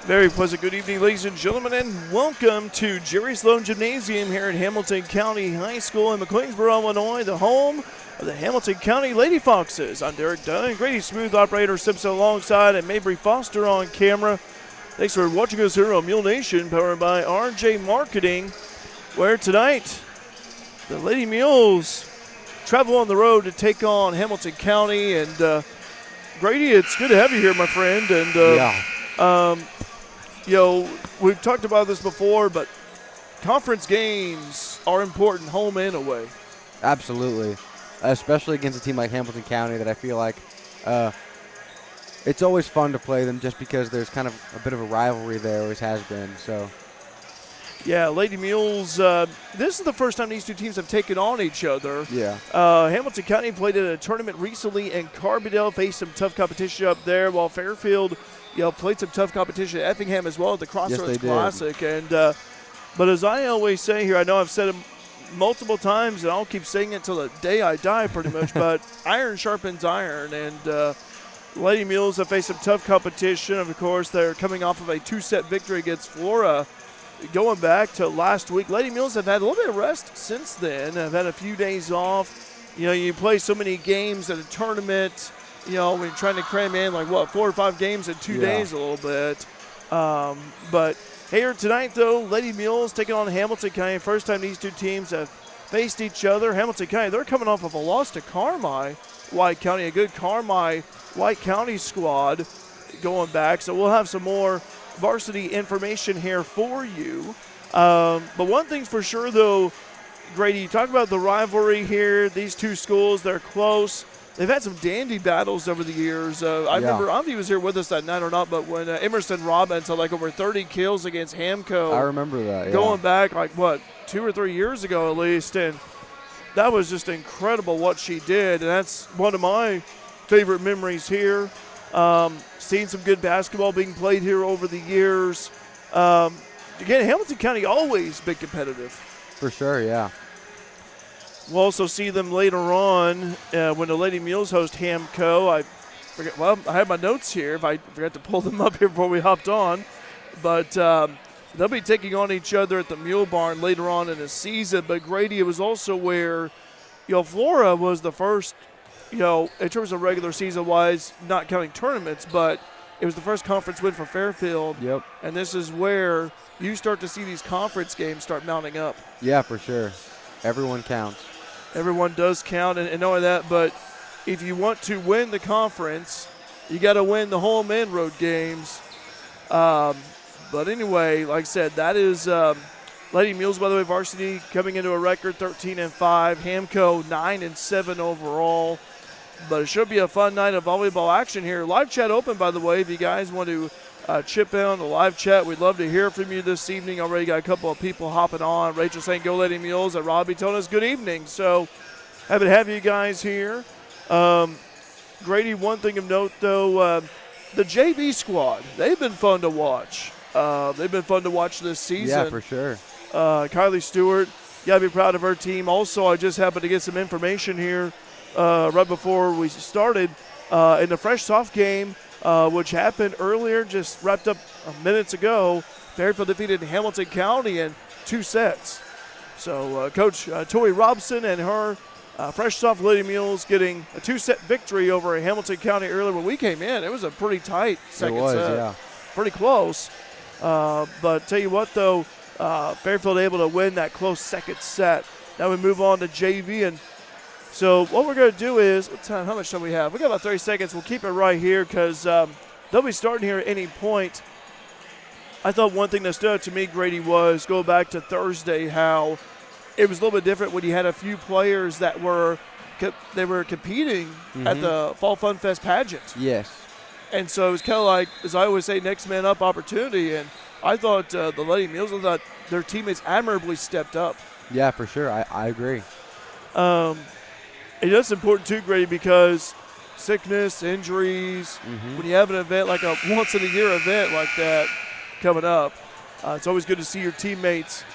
Very pleasant good evening, ladies and gentlemen, and welcome to Jerry Sloan Gymnasium here in Hamilton County High School in McLeansboro, Illinois, the home of the Hamilton County Lady Foxes. I'm Derek Dunn, Grady Smooth, operator Simpson alongside, and Mabry Foster on camera. Thanks for watching us here on Mule Nation, powered by RJ Marketing, where tonight the Lady Mules travel on the road to take on Hamilton County. And Grady, it's good to have you here, my friend. And we've talked about this before, but conference games are important home and away. Absolutely, especially against a team like Hamilton County that I feel like it's always fun to play them just because there's kind of a bit of a rivalry there, always has been. So, yeah, Lady Mules, this is the first time these two teams have taken on each other. Yeah. Hamilton County played in a tournament recently, and Carbondale faced some tough competition up there, while Fairfield played some tough competition at Effingham as well at the Crossroads Classic. And but as I always say here, I know I've said it multiple times, and I'll keep saying it until the day I die pretty much, but iron sharpens iron. And Lady Mules have faced some tough competition. Of course, they're coming off of a 2-set victory against Flora. Going back to last week, Lady Mules have had a little bit of rest since then. Have had a few days off. You play so many games at a tournament. When you're trying to cram in 4 or 5 games in 2 days a little bit. But here tonight, though, Lady Mules taking on Hamilton County. First time these two teams have faced each other. Hamilton County, they're coming off of a loss to Carmi White County, a good Carmi White County squad going back. So we'll have some more varsity information here for you. But one thing's for sure, though, Grady, you talk about the rivalry here. These two schools, they're close. They've had some dandy battles over the years. I remember, I don't know if he was here with us that night or not, but when Emerson Robbins had over 30 kills against Hamco. I remember that, yeah. Going back 2 or 3 years ago at least, and that was just incredible what she did, and that's one of my favorite memories here. Seeing some good basketball being played here over the years. Again, Hamilton County always been competitive. For sure, yeah. We'll also see them later on when the Lady Mules host Hamco. I had my notes here. I forgot to pull them up here before we hopped on. But they'll be taking on each other at the Mule Barn later on in the season. But Grady, it was also where, Flora was the first, in terms of regular season-wise, not counting tournaments, but it was the first conference win for Fairfield. Yep. And this is where you start to see these conference games start mounting up. Yeah, for sure. Everyone counts. Everyone does count, and knowing that, but if you want to win the conference, you got to win the home and road games. But anyway, like I said, that is Lady Mules, by the way, varsity coming into a record 13-5. Hamco 9-7 overall. But it should be a fun night of volleyball action here. Live chat open, by the way, if you guys want to chip in on the live chat. We'd love to hear from you this evening. Already got a couple of people hopping on. Rachel saying, go Lady Mules, and Robbie telling us good evening. So happy to have you guys here. Grady, one thing of note, though, the JV squad, they've been fun to watch. They've been fun to watch this season. Yeah, for sure. Kylie Stewart, you got to be proud of her team. Also, I just happened to get some information here right before we started in the Fresh Soft game, which happened earlier, just wrapped up minutes ago. Fairfield defeated Hamilton County in 2 sets. So Coach Tori Robson and her Fresh Soft Lady Mules getting a 2-set victory over Hamilton County earlier when we came in. It was a pretty tight second set. Yeah. Pretty close. But tell you what, though, Fairfield able to win that close second set. Now we move on to JV, and so what we're going to do is, how much time we have? We got about 30 seconds. We'll keep it right here because they'll be starting here at any point. I thought one thing that stood out to me, Grady, was go back to Thursday, how it was a little bit different when you had a few players that were competing at the Fall Fun Fest pageant. Yes. And so it was kind of like, as I always say, next man up opportunity. And I thought the Lady Mules, I thought their teammates admirably stepped up. Yeah, for sure. I agree. And that's important too, Grady, because sickness, injuries, when you have an event like a once-in-a-year event like that coming up, it's always good to see your teammates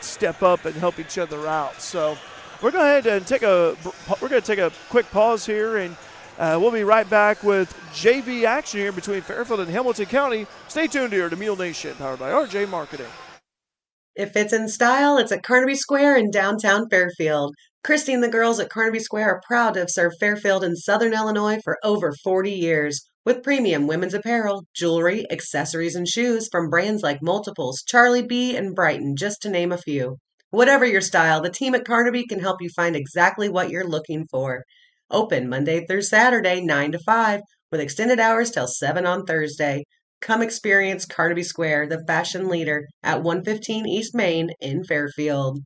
step up and help each other out. So we're going to take a quick pause here, and We'll be right back with JV action here between Fairfield and Hamilton County. Stay tuned here to Mule Nation, powered by RJ Marketing. If it's in style, it's at Carnaby Square in downtown Fairfield. Christy and the girls at Carnaby Square are proud to have served Fairfield and Southern Illinois for over 40 years. With premium women's apparel, jewelry, accessories, and shoes from brands like Multiples, Charlie B., and Brighton, just to name a few. Whatever your style, the team at Carnaby can help you find exactly what you're looking for. Open Monday through Saturday, 9 to 5, with extended hours till 7 on Thursday. Come experience Carnaby Square, the fashion leader, at 115 East Main in Fairfield.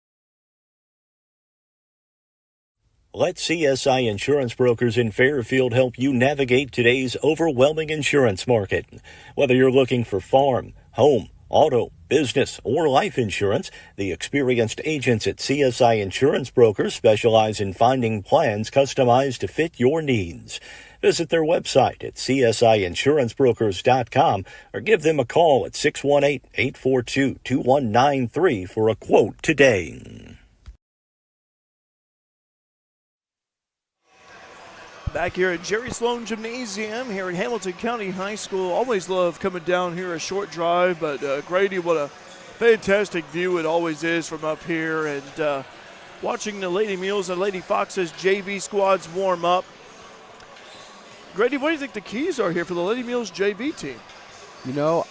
Let CSI Insurance Brokers in Fairfield help you navigate today's overwhelming insurance market. Whether you're looking for farm, home, auto, business, or life insurance, the experienced agents at CSI Insurance Brokers specialize in finding plans customized to fit your needs. Visit their website at csiinsurancebrokers.com or give them a call at 618-842-2193 for a quote today. Back here at Jerry Sloan Gymnasium here at Hamilton County High School. Always love coming down here, a short drive, but Grady, what a fantastic view it always is from up here. And watching the Lady Mules and Lady Fchs JV squads warm up. Grady, what do you think the keys are here for the Lady Mules JV team? You know,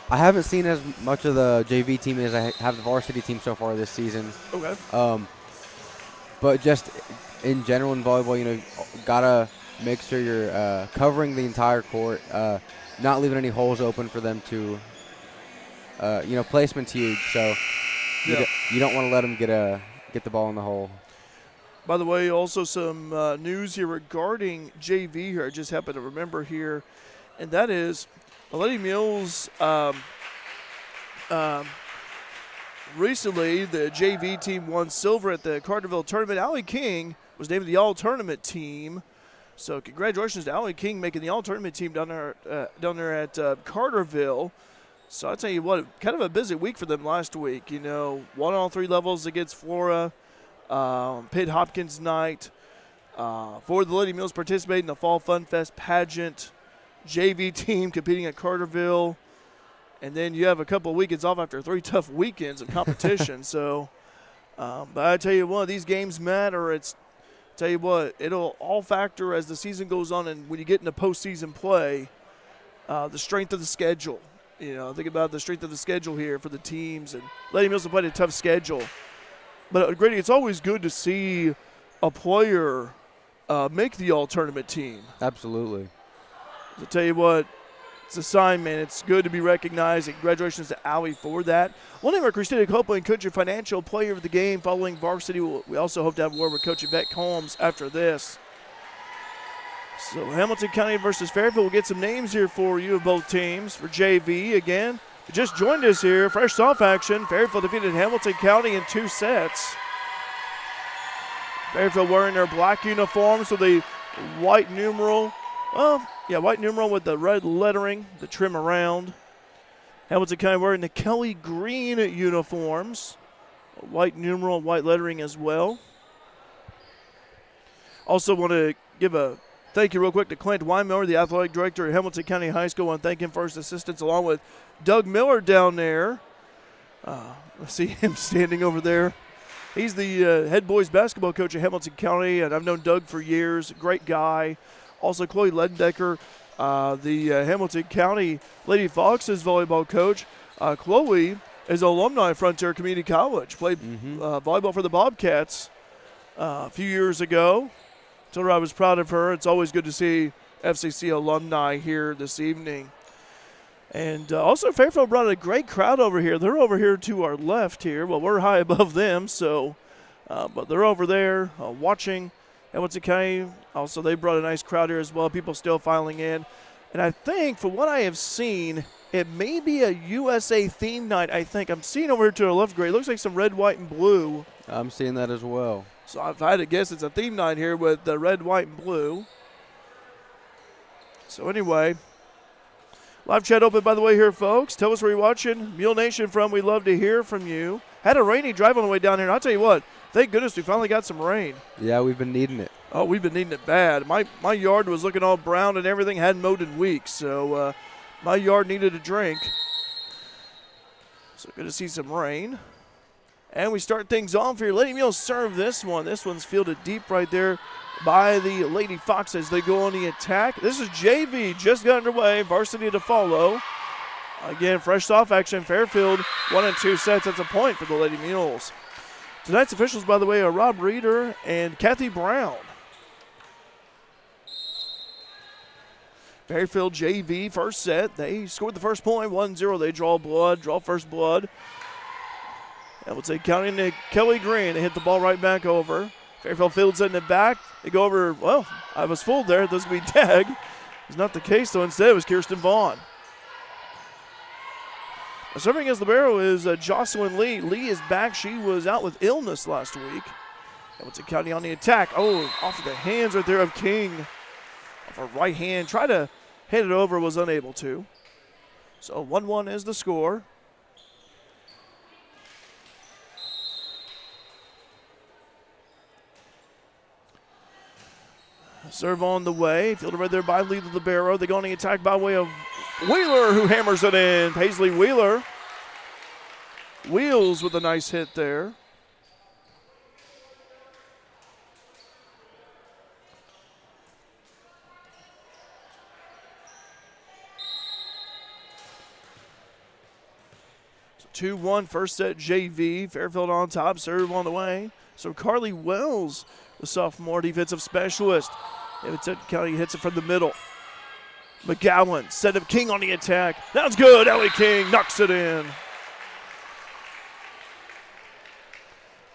I haven't seen as much of the JV team as I have the varsity team so far this season. Okay. But just in general in volleyball, you know, gotta make sure you're covering the entire court, not leaving any holes open for them to, you know, placement's huge. So you don't want to let them get the ball in the hole. By the way, also some news here regarding JV here. I just happen to remember here, and that is Lady Mules. Recently, the JV team won silver at the Carterville tournament. Allie King was named the all-tournament team. So congratulations to Allie King making the all-tournament team down there at Carterville. So I'll tell you what, kind of a busy week for them last week. You know, won all three levels against Flora, Pitt Hopkins night. For the Lady Mules participating in the Fall Fun Fest pageant. JV team competing at Carterville. And then you have a couple of weekends off after 3 tough weekends of competition. So, but I tell you what, these games matter. Tell you what, it'll all factor as the season goes on, and when you get into postseason play, the strength of the schedule. You know, think about the strength of the schedule here for the teams, and Lady Mules have played a tough schedule. But Grady, it's always good to see a player make the all-tournament team. Absolutely. So tell you what, it's a sign, man. It's good to be recognized, and congratulations to Allie for that. We'll name our Christina Copeland Coach and Financial Player of the Game following varsity. We also hope to have a word with Coach Yvette Combs after this. So Hamilton County versus Fairfield. We'll get some names here for you of both teams. For JV, again, just joined us here. Fresh off action. Fairfield defeated Hamilton County in 2 sets. Fairfield wearing their black uniforms with the white numeral. White numeral with the red lettering, the trim around. Hamilton County wearing the Kelly green uniforms. White numeral, white lettering as well. Also want to give a thank you real quick to Clint Weinmiller, the athletic director at Hamilton County High School. I want to thank him for his assistance, along with Doug Miller down there. I see him standing over there. He's the head boys basketball coach at Hamilton County, and I've known Doug for years. Great guy. Also, Chloe Ledendecker, the Hamilton County Lady Fchs volleyball coach. Chloe is an alumni of Frontier Community College. Played volleyball for the Bobcats a few years ago. Told her I was proud of her. It's always good to see FCC alumni here this evening. And also, Fairfield brought a great crowd over here. They're over here to our left here. Well, we're high above them, so but they're over there watching Hamilton County. Also, they brought a nice crowd here as well. People still filing in. And I think, from what I have seen, it may be a USA theme night, I think. I'm seeing over here to our left, Gray. It looks like some red, white, and blue. I'm seeing that as well. So if I had to guess, it's a theme night here with the red, white, and blue. So anyway, live chat open, by the way, here, folks. Tell us where you're watching Mule Nation from. We'd love to hear from you. Had a rainy drive on the way down here. And I'll tell you what, thank goodness we finally got some rain. Yeah, we've been needing it. Oh, we've been needing it bad. My yard was looking all brown and everything. Hadn't mowed in weeks, so my yard needed a drink. So good to see some rain. And we start things off here. Lady Mules serve this one. This one's fielded deep right there by the Lady Fox as they go on the attack. This is JV, just got underway. Varsity to follow. Again, fresh off action. Fairfield, 1 and 2 sets. That's a point for the Lady Mules. Tonight's officials, by the way, are Rob Reeder and Kathy Brown. Fairfield JV, first set. They scored the first point, 1-0. They draw first blood. And we'll take counting to Kelly Green. They hit the ball right back over. Fairfield fields it in the back. They go over, well, I was fooled there. This would be Dag. It's not the case, though. Instead, it was Kirsten Vaughn. Now, serving against Libero is Jocelyn Lee. Lee is back. She was out with illness last week. And we'll take counting on the attack. Oh, off of the hands right there of King. Off her right hand. Tried to hit it over, was unable to. So 1-1 is the score. Serve on the way. Fielded right there by Lee the Libero. They go on the attack by way of Wheeler, who hammers it in. Paisley Wheeler. Wheels with a nice hit there. So 2-1, first set JV. Fairfield on top, serve on the way. So Carly Wells, the sophomore defensive specialist. County hits it from the middle. McGowan, set up King on the attack. That's good. Ellie King knocks it in.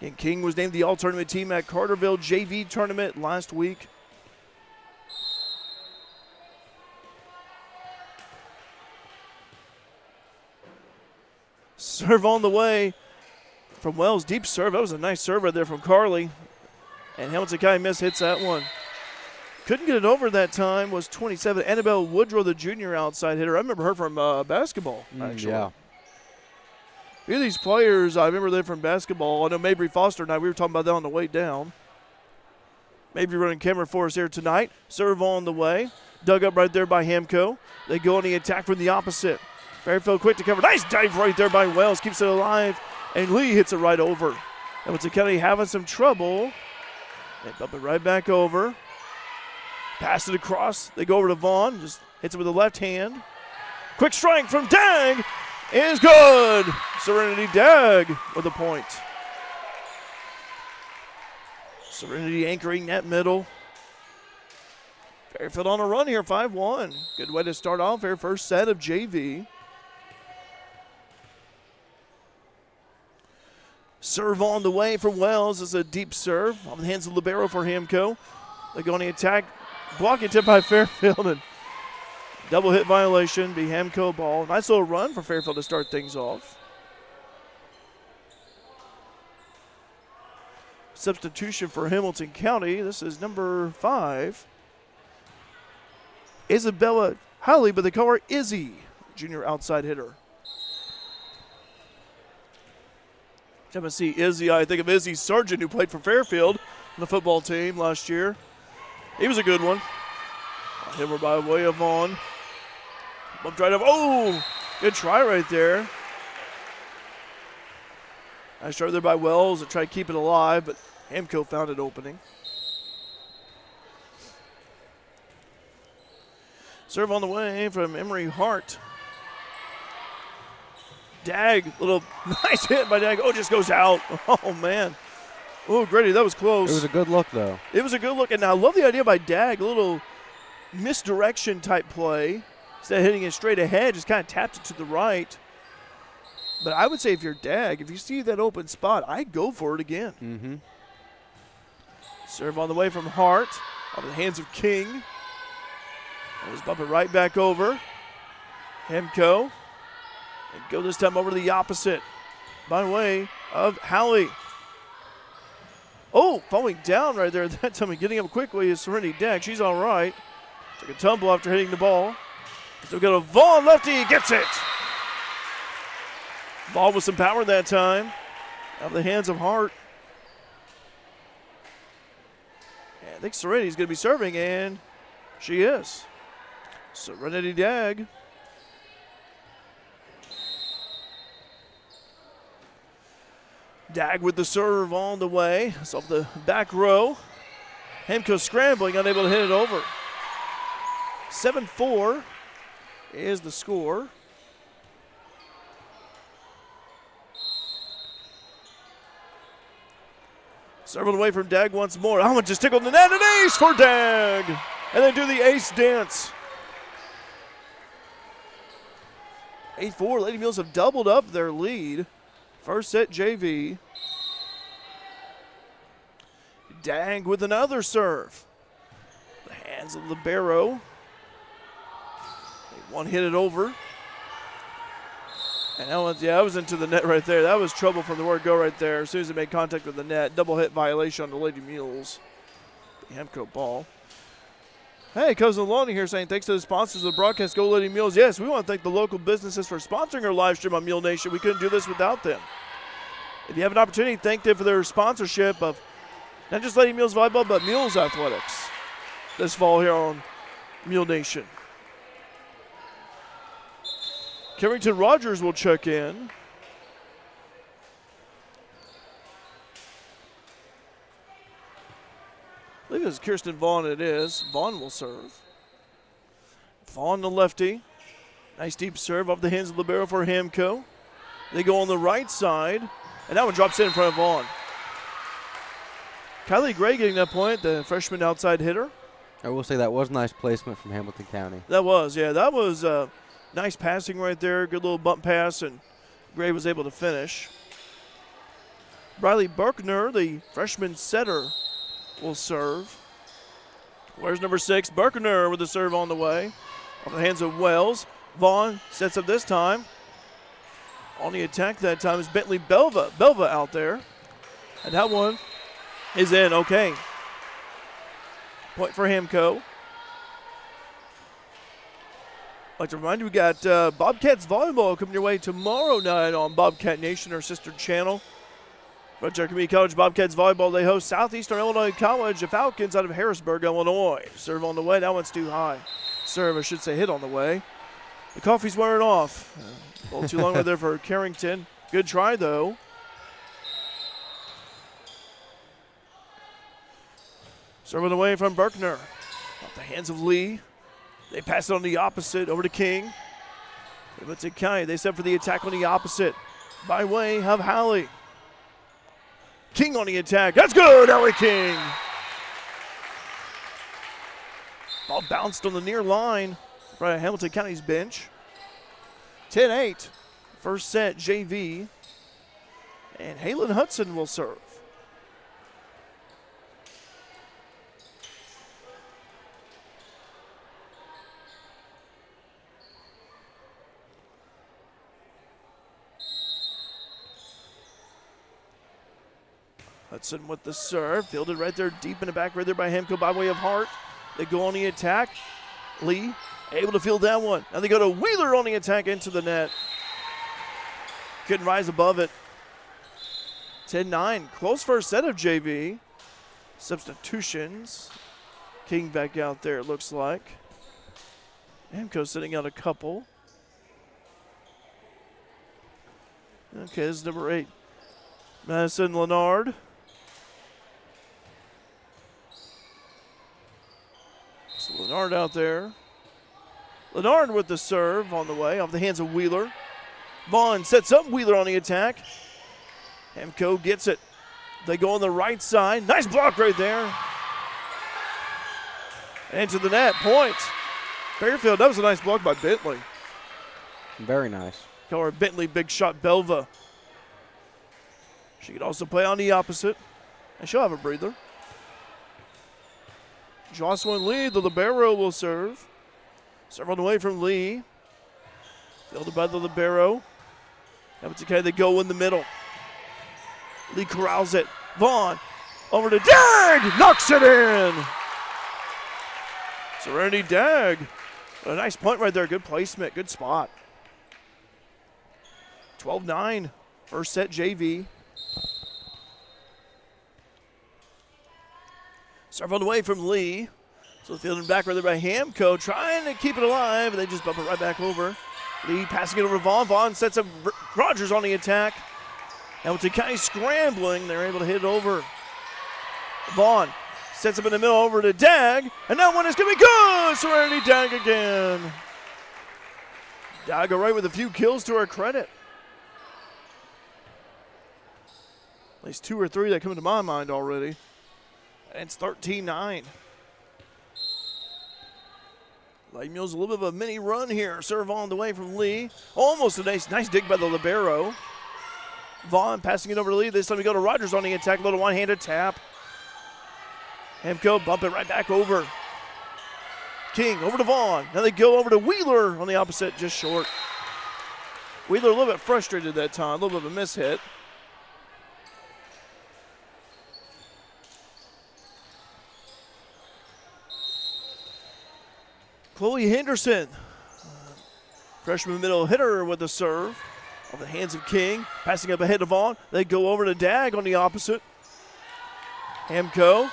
And King was named the all-tournament team at Carterville JV tournament last week. Serve on the way from Wells. Deep serve. That was a nice serve right there from Carly. And Hamilton County hits that one. Couldn't get it over that time was 27. Annabelle Woodrow, the junior outside hitter. I remember her from basketball, actually. Yeah. A few of these players, I remember they're from basketball. I know Mabry Foster and I, we were talking about that on the way down. Mabry running camera for us here tonight. Serve on the way. Dug up right there by Hamco. They go on the attack from the opposite. Fairfield quick to cover. Nice dive right there by Wells. Keeps it alive. And Lee hits it right over. Hamilton County having some trouble. They bump it right back over. Pass it across. They go over to Vaughn. Just hits it with the left hand. Quick strike from Dag is good. Serenity Dag with a point. Serenity anchoring that middle. Fairfield on a run here, 5-1. Good way to start off here. First set of JV. Serve on the way from Wells. It's a deep serve on the hands of Libero for Hamco. They go on the attack. Blocking tip by Fairfield and double hit violation. Be Hamco ball. Nice little run for Fairfield to start things off. Substitution for Hamilton County. This is number 5. Isabella Howley, but they call her Izzy, junior outside hitter. Time to see Izzy. I think of Izzy Sargent, who played for Fairfield on the football team last year. He was a good one. Hit her by way of Vaughn. Bumped right up. Oh, good try right there. Nice try there by Wells to try to keep it alive, but Hamco found an opening. Serve on the way from Emery Hart. Dag, little nice hit by Dag. Oh, just goes out. Oh, man. Oh, Grady, that was close. It was a good look, though. It was a good look, and I love the idea by Dag, a little misdirection type play. Instead of hitting it straight ahead, just kind of tapped it to the right. But I would say if you're Dag, if you see that open spot, I'd go for it again. Mm-hmm. Serve on the way from Hart, on the hands of King. And just bump it right back over. Hamco. And go this time over to the opposite by way of Howley. Oh, falling down right there. That time getting up quickly is Serenity Dag. She's all right. Took a tumble after hitting the ball. So we got a Vaughn lefty. Gets it. Ball with some power that time. Out of the hands of Hart. And I think Serenity's going to be serving, and she is. Serenity Dag. Dag with the serve on the way. It's off the back row. Hemko scrambling, unable to hit it over. 7-4 is the score. Serving away from Dag once more. That one just tickled the net, an ace for Dag. And they do the ace dance. 8-4, Lady Mules have doubled up their lead. First set JV. Dag with another serve. The hands of Libero. One hit it over. And that was into the net right there. That was trouble from the word go right there. As soon as it made contact with the net. Double hit violation on the Lady Mules. The Hemco ball. Hey, Cousin Lonnie here saying thanks to the sponsors of the broadcast, Go Lady Mules. Yes, we want to thank the local businesses for sponsoring our live stream on Mule Nation. We couldn't do this without them. If you have an opportunity, thank them for their sponsorship of not just Lady Mules Volleyball, but Mules Athletics this fall here on Mule Nation. Carrington Rogers will check in. I believe it's Kirsten Vaughn it is. Vaughn will serve. Vaughn the lefty. Nice deep serve off the hands of Libero for Hemco. They go on the right side, and that one drops in front of Vaughn. Kylie Gray getting that point, the freshman outside hitter. I will say that was nice placement from Hamilton County. That was, yeah. That was nice passing right there. Good little bump pass, and Gray was able to finish. Briley Berkner, the freshman setter, will serve. Where's number 6? Berkner with the serve on the way. Off the hands of Wells. Vaughn sets up this time. On the attack that time is Bentley Belva. Belva out there. And that one is in. Okay. Point for Hemco. I'd like to remind you, we got Bobcats Volleyball coming your way tomorrow night on Bobcat Nation, our sister channel. Frontier Community College Bobcats Volleyball, they host Southeastern Illinois College, the Falcons out of Harrisburg, Illinois. Serve on the way. That one's too high. Serve, I should say, hit on the way. The coffee's wearing off. A little too long right there for Carrington. Good try, though. Serving away from Berkner. Off the hands of Lee. They pass it on the opposite over to King. It's a County. They set for the attack on the opposite by way of Halley. King on the attack. That's good, Ellie King. Ball bounced on the near line in front of Hamilton County's bench. 10-8. First set, JV. And Halen Hudson will serve. Hudson with the serve, fielded right there deep in the back right there by Hemco by way of Hart. They go on the attack. Lee able to field that one. Now they go to Wheeler on the attack into the net. Couldn't rise above it. 10-9, close first set of JV. Substitutions. King back out there, it looks like. Hemco sitting out a couple. Okay, this is number 8. Madison Leonard. So Leonard out there. Leonard with the serve on the way off the hands of Wheeler. Vaughn sets up Wheeler on the attack. Hemco gets it. They go on the right side. Nice block right there. Into the net. Point. Fairfield, that was a nice block by Bentley. Very nice. Call her Bentley Big Shot Belva. She could also play on the opposite, and she'll have a breather. Jocelyn Lee, the libero, will serve. Serve on the way from Lee. Fielded by the libero. Okay, they go in the middle. Lee corrals it. Vaughn over to Dag, knocks it in. Serenity Dag. A nice point right there. Good placement, good spot. 12-9, first set JV. Serve on the way from Lee. So fielding back right there by Hamco, trying to keep it alive, and they just bump it right back over. Lee passing it over to Vaughn. Vaughn sets up Rogers on the attack. Hamilton County scrambling. They're able to hit it over. Vaughn sets up in the middle over to Dag, and that one is going to be good. Serenity Dag again. Dag right with a few kills to her credit. At least 2 or 3 that come into my mind already. And it's 13-9. Lady Mules a little bit of a mini run here. Serve on the way from Lee. Almost a nice dig by the libero. Vaughn passing it over to Lee. This time we go to Rogers on the attack. Little one-handed tap. Hamco bump it right back over. King over to Vaughn. Now they go over to Wheeler on the opposite, just short. Wheeler a little bit frustrated that time. A little bit of a mishit. Chloe Henderson, freshman middle hitter with the serve off the hands of King. Passing up ahead of Vaughn. They go over to Dag on the opposite. Hamco.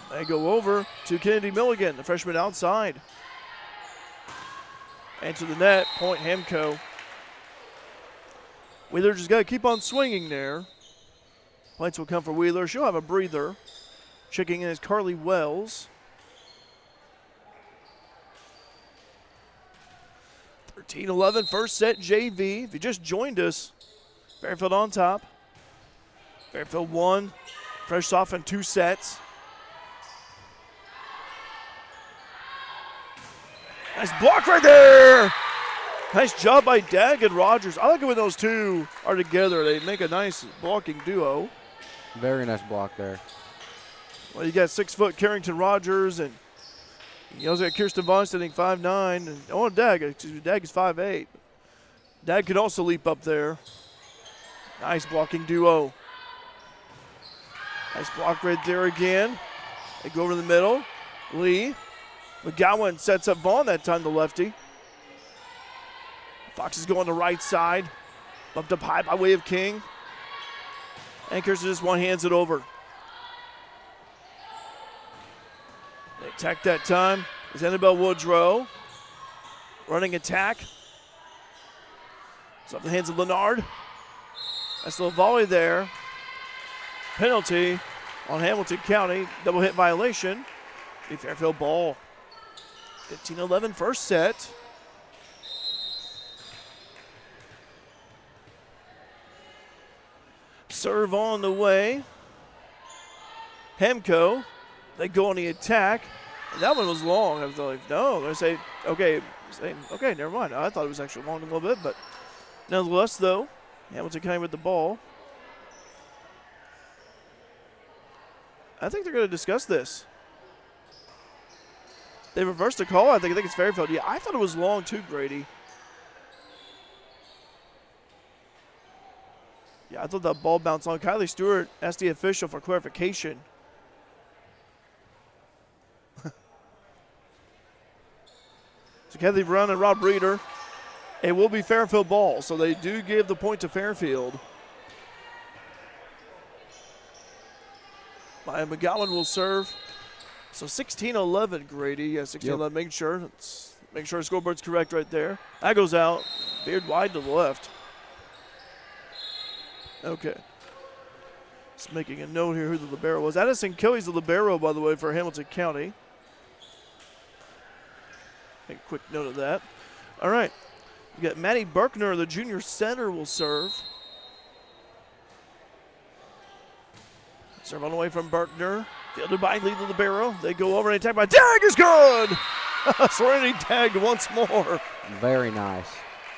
They go over to Kennedy Milligan, the freshman outside. And to the net, point Hamco. Wheeler just got to keep on swinging there. Points will come for Wheeler. She'll have a breather. Checking in is Carly Wells. 13-11, first set JV. If you just joined us, Fairfield on top. Fairfield won, fresh off in 2 sets. Nice block right there. Nice job by Dag and Rogers. I like it when those two are together. They make a nice blocking duo. Very nice block there. Well, you got 6-foot Carrington Rogers, and you also got Kirsten Vaughn standing 5'9", and Dag is 5'8". Dag could also leap up there. Nice blocking duo. Nice block right there again. They go over the middle. Lee. McGowan sets up Vaughn that time, the lefty. Fox is going the right side. Bumped up high by way of King. And Kirsten just one-hands it over. They attack that time. Is Annabelle Woodrow. Running attack. It's off the hands of Leonard. Nice little volley there. Penalty on Hamilton County. Double hit violation. The Fairfield ball. 15-11 first set. Serve on the way. Hamco. They go on the attack. And that one was long. I was like, no. They're saying, okay, never mind. I thought it was actually long a little bit, but nonetheless, though, Hamilton County with the ball. I think they're going to discuss this. They reversed the call. I think it's Fairfield. Yeah, I thought it was long too, Grady. Yeah, I thought that ball bounced on. Kylie Stewart asked the official for clarification. So Kathy Brown and Rob Reeder. It will be Fairfield ball, so they do give the point to Fairfield. Maya McGowan will serve. So 16-11, Grady. Yeah, 16-11. Yep. Make sure the scoreboard's correct right there. That goes out. Veered wide to the left. Okay. Just making a note here who the libero was. Addison Kelly's the libero, by the way, for Hamilton County. Make a quick note of that. All right. We got Maddie Berkner, the junior center, will serve. Serve on the way from Berkner. Fielded by Lee the libero. They go over and attack by Dag is good. Serenity tagged once more. Very nice.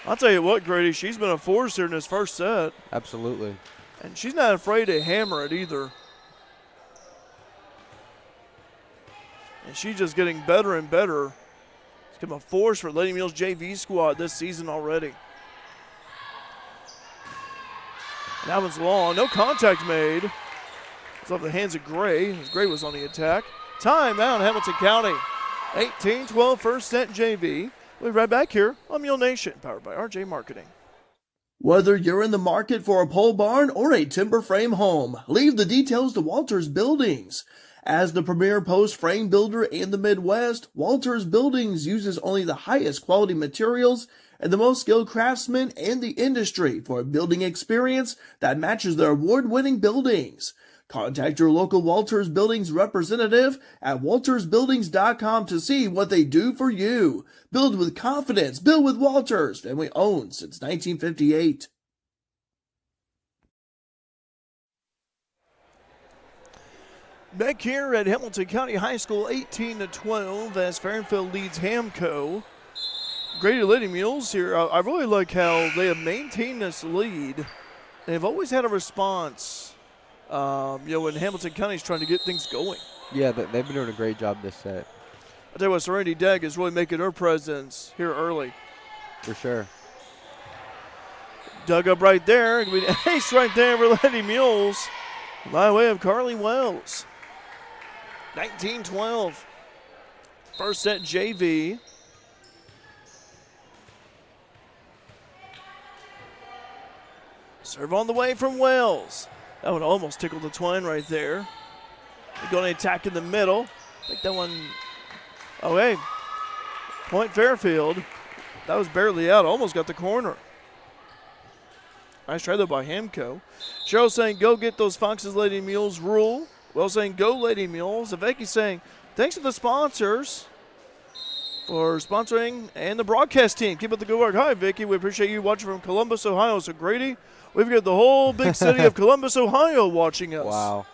I'll tell you what, Grady, she's been a force here in this first set. Absolutely. And she's not afraid to hammer it either. And she's just getting better and better. It's become a force for Lady Mules JV squad this season already. And that one's long. No contact made. It's off the hands of Gray, as Gray was on the attack. Timeout, Hamilton County. 18-12 first set JV. We'll be right back here on Mule Nation, powered by RJ Marketing. Whether you're in the market for a pole barn or a timber frame home, leave the details to Walters Buildings. As the premier post frame builder in the Midwest, Walters Buildings uses only the highest quality materials and the most skilled craftsmen in the industry for a building experience that matches their award-winning buildings. Contact your local Walters Buildings representative at waltersbuildings.com to see what they do for you. Build with confidence. Build with Walters. Family owned since 1958. Back here at Hamilton County High School, 18-12 as Fairfield leads Hamco. Grady Lady Mules here. I really like how they have maintained this lead. They've always had a response, when Hamilton County's trying to get things going. Yeah, they've been doing a great job this set. I'll tell you what, Serenity Degg is really making her presence here early. For sure. Dug up right there. Ace right there for Lady Mules by way of Carly Wells. 19-12. First set JV. Serve on the way from Wells. That one almost tickled the twine right there. They're going to attack in the middle. I think that one, okay. Point Fairfield. That was barely out. Almost got the corner. Nice try there by Hamco. Cheryl saying, go get those Foxes Lady Mules rule. Well saying, go Lady Mules. Vicki saying, thanks to the sponsors for sponsoring and the broadcast team. Keep up the good work. Hi, Vicki. We appreciate you watching from Columbus, Ohio. So, Grady, we've got the whole big city of Columbus, Ohio watching us. Wow.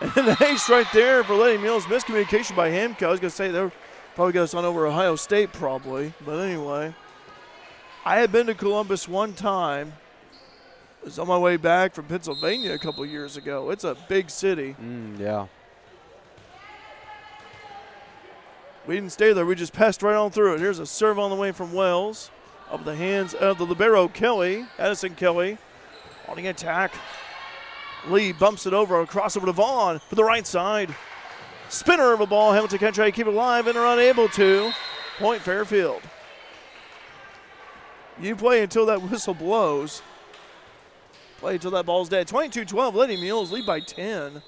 And the ace right there for Lady Mules. Miscommunication by Hamco. I was going to say, they're probably got us on over Ohio State probably. But anyway, I had been to Columbus one time. I was on my way back from Pennsylvania a couple years ago. It's a big city. Yeah. We didn't stay there. We just passed right on through it. Here's a serve on the way from Wells. Up the hands of the libero, Kelly. Addison Kelly on the attack. Lee bumps it over, across over to Vaughn for the right side. Spinner of a ball. Hamilton can try to keep it alive and are unable to. Point Fairfield. You play until that whistle blows. Play until that ball's dead. 22-12, Lady Mules lead by 10.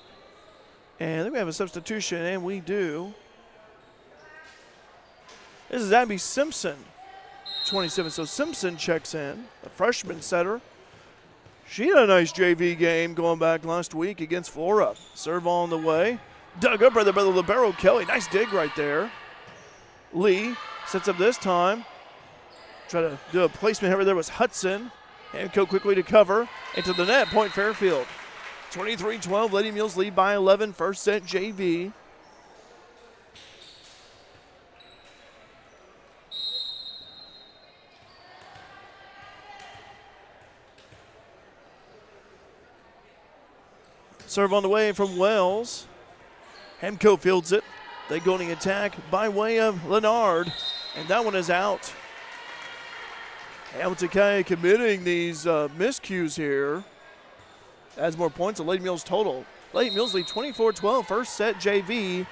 And then we have a substitution, and we do. This is Abby Simpson, 27. So Simpson checks in, a freshman setter. She had a nice JV game going back last week against Flora. Serve on the way. Dug up by the libero, Kelly. Nice dig right there. Lee sets up this time. Try to do a placement over there was Hudson. Hamco quickly to cover. Into the net, Point Fairfield. 23-12, Lady Mules lead by 11. First set JV. Serve on the way from Wells. Hamco fields it. They go on the attack by way of Leonard. And that one is out. Hamilton County committing these miscues here. Adds more points to Lady Mules total. Lady Mules lead 24-12. First set JV.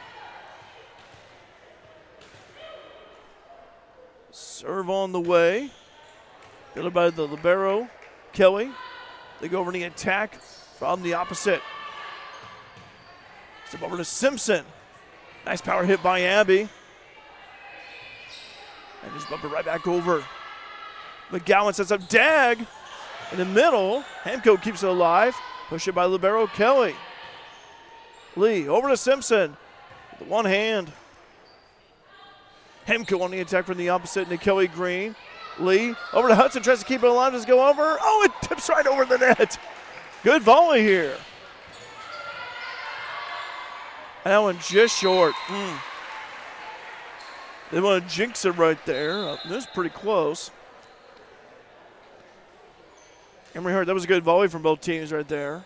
Serve on the way. Fielded by the libero, Kelly. They go over the attack from the opposite. Step over to Simpson. Nice power hit by Abby. And just bump it right back over. McGowan sets up Dagg in the middle. Hamco keeps it alive. Push it by libero Kelly. Lee over to Simpson with one hand. Hamco on the attack from the opposite into Kelly Green. Lee over to Hudson, tries to keep it alive. Does it go over? Oh, it tips right over the net. Good volley here. And that one just short. They want to jinx it right there. This is pretty close. Emery Hart, that was a good volley from both teams right there.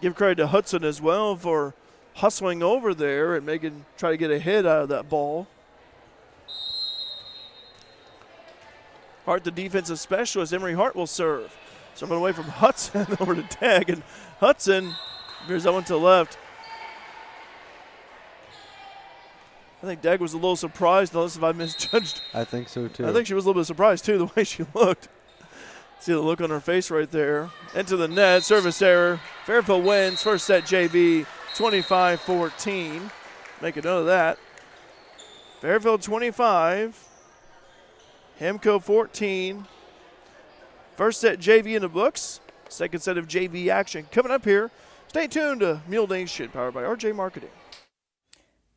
Give credit to Hudson as well for hustling over there and try to get a hit out of that ball. Hart, the defensive specialist. Emery Hart will serve. Serving away from Hudson over to Dagg, and Hudson veers that one to the left. I think Dagg was a little surprised, unless if I misjudged. I think so too. I think she was a little bit surprised too, the way she looked. See the look on her face right there. Into the net, service error. Fairfield wins first set JV 25-14. Make a note of that. Fairfield 25, Hemco 14. First set JV in the books. Second set of JV action coming up here. Stay tuned to Mule Nation, powered by RJ Marketing.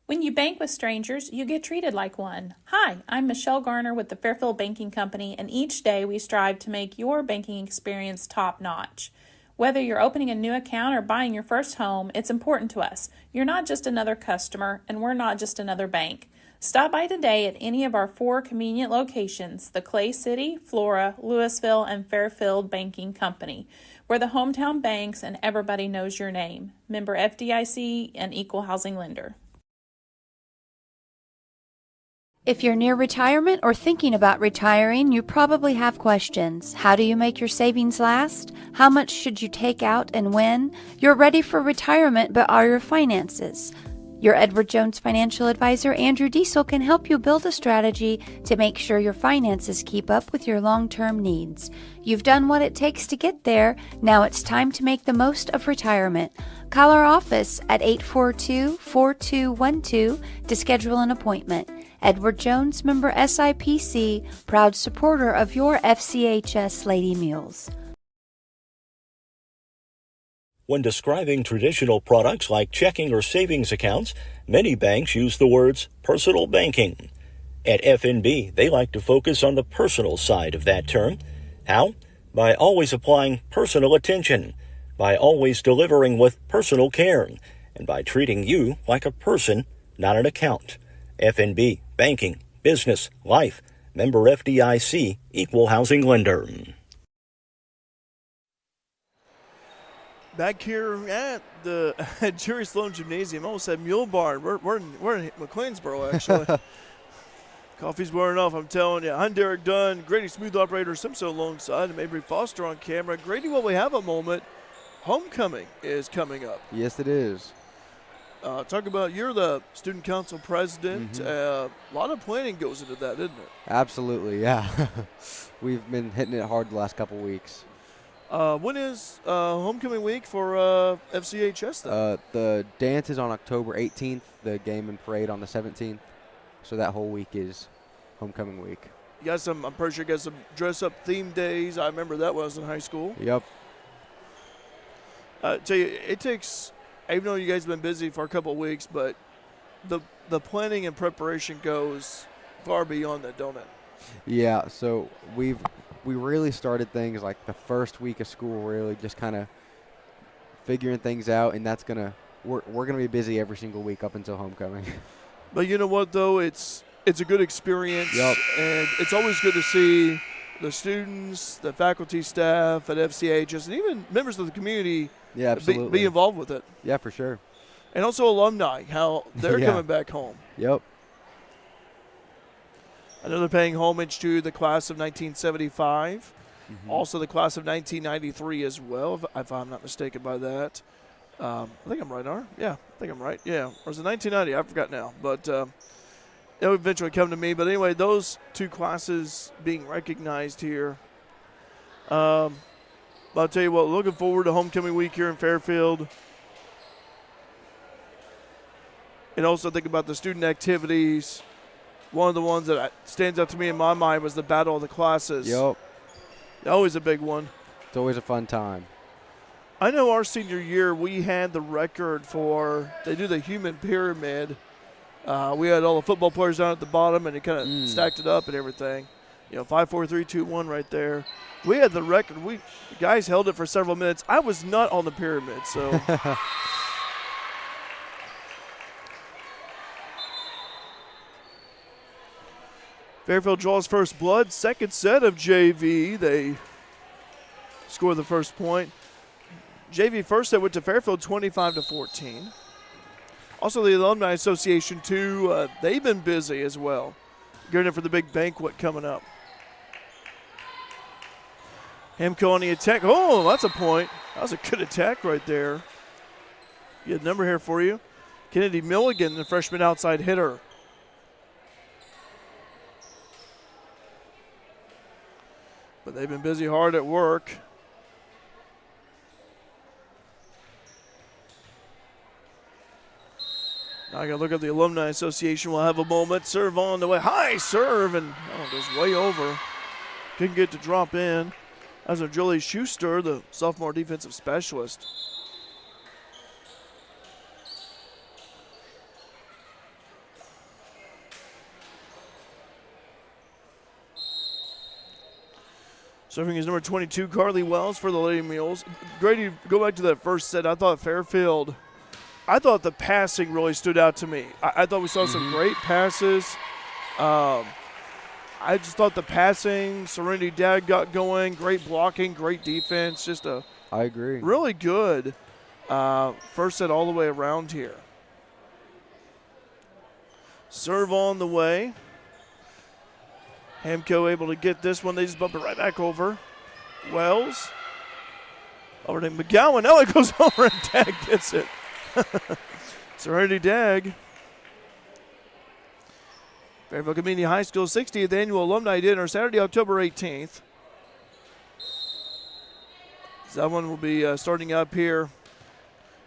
When you bank with strangers, you get treated like one. Hi, I'm Michelle Garner with the Fairfield Banking Company, and each day we strive to make your banking experience top-notch. Whether you're opening a new account or buying your first home, it's important to us. You're not just another customer, and we're not just another bank. Stop by today at any of our 4 convenient locations, the Clay City, Flora, Louisville, and Fairfield Banking Company. We're the hometown banks, and everybody knows your name. Member FDIC and Equal Housing Lender. If you're near retirement or thinking about retiring, you probably have questions. How do you make your savings last? How much should you take out and when? You're ready for retirement, but are your finances? Your Edward Jones financial advisor, Andrew Diesel, can help you build a strategy to make sure your finances keep up with your long-term needs. You've done what it takes to get there. Now it's time to make the most of retirement. Call our office at 842-4212 to schedule an appointment. Edward Jones, member SIPC, proud supporter of your FCHS Lady Mules. When describing traditional products like checking or savings accounts, many banks use the words personal banking. At FNB, they like to focus on the personal side of that term. How? By always applying personal attention, by always delivering with personal care, and by treating you like a person, not an account. FNB, banking, business, life, member FDIC, equal housing lender. Back here at the Jerry Sloan Gymnasium, I almost said Mule Barn. We're in McLeansboro, actually. Coffee's wearing off, I'm telling you. I'm Derek Dunn, Grady Smooth Operator Simpson alongside, and Mabry Foster on camera. Grady, while we have a moment, homecoming is coming up. Yes, it is. Talk about, you're the student council president. Mm-hmm. A lot of planning goes into that, isn't it? Absolutely, yeah. We've been hitting it hard the last couple weeks. When is homecoming week for FCHS then? The dance is on October 18th, the game and parade on the 17th. So that whole week is homecoming week. You got some, I'm pretty sure you got some dress-up theme days. I remember that when I was in high school. Yep. Tell you, it takes, even though you guys have been busy for a couple of weeks, but the planning and preparation goes far beyond that, don't it? Yeah, so we really started things like the first week of school, really just kind of figuring things out, and that's we're gonna be busy every single week up until homecoming. But you know what, though, it's a good experience, yep. And it's always good to see the students, the faculty, staff at FCHS, and even members of the community be involved with it. Yeah, for sure. And also alumni, how they're coming back home. Yep. I know they're paying homage to the class of 1975, also the class of 1993 as well, if I'm not mistaken by that. I think I'm right, Yeah, I think I'm right. Yeah, or is it 1990? I forgot now. But it'll eventually come to me. But anyway, those two classes being recognized here. I'll tell you what, looking forward to homecoming week here in Fairfield. And also think about the student activities. One of the ones that stands out to me in my mind was the Battle of the Classes. Yep. Always a big one. It's always a fun time. I know our senior year we had the record for, they do the human pyramid. We had all the football players down at the bottom, and it kind of stacked it up and everything. 5, 4, 3, 2, 1 right there. We had the record. The guys held it for several minutes. I was not on the pyramid, so. Fairfield draws first blood. Second set of JV. They score the first point. JV first set went to Fairfield 25-14. Also the Alumni Association too, they've been busy as well. Gearing up for the big banquet coming up. Hemco on the attack. Oh, that's a point. That was a good attack right there. Get a number here for you. Kennedy Milligan, the freshman outside hitter. But they've been busy hard at work. Now I got to look at the Alumni Association. We'll have a moment. Serve on the way. High serve, and goes way over. Couldn't get to drop in. As of Julie Schuster, the sophomore defensive specialist. Serving is number 22, Carly Wells for the Lady Mules. Grady, go back to that first set. I thought Fairfield, the passing really stood out to me. I thought we saw some great passes. I just thought the passing, Serenity Dad got going, great blocking, great defense. I agree. Really good first set all the way around here. Serve on the way. Hamco able to get this one. They just bump it right back over. Wells. Over to McGowan. Now it goes over and Dag gets it. Serenity Dag. Fairfield Community High School 60th Annual Alumni Dinner, Saturday, October 18th. So that one will be starting up here.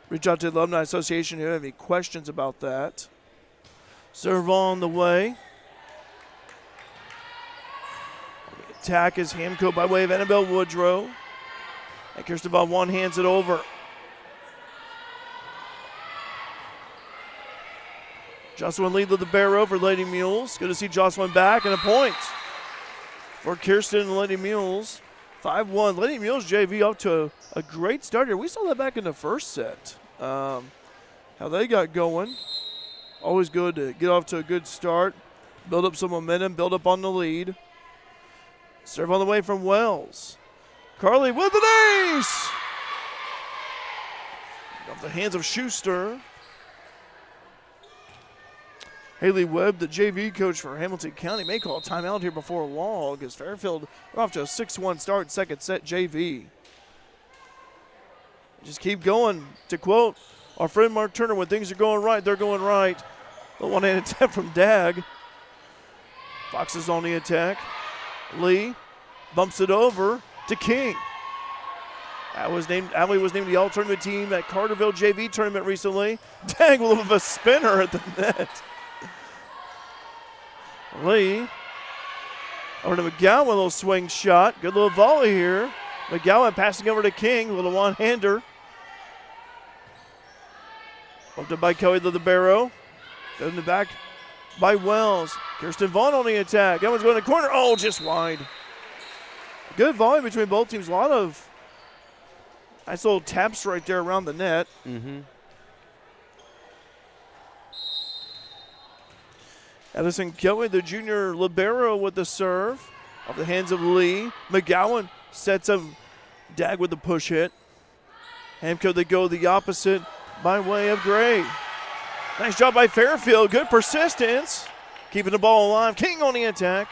Reach out to the Alumni Association if you have any questions about that. Serve on the way. Attack is Hamco by way of Annabelle Woodrow. And Kirsten Vaughn one hands it over. Jocelyn lead with the barrow for Lady Mules. Good to see Jocelyn back, and a point for Kirsten and Lady Mules. 5-1. Lady Mules JV up to a great start here. We saw that back in the first set. How they got going. Always good to get off to a good start. Build up some momentum, build up on the lead. Serve on the way from Wells. Carly with an ace! Off the hands of Schuster. Haley Webb, the JV coach for Hamilton County, may call a timeout here before long as Fairfield are off to a 6-1 start, second set JV. Just keep going. To quote our friend Mark Turner, when things are going right, they're going right. The one-handed tap from Dag. Fox is on the attack. Lee bumps it over to King. Allie was named the all-tournament team at Carterville JV tournament recently. Dag with a little bit of a spinner at the net. Lee over to McGowan, a little swing shot. Good little volley here. McGowan passing over to King, a little one-hander. Bumped up by Kelly to the barrow. Goes in the back by Wells. Kirsten Vaughn on the attack. That one's going to the corner. Oh, just wide. Good volley between both teams. A lot of nice little taps right there around the net. Edison Kelly, the junior libero with the serve. Off the hands of Lee. McGowan sets up Dag with the push hit. Hamco, they go the opposite by way of Gray. Nice job by Fairfield. Good persistence. Keeping the ball alive. King on the attack.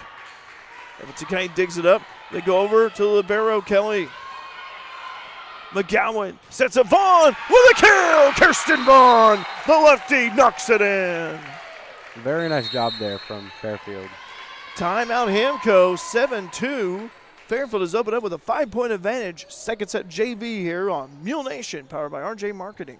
Hamilton County digs it up. They go over to libero Kelly. McGowan sets up Vaughn with a kill. Kirsten Vaughn, the lefty, knocks it in. Very nice job there from Fairfield. Timeout Hamco, 7-2. Fairfield is opened up with a 5-point advantage. Second set JV here on Mule Nation, powered by RJ Marketing.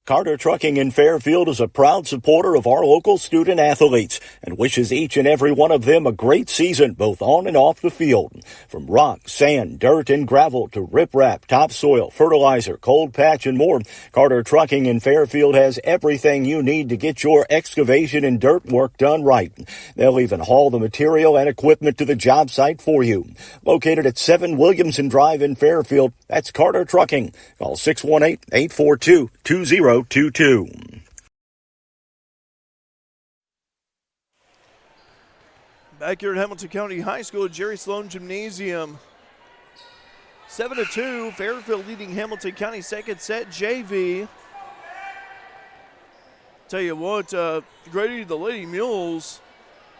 Carter Trucking in Fairfield is a proud supporter of our local student athletes and wishes each and every one of them a great season, both on and off the field. From rock, sand, dirt, and gravel to riprap, topsoil, fertilizer, cold patch, and more, Carter Trucking in Fairfield has everything you need to get your excavation and dirt work done right. They'll even haul the material and equipment to the job site for you. Located at 7 Williamson Drive in Fairfield, that's Carter Trucking. Call 618-842-2022. Back here at Hamilton County High School at Jerry Sloan Gymnasium. 7-2, Fairfield leading Hamilton County second set JV. Tell you what, Grady, the Lady Mules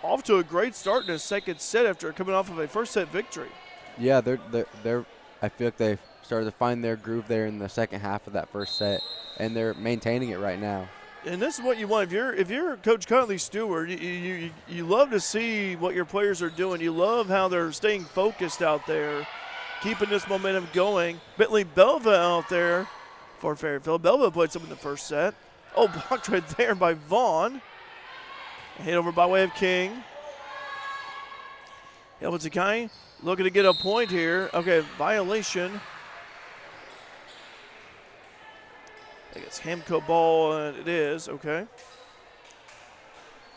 off to a great start in a second set after coming off of a first set victory. Yeah, they're I feel like they started to find their groove there in the second half of that first set, and they're maintaining it right now. And this is what you want. If you're Coach Cutley Stewart, you love to see what your players are doing. You love how they're staying focused out there, keeping this momentum going. Bentley Belva out there for Fairfield. Belva played some in the first set. Oh, blocked right there by Vaughn. Hit over by way of King. Elwitz looking to get a point here. Okay, violation. I think it's Hamco ball, and it is. Okay.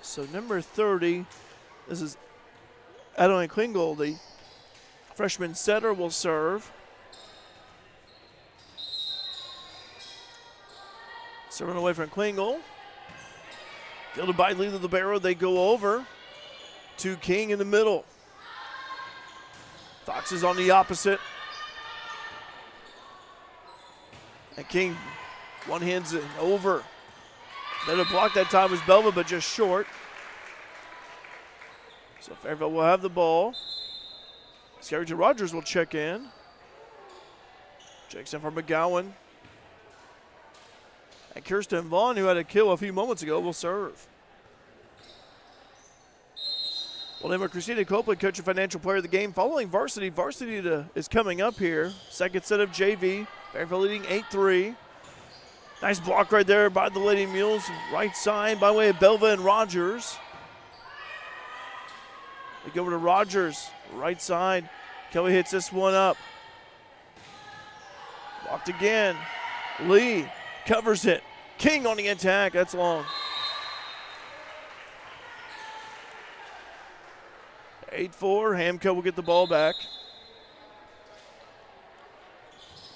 So number 30, this is Adeline Klingel, the freshman setter, will serve. Serving away from Klingel. Fielded by Lee Libero. They go over to King in the middle. Fox is on the opposite. And King one hands it over. Better block that time was Belva, but just short. So Fairfield will have the ball. Scarrington Rogers will check in. Checks in for McGowan. And Kirsten Vaughn, who had a kill a few moments ago, will serve. Well, then Christina Copeland, coach and financial player of the game. Following varsity, is coming up here. Second set of JV. Fairfield leading 8-3. Nice block right there by the Lady Mules. Right side by way of Belva and Rogers. They go over to Rogers. Right side. Kelly hits this one up. Blocked again. Lee covers it. King on the attack. That's long. 8-4. Hamco will get the ball back.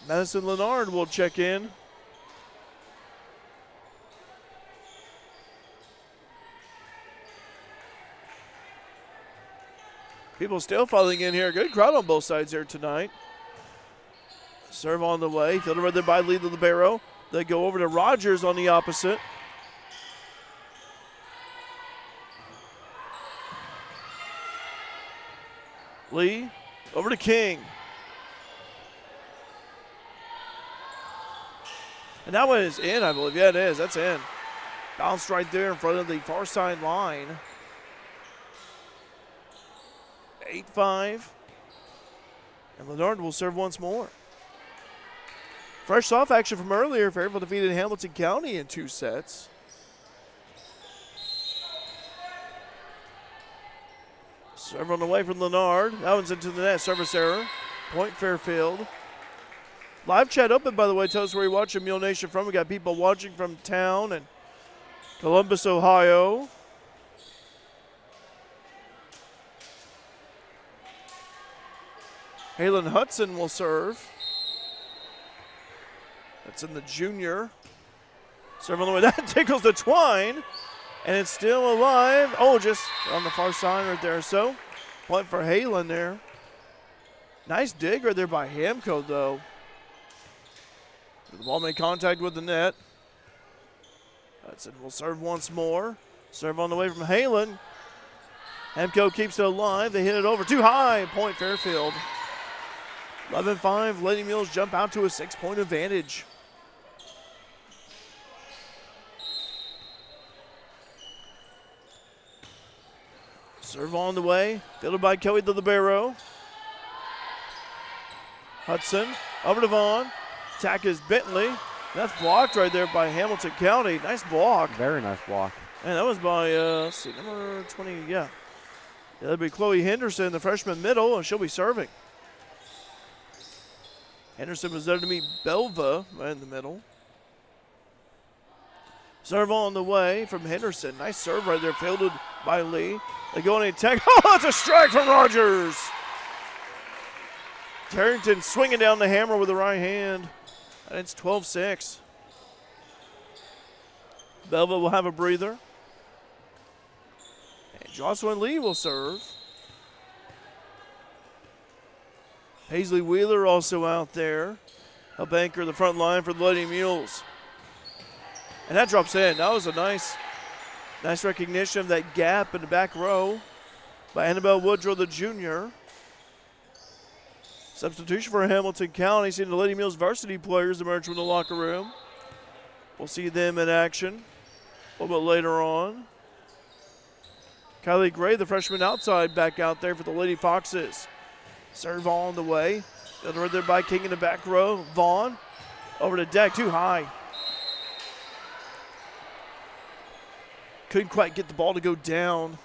Madison Leonard will check in. People still filing in here. Good crowd on both sides here tonight. Serve on the way. Fielded right there by Lee the Libero. They go over to Rogers on the opposite. Lee over to King. And that one is in, I believe. Yeah, it is. That's in. Bounced right there in front of the far side line. 8-5. And Leonard will serve once more. Fresh off action from earlier. Fairfield defeated Hamilton County in 2 sets. Serve on the way from Leonard. That one's into the net. Service error. Point Fairfield. Live chat open, by the way. Tell us where you're watching Mule Nation from. We got people watching from town and Columbus, Ohio. Halen Hudson will serve. That's in the junior. Serve on the way. That tickles the twine. And it's still alive. Oh, just on the far side right there. So, point for Halen there. Nice dig right there by Hamco, though. The ball made contact with the net. Hudson will serve once more. Serve on the way from Halen. Hamco keeps it alive. They hit it over too high. Point Fairfield. 11-5. Lady Mules jump out to a 6-point advantage. Serve on the way. Fielded by Kelly the Libero. Hudson over to Vaughn. Attack is Bentley. That's blocked right there by Hamilton County. Nice block. Very nice block. And that was by, let's see, number 20, yeah. That'll be Chloe Henderson, the freshman middle, and she'll be serving. Henderson was there to meet Belva right in the middle. Serve on the way from Henderson. Nice serve right there, fielded by Lee. They go on the attack. Oh, that's a strike from Rogers. Carrington swinging down the hammer with the right hand. And it's 12-6. Belva will have a breather. And Jocelyn Lee will serve. Paisley Wheeler also out there. Help anchor the front line for the Lady Mules. And that drops in. That was a nice recognition of that gap in the back row by Annabelle Woodrow, the junior. Substitution for Hamilton County. Seeing the Lady Mules varsity players emerge from the locker room. We'll see them in action. A little bit later on. Kylie Gray, the freshman outside, back out there for the Lady Foxes. Serve on the way. Delivered there by King in the back row. Vaughn over to Deck, too high. Couldn't quite get the ball to go down.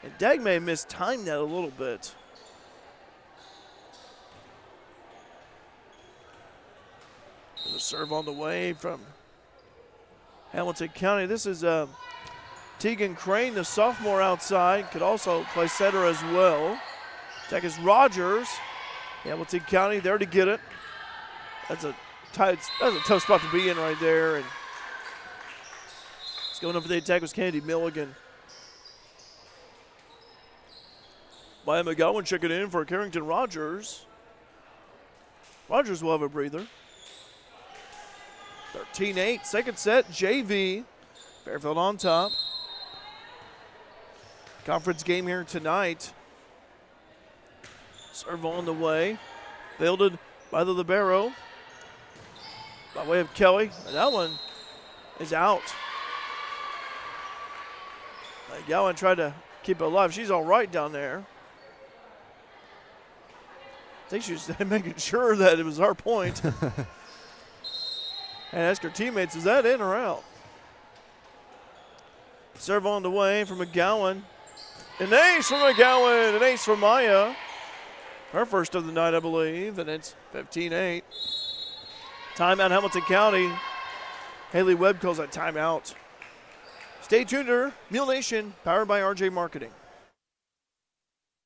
And Deck may have mistimed that a little bit. The serve on the way from Hamilton County. This is Tegan Crane, the sophomore outside. Could also play center as well. Deck is Rogers. Hamilton County there to get it. That's a tough spot to be in right there. And going up for the attack was Kennedy Milligan. Maya McGowan checking in for Carrington Rogers. Rogers will have a breather. 13-8, second set, JV. Fairfield on top. Conference game here tonight. Serve on the way. Fielded by the libero. By way of Kelly. And that one is out. McGowan tried to keep it alive. She's all right down there. I think she was making sure that it was our point. And ask her teammates, is that in or out? Serve on the way from McGowan. An ace from McGowan, an ace from Maya. Her first of the night, I believe, and it's 15-8. Timeout Hamilton County. Haley Webb calls that timeout. Stay tuned to Mule Nation, powered by RJ Marketing.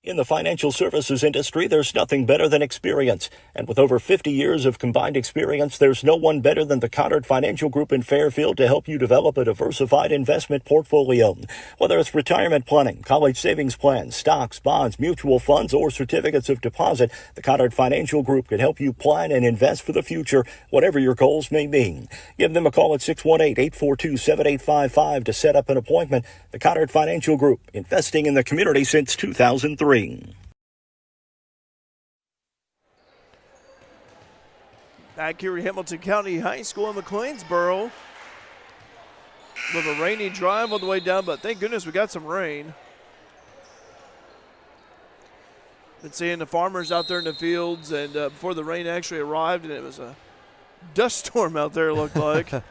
In the financial services industry, there's nothing better than experience. And with over 50 years of combined experience, there's no one better than the Cottard Financial Group in Fairfield to help you develop a diversified investment portfolio. Whether it's retirement planning, college savings plans, stocks, bonds, mutual funds, or certificates of deposit, the Cottard Financial Group can help you plan and invest for the future, whatever your goals may be. Give them a call at 618-842-7855 to set up an appointment. The Cottard Financial Group, investing in the community since 2003. Back here at Hamilton County High School in McLeansboro. With a rainy drive on the way down, but thank goodness we got some rain. Been seeing the farmers out there in the fields, and before the rain actually arrived, and it was a dust storm out there, it looked like. But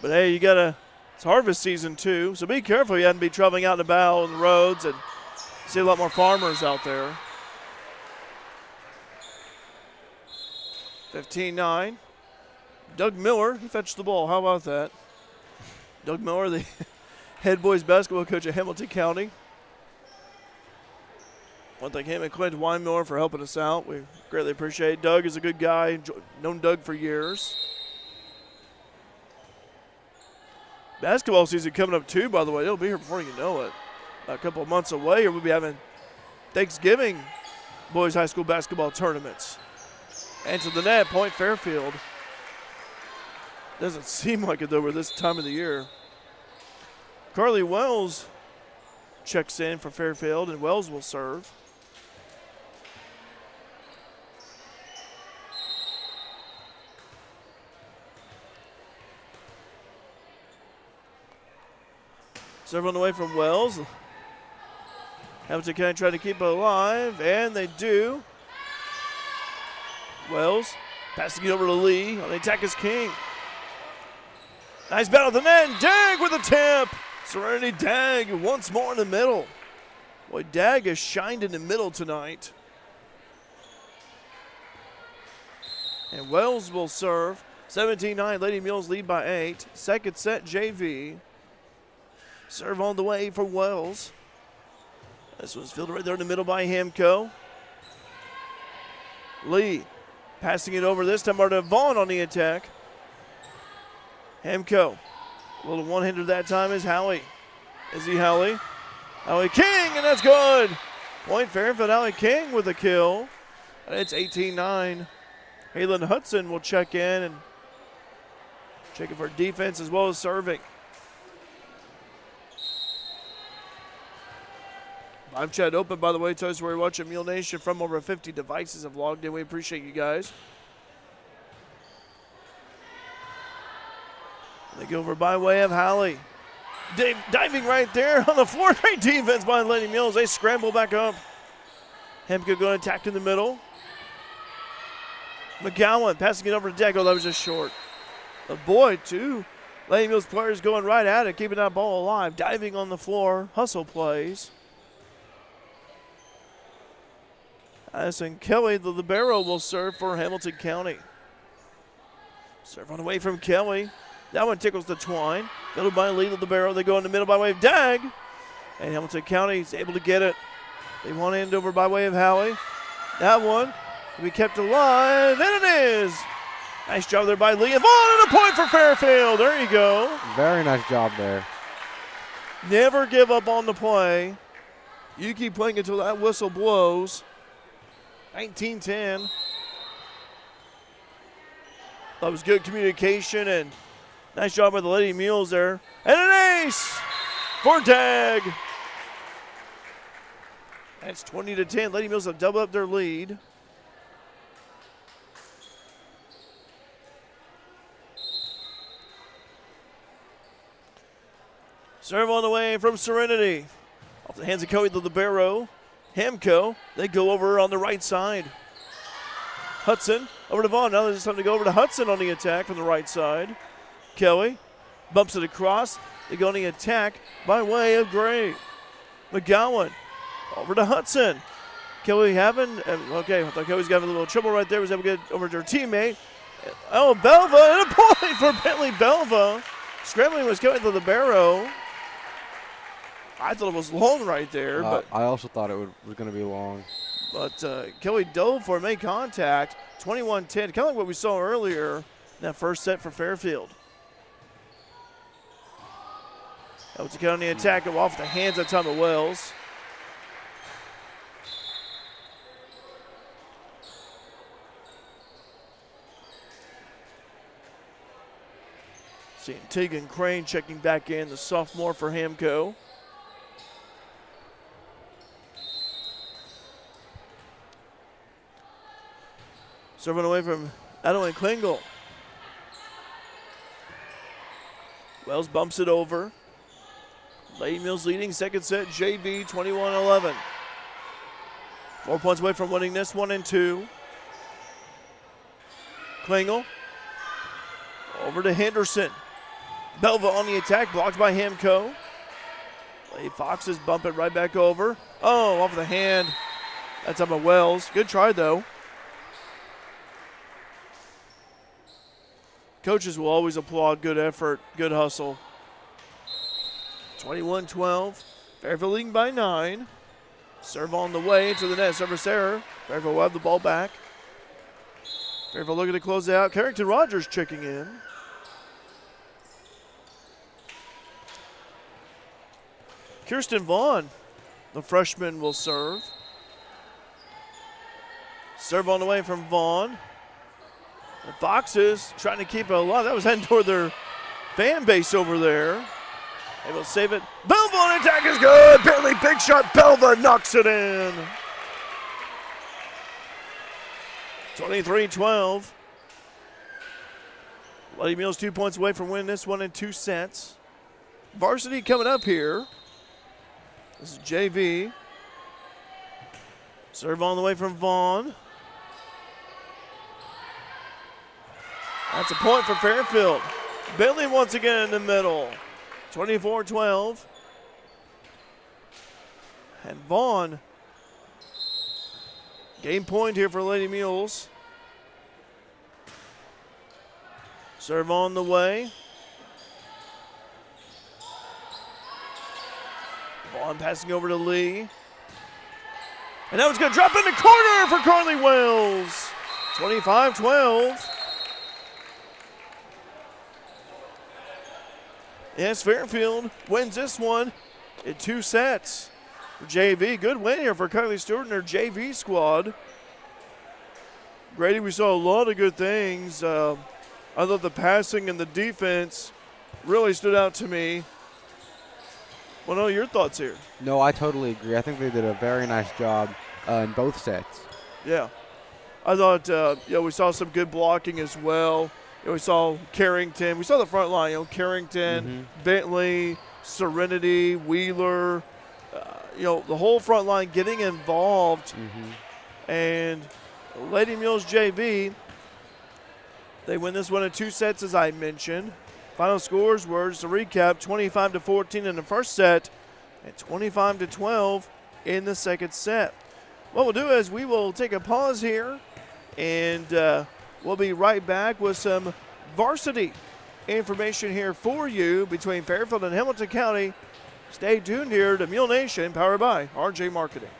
hey, it's harvest season too, so be careful. You have to be traveling out and about on the roads, and see a lot more farmers out there. 15-9. Doug Miller, he fetched the ball. How about that? Doug Miller, the head boys basketball coach at Hamilton County. Want to thank him and Clint Weinmiller for helping us out. We greatly appreciate it. Doug is a good guy. Known Doug for years. Basketball season coming up too, by the way. It'll be here before you know it. A couple of months away, or we'll be having Thanksgiving boys high school basketball tournaments. And to the net, Point Fairfield. Doesn't seem like it, though, over this time of the year. Carly Wells checks in for Fairfield, and Wells will serve. Serve on the way from Wells. Hamilton County trying to keep it alive, and they do. Wells passing it over to Lee. On the attack is King. Nice battle at the net. Dag with a tip. Serenity Dag once more in the middle. Boy, Dag has shined in the middle tonight. And Wells will serve. 17-9. Lady Mules lead by 8. Second set, JV. Serve on the way for Wells. This was fielded right there in the middle by Hamco. Lee passing it over this time to Vaughn on the attack. Hamco. A little one-hander that time is Howie. Izzy Howie. Howie King, and that's good. Point Fairfield, Howie King with a kill. And it's 18-9. Halen Hudson will check in and check it for defense as well as serving. Live chat open, by the way, to us where you're watching Mule Nation from over 50 devices have logged in. We appreciate you guys. The go over by way of Halley. Diving right there on the floor. Great defense by Lady Mules. They scramble back up. Hemke going to attack in the middle. McGowan passing it over to Deck. Oh, that was just short. But boy, two Lady Mules players going right at it, keeping that ball alive. Diving on the floor. Hustle plays. Addison Kelly, the libero, will serve for Hamilton County. Serve on away from Kelly. That one tickles the twine. Middle by Lee, the libero. They go in the middle by way of Dag. And Hamilton County is able to get it. They want to end over by way of Howie. That one will be kept alive. And it is. Nice job there by Lee. And Vaughn, and a point for Fairfield. There you go. Very nice job there. Never give up on the play. You keep playing until that whistle blows. 19-10. That was good communication and nice job by the Lady Mules there. And an ace for Dag. That's 20-10. Lady Mules have doubled up their lead. Serve on the way from Serenity. Off the hands of Cody the libero. Hamco, they go over on the right side. Hudson over to Vaughn. Now there's time to go over to Hudson on the attack from the right side. Kelly bumps it across. They go on the attack by way of Gray. McGowan over to Hudson. Kelly having, okay, I thought Kelly's got a little trouble right there. Was able to get over to her teammate. Oh, Belva, and a point for Bentley Belva. Scrambling was Kelly the libero. I thought it was long right there. But I also thought it was going to be long. But Kelly dove for it, made contact. 21-10, kind of like what we saw earlier in that first set for Fairfield. That was to get on the attack and off the hands of Thomas Wells. Seeing Tegan Crane checking back in, the sophomore for Hamco. Serving away from Adeline Klingel. Wells bumps it over. Lady Mules leading second set, JV 21-11. 4 points away from winning this one and two. Klingel over to Henderson. Belva on the attack, blocked by Hamco. Lady Foxes bump it right back over. Oh, off the hand. That's up at Wells. Good try, though. Coaches will always applaud good effort, good hustle. 21-12. Fairfield leading by 9. Serve on the way into the net. Service error. Fairfield will have the ball back. Fairfield looking to close it out. Carrington Rogers checking in. Kirsten Vaughn, the freshman, will serve. Serve on the way from Vaughn. The Foxes trying to keep it alive. That was heading toward their fan base over there. They will save it. Belva on attack is good. Bentley big shot. Belva knocks it in. 23-12. Lady Mules 2 points away from winning this one in 2 sets. Varsity coming up here. This is JV. Serve on the way from Vaughn. That's a point for Fairfield. Bentley once again in the middle. 24-12. And Vaughn. Game point here for Lady Mules. Serve on the way. Vaughn passing over to Lee. And that one's going to drop in the corner for Carly Wells. 25-12. Yes, Fairfield wins this one in 2 sets for JV. Good win here for Kylie Stewart and her JV squad. Grady, we saw a lot of good things. I thought the passing and the defense really stood out to me. What are your thoughts here? No, I totally agree. I think they did a very nice job in both sets. Yeah. I thought we saw some good blocking as well. we saw Carrington. We saw the front line. Carrington, Bentley, Serenity, Wheeler. The whole front line getting involved. And Lady Mules JV, they win this one in 2 sets, as I mentioned. Final scores were, just to recap, 25-14 in the first set and 25-12 in the second set. What we'll do is we will take a pause here, and we'll be right back with some varsity information here for you between Fairfield and Hamilton County. Stay tuned here to Mule Nation, powered by RJ Marketing.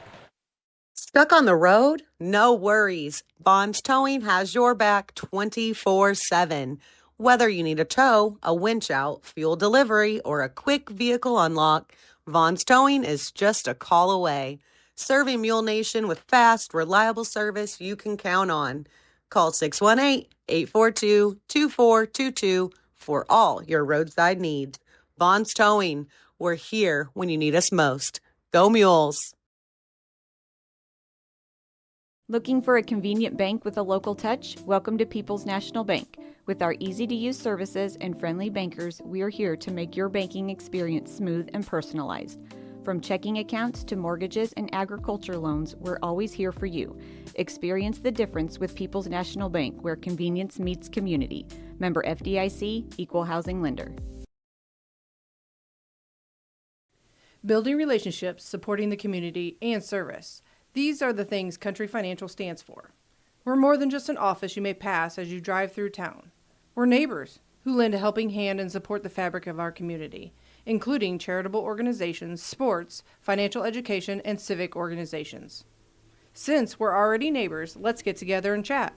Stuck on the road? No worries. Bonds Towing has your back 24/7. Whether you need a tow, a winch out, fuel delivery, or a quick vehicle unlock, Vons Towing is just a call away. Serving Mule Nation with fast, reliable service you can count on. Call 618-842-2422 for all your roadside needs. Vons Towing, we're here when you need us most. Go Mules! Looking for a convenient bank with a local touch? Welcome to People's National Bank. With our easy-to-use services and friendly bankers, we are here to make your banking experience smooth and personalized. From checking accounts to mortgages and agriculture loans, we're always here for you. Experience the difference with People's National Bank, where convenience meets community. Member FDIC, Equal Housing Lender. Building relationships, supporting the community, and service. These are the things Country Financial stands for. We're more than just an office you may pass as you drive through town. We're neighbors who lend a helping hand and support the fabric of our community, including charitable organizations, sports, financial education, and civic organizations. Since we're already neighbors, let's get together and chat.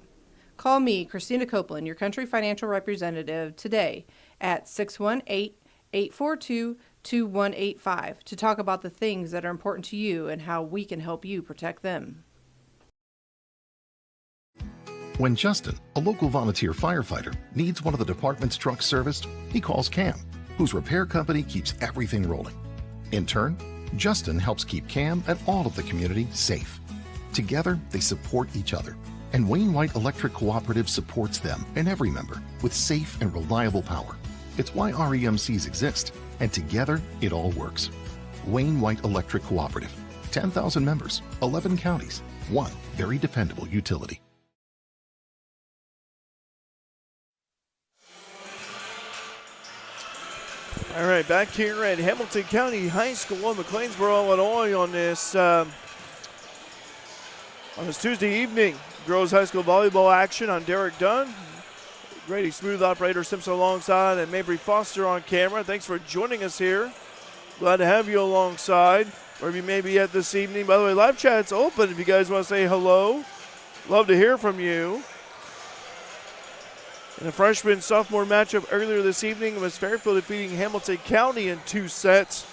Call me, Christina Copeland, your Country Financial representative, today at 618-842-2185 to talk about the things that are important to you and how we can help you protect them. When Justin, a local volunteer firefighter, needs one of the department's trucks serviced, he calls Cam, whose repair company keeps everything rolling. In turn, Justin helps keep Cam and all of the community safe. Together, they support each other, and Wayne White Electric Cooperative supports them and every member with safe and reliable power. It's why REMCs exist, and together, it all works. Wayne White Electric Cooperative, 10,000 members, 11 counties, one very dependable utility. All right, back here at Hamilton County High School in McLeansboro, Illinois on this Tuesday evening. Girls High School volleyball action on Derek Dunn. Grady Smooth, operator Simpson alongside, and Mabry Foster on camera. Thanks for joining us here. Glad to have you alongside, wherever you may be at this evening. By the way, live chat's open if you guys want to say hello. Love to hear from you. In a freshman-sophomore matchup earlier this evening was Fairfield defeating Hamilton County in 2 sets.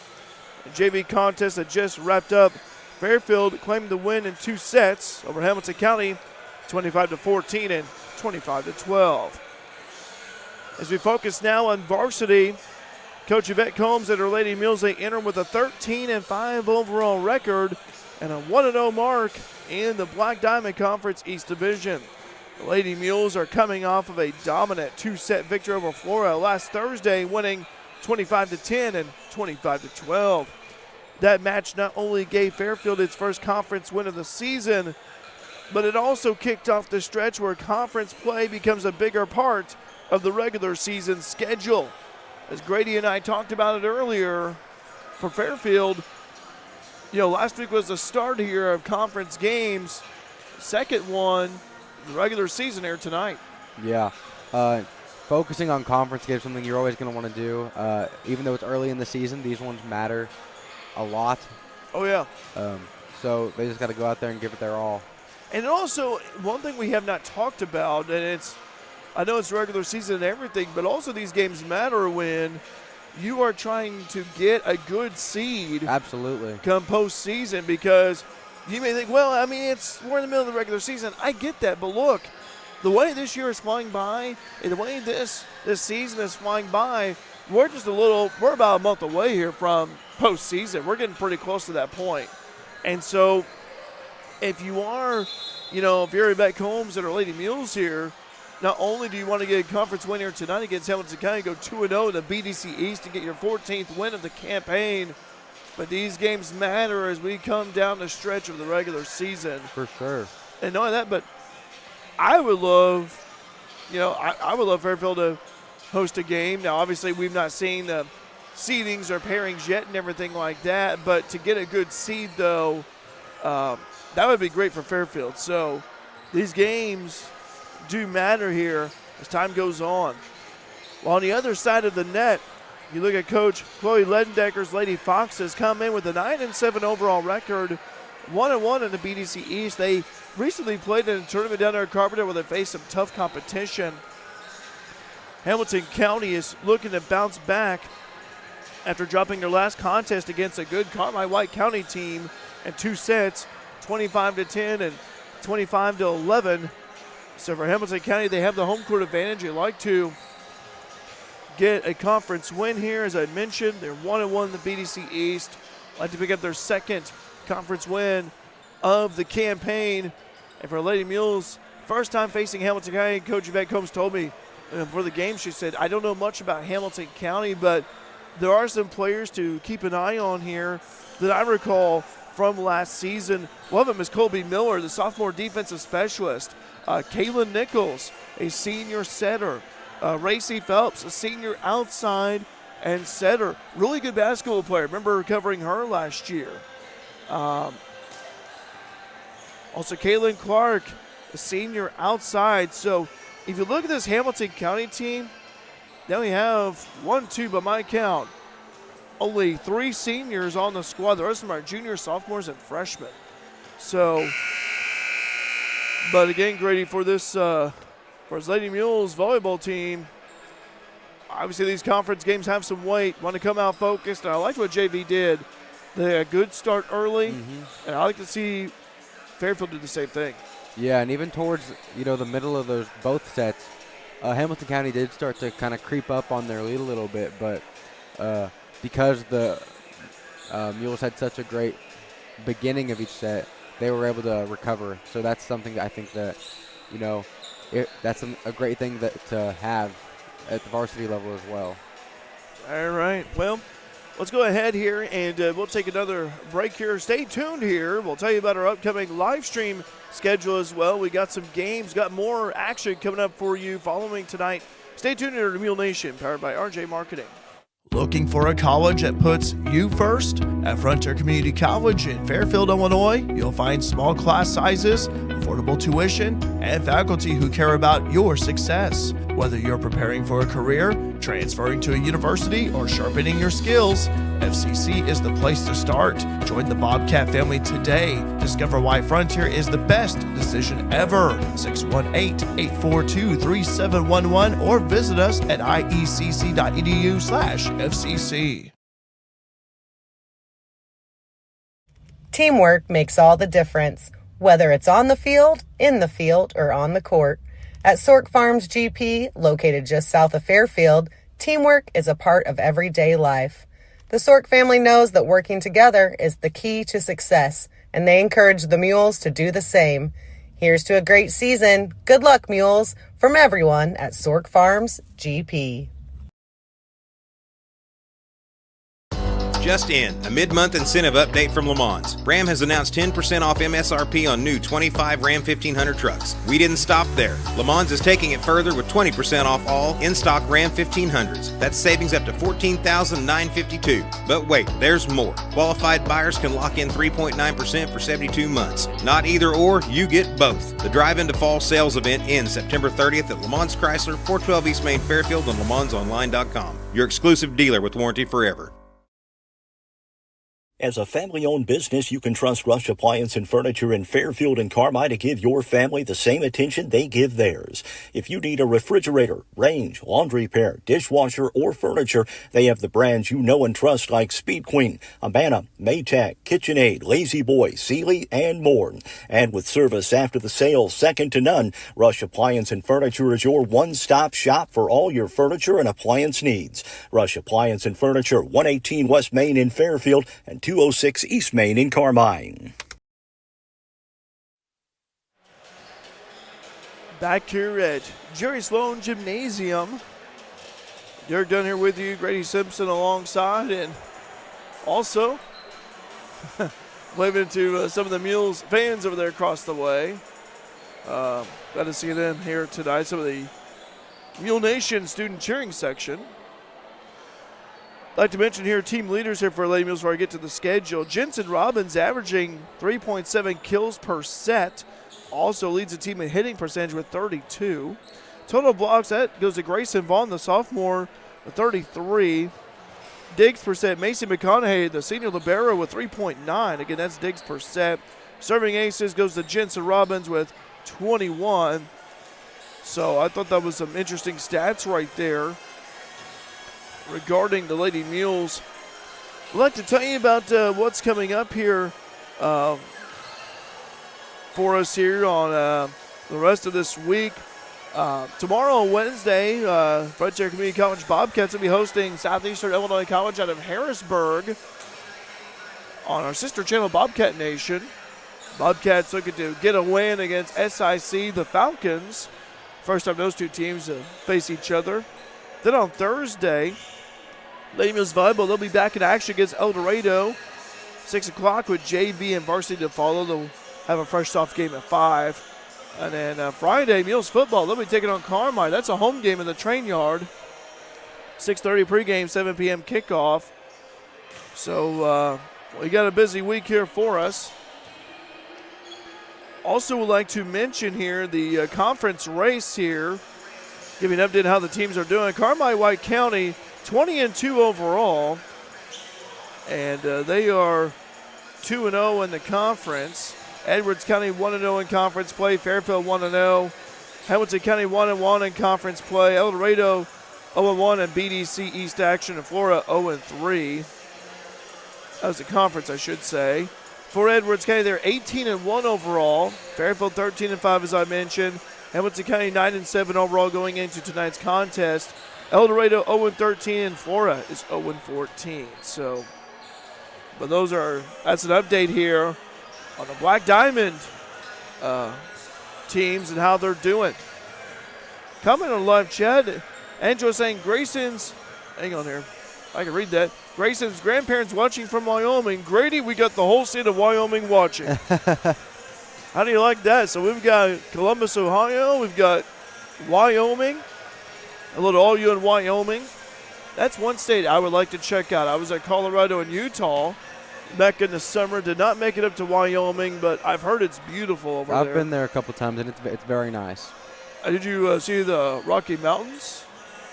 The JV contest that just wrapped up, Fairfield claimed the win in 2 sets over Hamilton County, 25-14 and 25-12. As we focus now on varsity, Coach Yvette Combs and her Lady Mules, they enter with a 13-5 overall record and a 1-0 mark in the Black Diamond Conference East Division. The Lady Mules are coming off of a dominant 2-set victory over Florida last Thursday, winning 25-10 and 25-12. That match not only gave Fairfield its first conference win of the season, but it also kicked off the stretch where conference play becomes a bigger part of the regular season schedule. As Grady and I talked about it earlier, for Fairfield, last week was the start here of conference games. Second one, the regular season here tonight. Yeah. Focusing on conference games, something you're always going to want to do. Even though it's early in the season, these ones matter a lot. Oh, yeah. So they just got to go out there and give it their all. And also, one thing we have not talked about, and I know it's regular season and everything, but also these games matter when you are trying to get a good seed. Absolutely. Come postseason, because you may think, well, I mean, we're in the middle of the regular season. I get that, but look, the way this year is flying by and the way this season is flying by, we're about a month away here from postseason. We're getting pretty close to that point. And so if you are, if you're Yvette Combs and her Lady Mules here, not only do you want to get a conference win here tonight against Hamilton County, go 2-0 in the BDC East and get your 14th win of the campaign, but these games matter as we come down the stretch of the regular season. For sure. And not only that, but I would love, I would love Fairfield to host a game. Now, obviously, we've not seen the seedings or pairings yet and everything like that, but to get a good seed, though, that would be great for Fairfield. So these games do matter here as time goes on. While on the other side of the net, you look at Coach Chloe Ledendecker's Lady Fchs come in with a 9-7 overall record, 1-1 in the BDC East. They recently played in a tournament down there at Carbondale where they faced some tough competition. Hamilton County is looking to bounce back after dropping their last contest against a good Carmi White County team in 2 sets, 25-10 and 25-11. So for Hamilton County, they have the home court advantage. They like to get a conference win here. As I mentioned, they're 1-1 in the BDC East. Like to pick up their second conference win of the campaign. And for Lady Mules, first time facing Hamilton County, Coach Yvette Combs told me before the game, she said, I don't know much about Hamilton County, but there are some players to keep an eye on here that I recall from last season. One of them is Colby Miller, the sophomore defensive specialist. Kaylin Nichols, a senior setter. Racy Phelps, a senior outside and setter. Really good basketball player. Remember covering her last year. Also, Kaylin Clark, a senior outside. So if you look at this Hamilton County team, they only have 1, 2 by my count. Only 3 seniors on the squad. The rest of them are juniors, sophomores, and freshmen. So, but again, Grady, for this Lady Mules volleyball team, obviously these conference games have some weight. Want to come out focused, and I liked what JV did. They had a good start early, and I like to see Fairfield do the same thing. Yeah, and even towards the middle of those both sets, Hamilton County did start to kind of creep up on their lead a little bit, but because the Mules had such a great beginning of each set, they were able to recover. So that's something that I think that that's a great thing to have at the varsity level as well. All right. Well, let's go ahead here, and we'll take another break here. Stay tuned here. We'll tell you about our upcoming live stream schedule as well. We got some games, got more action coming up for you following tonight. Stay tuned here to Mule Nation, powered by RJ Marketing. Looking for a college that puts you first? At Frontier Community College in Fairfield, Illinois, you'll find small class sizes, affordable tuition, and faculty who care about your success. Whether you're preparing for a career, transferring to a university, or sharpening your skills, FCC is the place to start. Join the Bobcat family today. Discover why Frontier is the best decision ever. 618-842-3711 or visit us at iecc.edu/FCC. Teamwork makes all the difference, whether it's on the field, in the field, or on the court. At Sork Farms GP, located just south of Fairfield, teamwork is a part of everyday life. The Sork family knows that working together is the key to success, and they encourage the Mules to do the same. Here's to a great season. Good luck, Mules, from everyone at Sork Farms GP. Just in, a mid-month incentive update from Le Mans. Ram has announced 10% off MSRP on new 25 Ram 1500 trucks. We didn't stop there. Le Mans is taking it further with 20% off all in-stock Ram 1500s. That's savings up to $14,952. But wait, there's more. Qualified buyers can lock in 3.9% for 72 months. Not either or, you get both. The Drive into Fall sales event ends September 30th at Le Mans Chrysler, 412 East Main Fairfield and LeMansOnline.com. Your exclusive dealer with warranty forever. As a family-owned business, you can trust Rush Appliance and Furniture in Fairfield and Carmi to give your family the same attention they give theirs. If you need a refrigerator, range, laundry pair, dishwasher, or furniture, they have the brands you know and trust like Speed Queen, Amana, Maytag, KitchenAid, Lazy Boy, Sealy, and more. And with service after the sale second to none, Rush Appliance and Furniture is your one-stop shop for all your furniture and appliance needs. Rush Appliance and Furniture, 118 West Main in Fairfield and 206 East Main in Carmine. Back here at Jerry Sloan Gymnasium. Derek Dunn here with you, Grady Simpson alongside, and also waving to some of the Mules fans over there across the way. Glad to see them here tonight, some of the Mule Nation student cheering section. I'd like to mention here team leaders here for Lady Mules before I get to the schedule. Jensen Robbins averaging 3.7 kills per set. Also leads the team in hitting percentage with 32. Total blocks, that goes to Grayson Vaughn, the sophomore, with 33. Digs per set, Mason McConaughey, the senior libero, with 3.9. Again, that's digs per set. Serving aces goes to Jensen Robbins with 21. So I thought that was some interesting stats right there regarding the Lady Mules. I'd like to tell you about what's coming up here for us here on the rest of this week. Tomorrow, Wednesday, Frontier Community College Bobcats will be hosting Southeastern Illinois College out of Harrisburg on our sister channel, Bobcat Nation. Bobcats looking to get a win against SIC, the Falcons. First time those two teams face each other. Then on Thursday, Lady Mules Volleyball, they'll be back in action against El Dorado. 6 o'clock with JV and varsity to follow. They'll have a fresh soft game at 5. And then Friday, Mules football, they'll be taking on Carmine. That's a home game in the train yard. 6:30 pregame, 7 p.m. kickoff. So we got a busy week here for us. Also would like to mention here the conference race here. Give you an update on how the teams are doing. Carmine White County, 20-2 overall. And they are 2-0 in the conference. Edwards County 1-0 in conference play. Fairfield 1-0. Hamilton County 1-1 in conference play. El Dorado 0-1 in BDC East action. And Flora 0-3. That was the conference, I should say. For Edwards County, they're 18-1 overall. Fairfield 13-5, as I mentioned. Hamilton County 9-7 overall going into tonight's contest. El Dorado 0-13 and Flora is 0-14. So, but that's an update here on the Black Diamond teams and how they're doing. Coming on live chat, Angela saying Grayson's, hang on here, I can read that. Grayson's grandparents watching from Wyoming. Grady, we got the whole state of Wyoming watching. How do you like that? So we've got Columbus, Ohio. We've got Wyoming. A little all you in Wyoming. That's one state I would like to check out. I was at Colorado and Utah back in the summer. Did not make it up to Wyoming, but I've heard it's beautiful over there. I've been there a couple times, and it's very nice. Did you see the Rocky Mountains?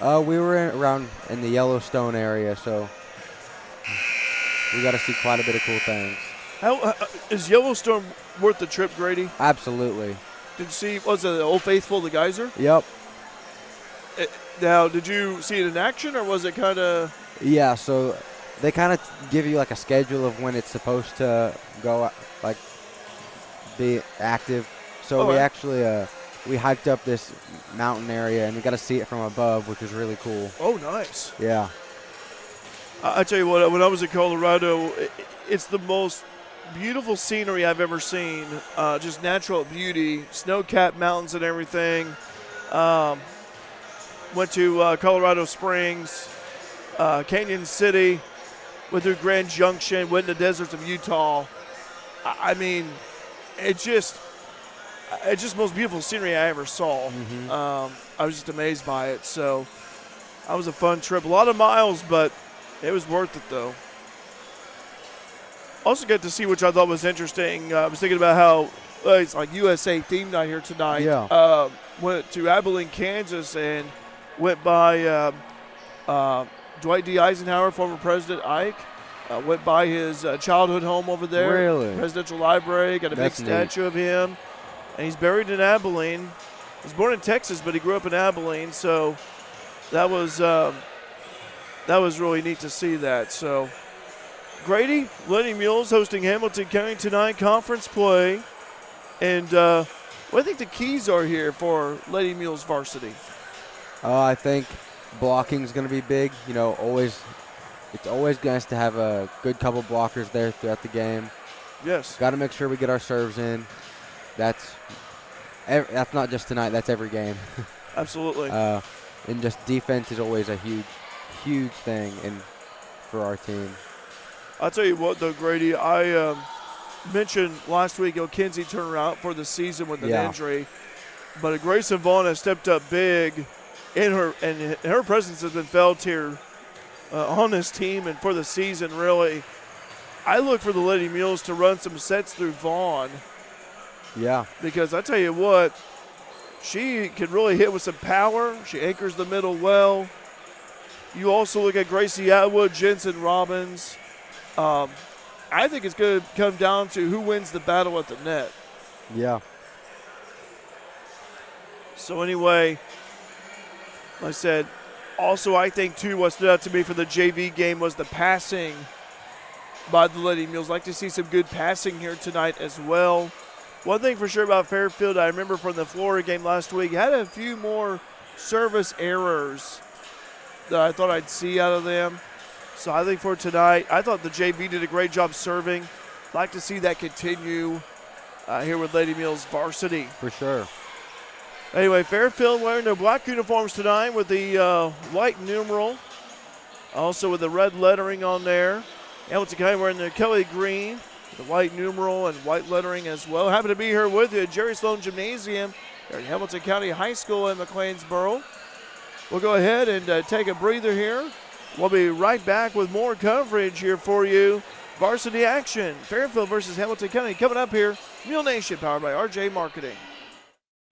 We were around in the Yellowstone area, so we got to see quite a bit of cool things. How is Yellowstone worth the trip, Grady? Absolutely. Did you see, was it the Old Faithful, the geyser? Yep. Now, did you see it in action, or was it kind of? Yeah, so they kind of give you like a schedule of when it's supposed to go, like, be active. So we actually we hiked up this mountain area, and we got to see it from above, which was really cool. Oh, nice. Yeah. I tell you what, when I was in Colorado, it's the most beautiful scenery I've ever seen. Just natural beauty, snow-capped mountains and everything. Went to Colorado Springs, Canyon City, went through Grand Junction, went in the deserts of Utah. I mean, it's just the most beautiful scenery I ever saw. Mm-hmm. I was just amazed by it. So that was a fun trip. A lot of miles, but it was worth it, though. Also got to see, which I thought was interesting. I was thinking about how it's like USA theme night here tonight. Yeah. Went to Abilene, Kansas, and went by Dwight D. Eisenhower, former President Ike. Went by his childhood home over there. Really? Presidential Library. Got a big statue of him. And he's buried in Abilene. He was born in Texas, but he grew up in Abilene. So that was really neat to see that. So Grady, Lady Mules hosting Hamilton County tonight, conference play. And what do you think the keys are here for Lady Mules varsity? I think blocking is going to be big. You know, it's always nice to have a good couple blockers there throughout the game. Yes. Got to make sure we get our serves in. That's That's not just tonight. That's every game. Absolutely. And just defense is always a huge thing for our team. I'll tell you what, though, Grady, I mentioned last week, Kinsey turned out for the season with an injury. But Grayson Vaughn has stepped up big in her, and her presence has been felt here on this team and for the season, really. I look for the Lady Mules to run some sets through Vaughn. Yeah. Because I tell you what, she can really hit with some power. She anchors the middle well. You also look at Gracie Atwood, Jensen Robbins. I think it's going to come down to who wins the battle at the net. Yeah. So anyway, like I said, also I think too what stood out to me for the JV game was the passing by the Lady Mules. Like to see some good passing here tonight as well. One thing for sure about Fairfield, I remember from the Florida game last week, had a few more service errors that I thought I'd see out of them. So I think for tonight, I thought the JV did a great job serving. Like to see that continue here with Lady Mules varsity. For sure. Anyway, Fairfield wearing their black uniforms tonight with the white numeral, also with the red lettering on there. Hamilton County wearing their Kelly green, the white numeral and white lettering as well. Happy to be here with you at Jerry Sloan Gymnasium here at Hamilton County High School in McLeansboro. We'll go ahead and take a breather here. We'll be right back with more coverage here for you. Varsity action, Fairfield versus Hamilton County coming up here. Mule Nation powered by RJ Marketing.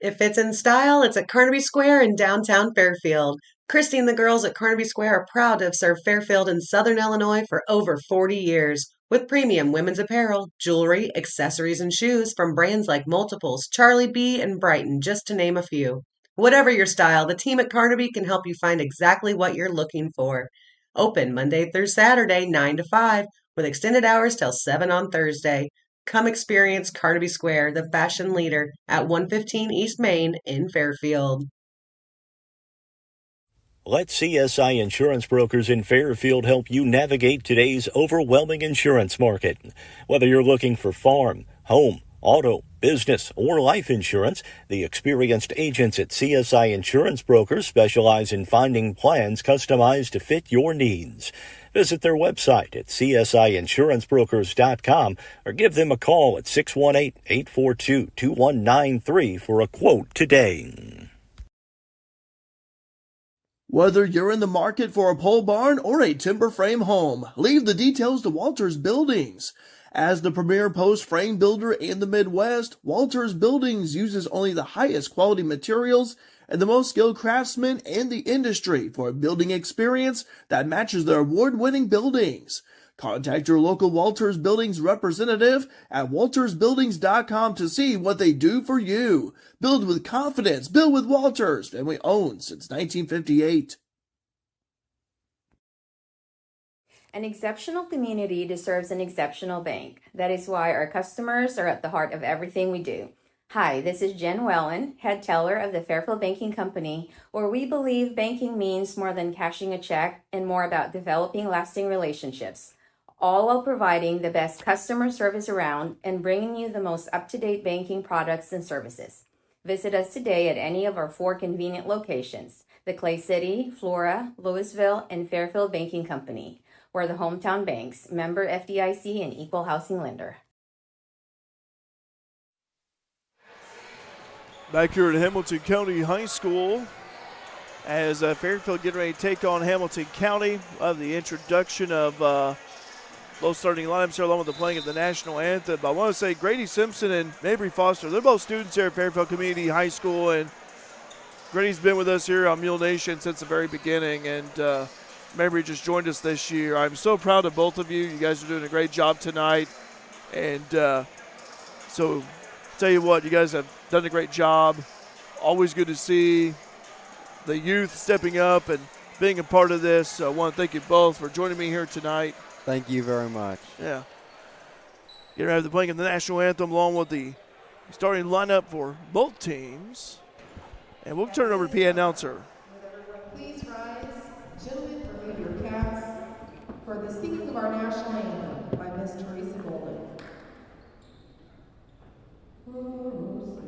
If it's in style, it's at Carnaby Square in downtown Fairfield. Christy and the girls at Carnaby Square are proud to have served Fairfield and Southern Illinois for over 40 years. With premium women's apparel, jewelry, accessories, and shoes from brands like Multiples, Charlie B, and Brighton, just to name a few. Whatever your style, the team at Carnaby can help you find exactly what you're looking for. Open Monday through Saturday, 9 to 5, with extended hours till 7 on Thursday. Come experience Carnaby Square, the fashion leader, at 115 East Main in Fairfield. Let CSI Insurance Brokers in Fairfield help you navigate today's overwhelming insurance market. Whether you're looking for farm, home, auto, business, or life insurance, the experienced agents at CSI Insurance Brokers specialize in finding plans customized to fit your needs. Visit their website at csiinsurancebrokers.com or give them a call at 618-842-2193 for a quote today. Whether you're in the market for a pole barn or a timber frame home, leave the details to Walters Buildings. As the premier post frame builder in the Midwest, Walters Buildings uses only the highest quality materials and the most skilled craftsmen in the industry for a building experience that matches their award-winning buildings. Contact your local Walters Buildings representative at waltersbuildings.com to see what they do for you. Build with confidence. Build with Walters. Family owned since 1958. An exceptional community deserves an exceptional bank. That is why our customers are at the heart of everything we do. Hi, this is Jen Wellen, head teller of the Fairfield Banking Company, where we believe banking means more than cashing a check and more about developing lasting relationships, all while providing the best customer service around and bringing you the most up-to-date banking products and services. Visit us today at any of our 4 convenient locations, the Clay City, Flora, Louisville, and Fairfield Banking Company. We're the hometown banks, member FDIC, and equal housing lender. Back here at Hamilton County High School, as Fairfield getting ready to take on Hamilton County. The introduction of both starting lineups here along with the playing of the national anthem. But I want to say Grady Simpson and Mabry Foster, they're both students here at Fairfield Community High School, and Grady's been with us here on Mule Nation since the very beginning, and Mabry just joined us this year. I'm so proud of both of you. You guys are doing a great job tonight, and so tell you what, you guys have done a great job. Always good to see the youth stepping up and being a part of this. So I want to thank you both for joining me here tonight. Thank you very much. Yeah. You're going to have the playing of the national anthem along with the starting lineup for both teams. And we'll turn it over to PA announcer. Please rise. Gentlemen, remove your caps for the singing of our national anthem by Miss Teresa Golden. Oh, say,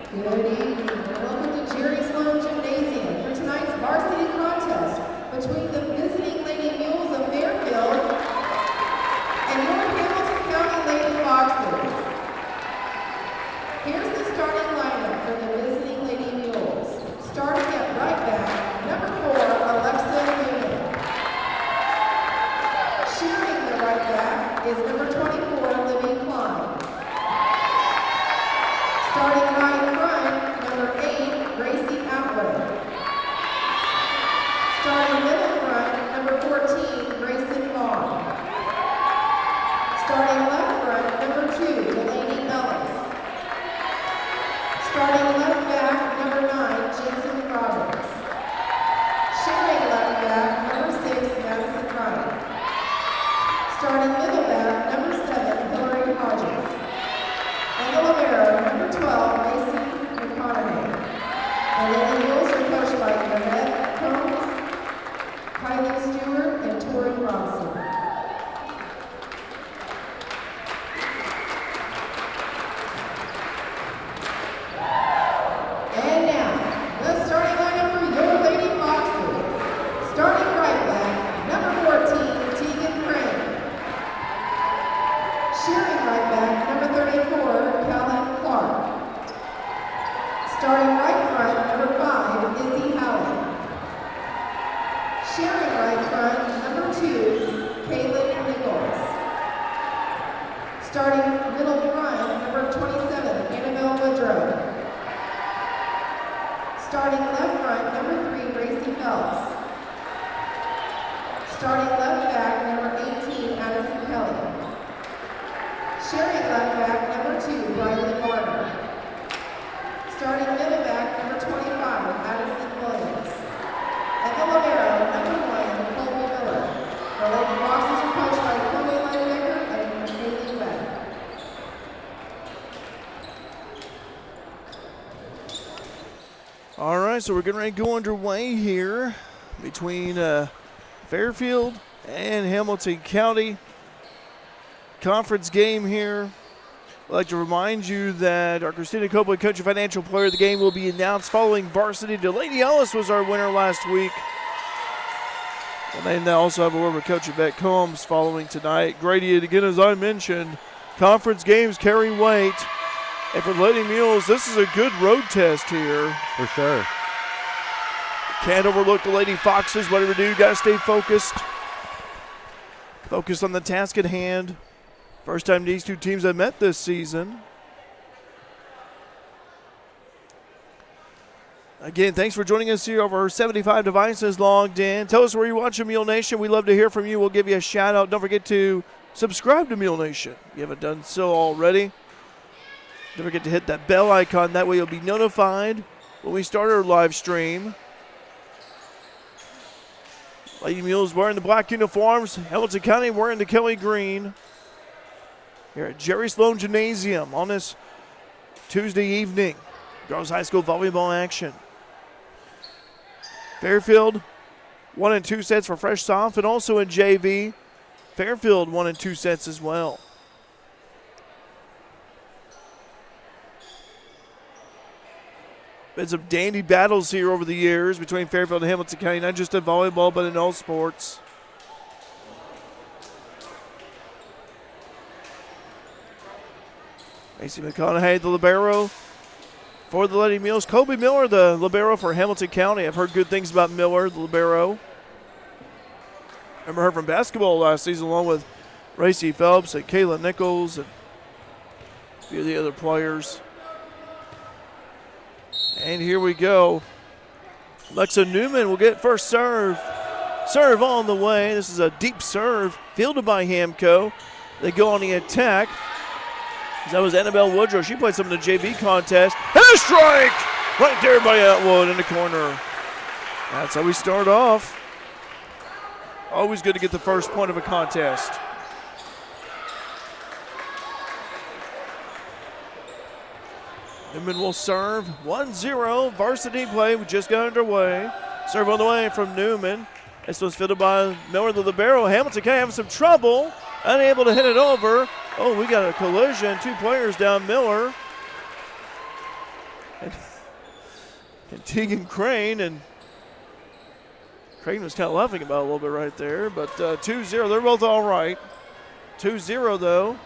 Good evening and welcome to Jerry Sloan Gymnasium for tonight's varsity contest between the visiting Lady Mules of Fairfield and your Hamilton County Lady Foxes. Here's the starting lineup for the visiting Lady Mules. Starting at right back, number 4, Alexa Newman. Sharing the right back is number 24, Libby Klein. Starting right front, number 8, Gracie Atwood. Starting middle front, number 14, Grayson Vaughn. Starting left front, number 2, Delaney Ellis. Starting left back, number 9, Jensen Roberts. Sharing left back, number 6, Madison Wright. Starting middle back, number 7, Hillary Hodges. And the libero, number 12, Macy McConaughey. The Lady Mules are coached by Yvette Combs, Kylie Stewart, and Tori Robson. And now, the starting lineup for your Lady Foxes. Starting right back, number 14, Tegan Crane. Sharing right back, number 34, Callan Clark. Starting right front, number 5, Izzy Howland. Sharing right front, number 2, Kaylin Nichols. Starting middle front, number 27, Annabelle Woodrow. Starting left front, number 3, Gracie Phelps. Starting left back, number 18, Addison Kelly. Sharing left back, number 2, Riley Warner. Starting middle back, number 25, Addison Williams. And the libero, number 1, Colby Miller. The Lady Foxes are coached by Chloe Linebacker and Haley Webb. All right, so we're getting ready to go underway here between Fairfield and Hamilton County. Conference game here. I'd like to remind you that our Christina Copeland Country Financial Player of the Game will be announced following varsity. Delaney Ellis was our winner last week. And then they also have a word with Coach Yvette Combs following tonight. Grady, again, as I mentioned, conference games carry weight. And for the Lady Mules, this is a good road test here. For sure. Can't overlook the Lady Foxes. Whatever you do, got to stay focused. Focused on the task at hand. First time these two teams have met this season. Again, thanks for joining us here. Over 75 devices logged in. Tell us where you're watching Mule Nation. We'd love to hear from you. We'll give you a shout out. Don't forget to subscribe to Mule Nation if you haven't done so already. Don't forget to hit that bell icon. That way you'll be notified when we start our live stream. Lady Mules wearing the black uniforms. Hamilton County wearing the Kelly green. Here at Jerry Sloan Gymnasium on this Tuesday evening. Girls High School volleyball action. Fairfield 1 and 2 sets for Fresh Soft, and also in JV. Fairfield 1 and 2 sets as well. Been some dandy battles here over the years between Fairfield and Hamilton County, not just in volleyball, but in all sports. Macy McConaughey, the libero for the Lady Mules. Kobe Miller, the libero for Hamilton County. I've heard good things about Miller, the libero. Remember her from basketball last season, along with Racy Phelps and Kayla Nichols and a few of the other players. And here we go. Alexa Newman will get first serve. Serve on the way. This is a deep serve fielded by Hamco. They go on the attack. That was Annabelle Woodrow. She played some in the JV contest. And a strike right there by Atwood in the corner. That's how we start off. Always good to get the first point of a contest. Newman will serve 1-0. Varsity play. We just got underway. Serve on the way from Newman. This was fielded by Miller, the libero. Hamilton County having some trouble. Unable to hit it over. Oh, we got a collision. Two players down Miller. and Tegan Crane, and Crane was kind of laughing about it a little bit right there, but 2-0, they're both all right. 2-0 though.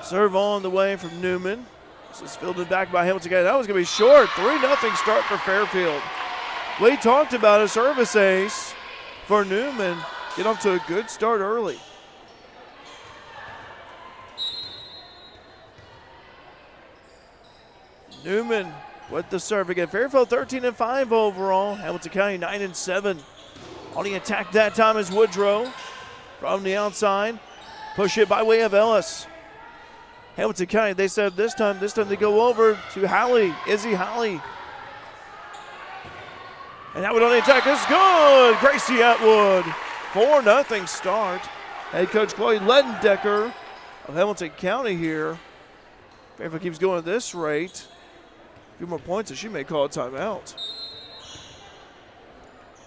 Serve on the way from Newman. This is fielded back by Hamilton County. That was going to be short. 3-0 start for Fairfield. We talked about a service ace for Newman. Get off to a good start early. Newman with the serve again. Fairfield 13-5 overall. Hamilton County 9-7. On the attack that time is Woodrow from the outside. Push it by way of Ellis. Hamilton County, they said this time they go over to Halley, Izzy Halley. And Atwood on the attack is good. Gracie Atwood, 4-0 start. Head coach Chloe Ledendecker of Hamilton County here. Fairfield keeps going at this rate. A few more points and she may call a timeout.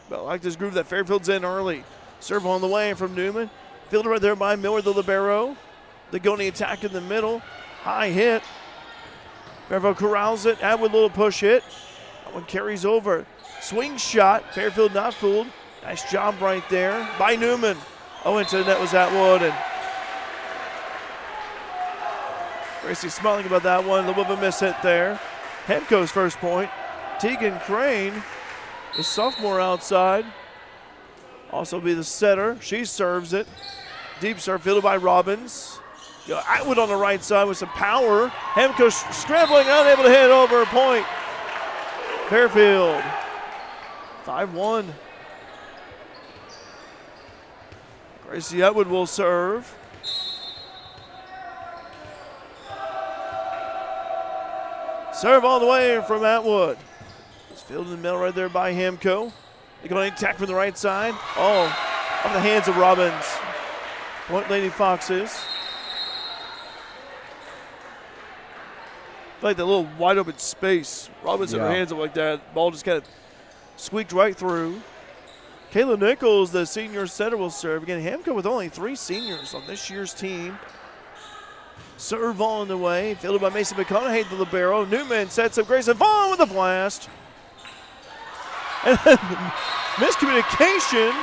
But I like this groove that Fairfield's in early. Serve on the way from Newman. Fielded right there by Miller, the libero. They go on the attack in the middle. High hit. Fairfield corrals it. Atwood, little push hit. That one carries over. Swing shot. Fairfield not fooled. Nice job right there by Newman. Oh, into the net was Atwood. And Gracie smiling about that one. A little bit of a miss hit there. Hemco's first point. Tegan Crane, the sophomore outside. Also be the setter. She serves it. Deep serve fielded by Robbins. Atwood on the right side with some power. Hemco scrambling, unable to hit it over a point. Fairfield, 5-1. Gracie Atwood will serve. Serve all the way from Atwood. It's fielded in the middle right there by Hemco. They're going to attack from the right side. Oh, off the hands of Robbins. Point Lady Foxes. Like that little wide open space. Robbins had her hands up like that. Ball just kind of squeaked right through. Kayla Nichols, the senior setter, will serve. Again, Hamco with only 3 seniors on this year's team. Serve on the way. Fielded by Mason McConaughey, the libero. Newman sets up Grayson Vaughn with a blast. And miscommunication.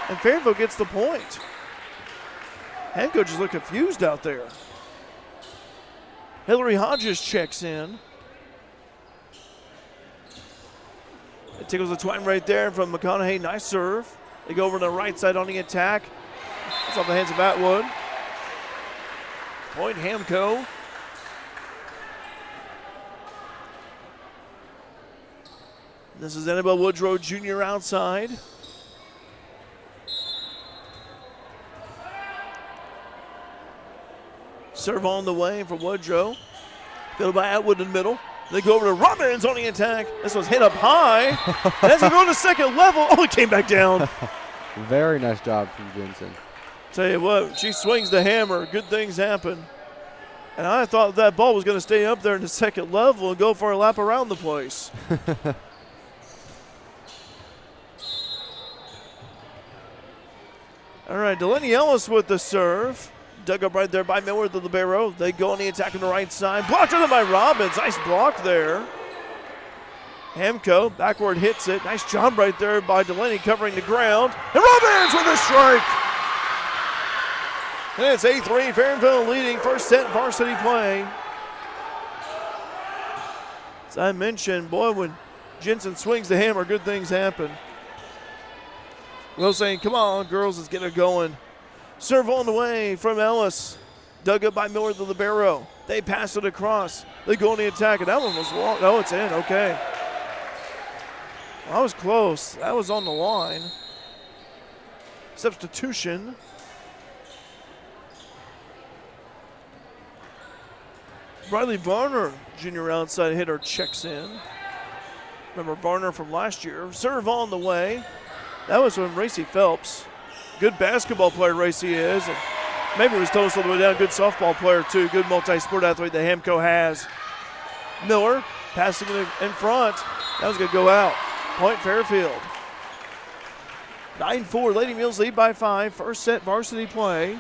And Fairfield gets the point. Hamco just looked confused out there. Hillary Hodges checks in. It tickles the twine right there from McConaughey. Nice serve. They go over to the right side on the attack. It's off the hands of Atwood. Point Hamco. This is Annabelle Woodrow Jr. outside. Serve on the way for Woodrow. Fielded by Atwood in the middle. They go over to Robbins on the attack. This was hit up high. As they go to second level, oh, it came back down. Very nice job from Jensen. Tell you what, she swings the hammer. Good things happen. And I thought that ball was going to stay up there in the second level and go for a lap around the place. All right, Delaney Ellis with the serve. Dug up right there by Miller, the libero. They go on the attack on the right side. Blocked on by Robbins. Nice block there. Hamco backward hits it. Nice job right there by Delaney covering the ground. And Robbins with a strike. And it's 8-3. Fairfield leading first set varsity play. As I mentioned, boy, when Jensen swings the hammer, good things happen. Will saying, come on, girls, let's get it going. Serve on the way from Ellis. Dug up by Miller, the libero. They pass it across. They go on the attack, and that one was long. Oh, it's in. Okay. Well, that was close. That was on the line. Substitution. Riley Varner, junior outside hitter, checks in. Remember Varner from last year. Serve on the way. That was when Racy Phelps. Good basketball player Racy is. And maybe it was toast all the way down. Good softball player too. Good multi-sport athlete that Hamco has. Miller passing it in front. That was going to go out. Point Fairfield. 9-4. Lady Mules lead by 5. First set varsity play.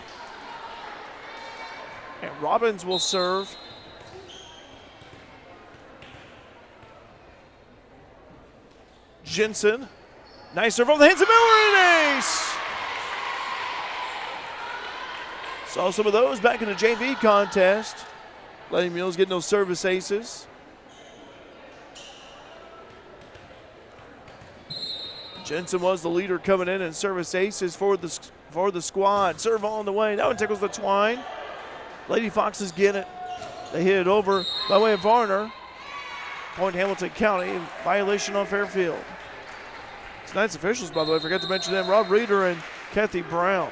And Robbins will serve. Jensen. Nice serve on the hands of Miller and ace. Saw some of those back in the JV contest. Lady Mules getting those service aces. Jensen was the leader coming in and service aces for the squad. Serve on the way. That one tickles the twine. Lady Foxes get it. They hit it over by way of Varner. Point Hamilton County. Violation on Fairfield. Tonight's officials, by the way, forgot to mention them. Rob Reeder and Kathy Brown.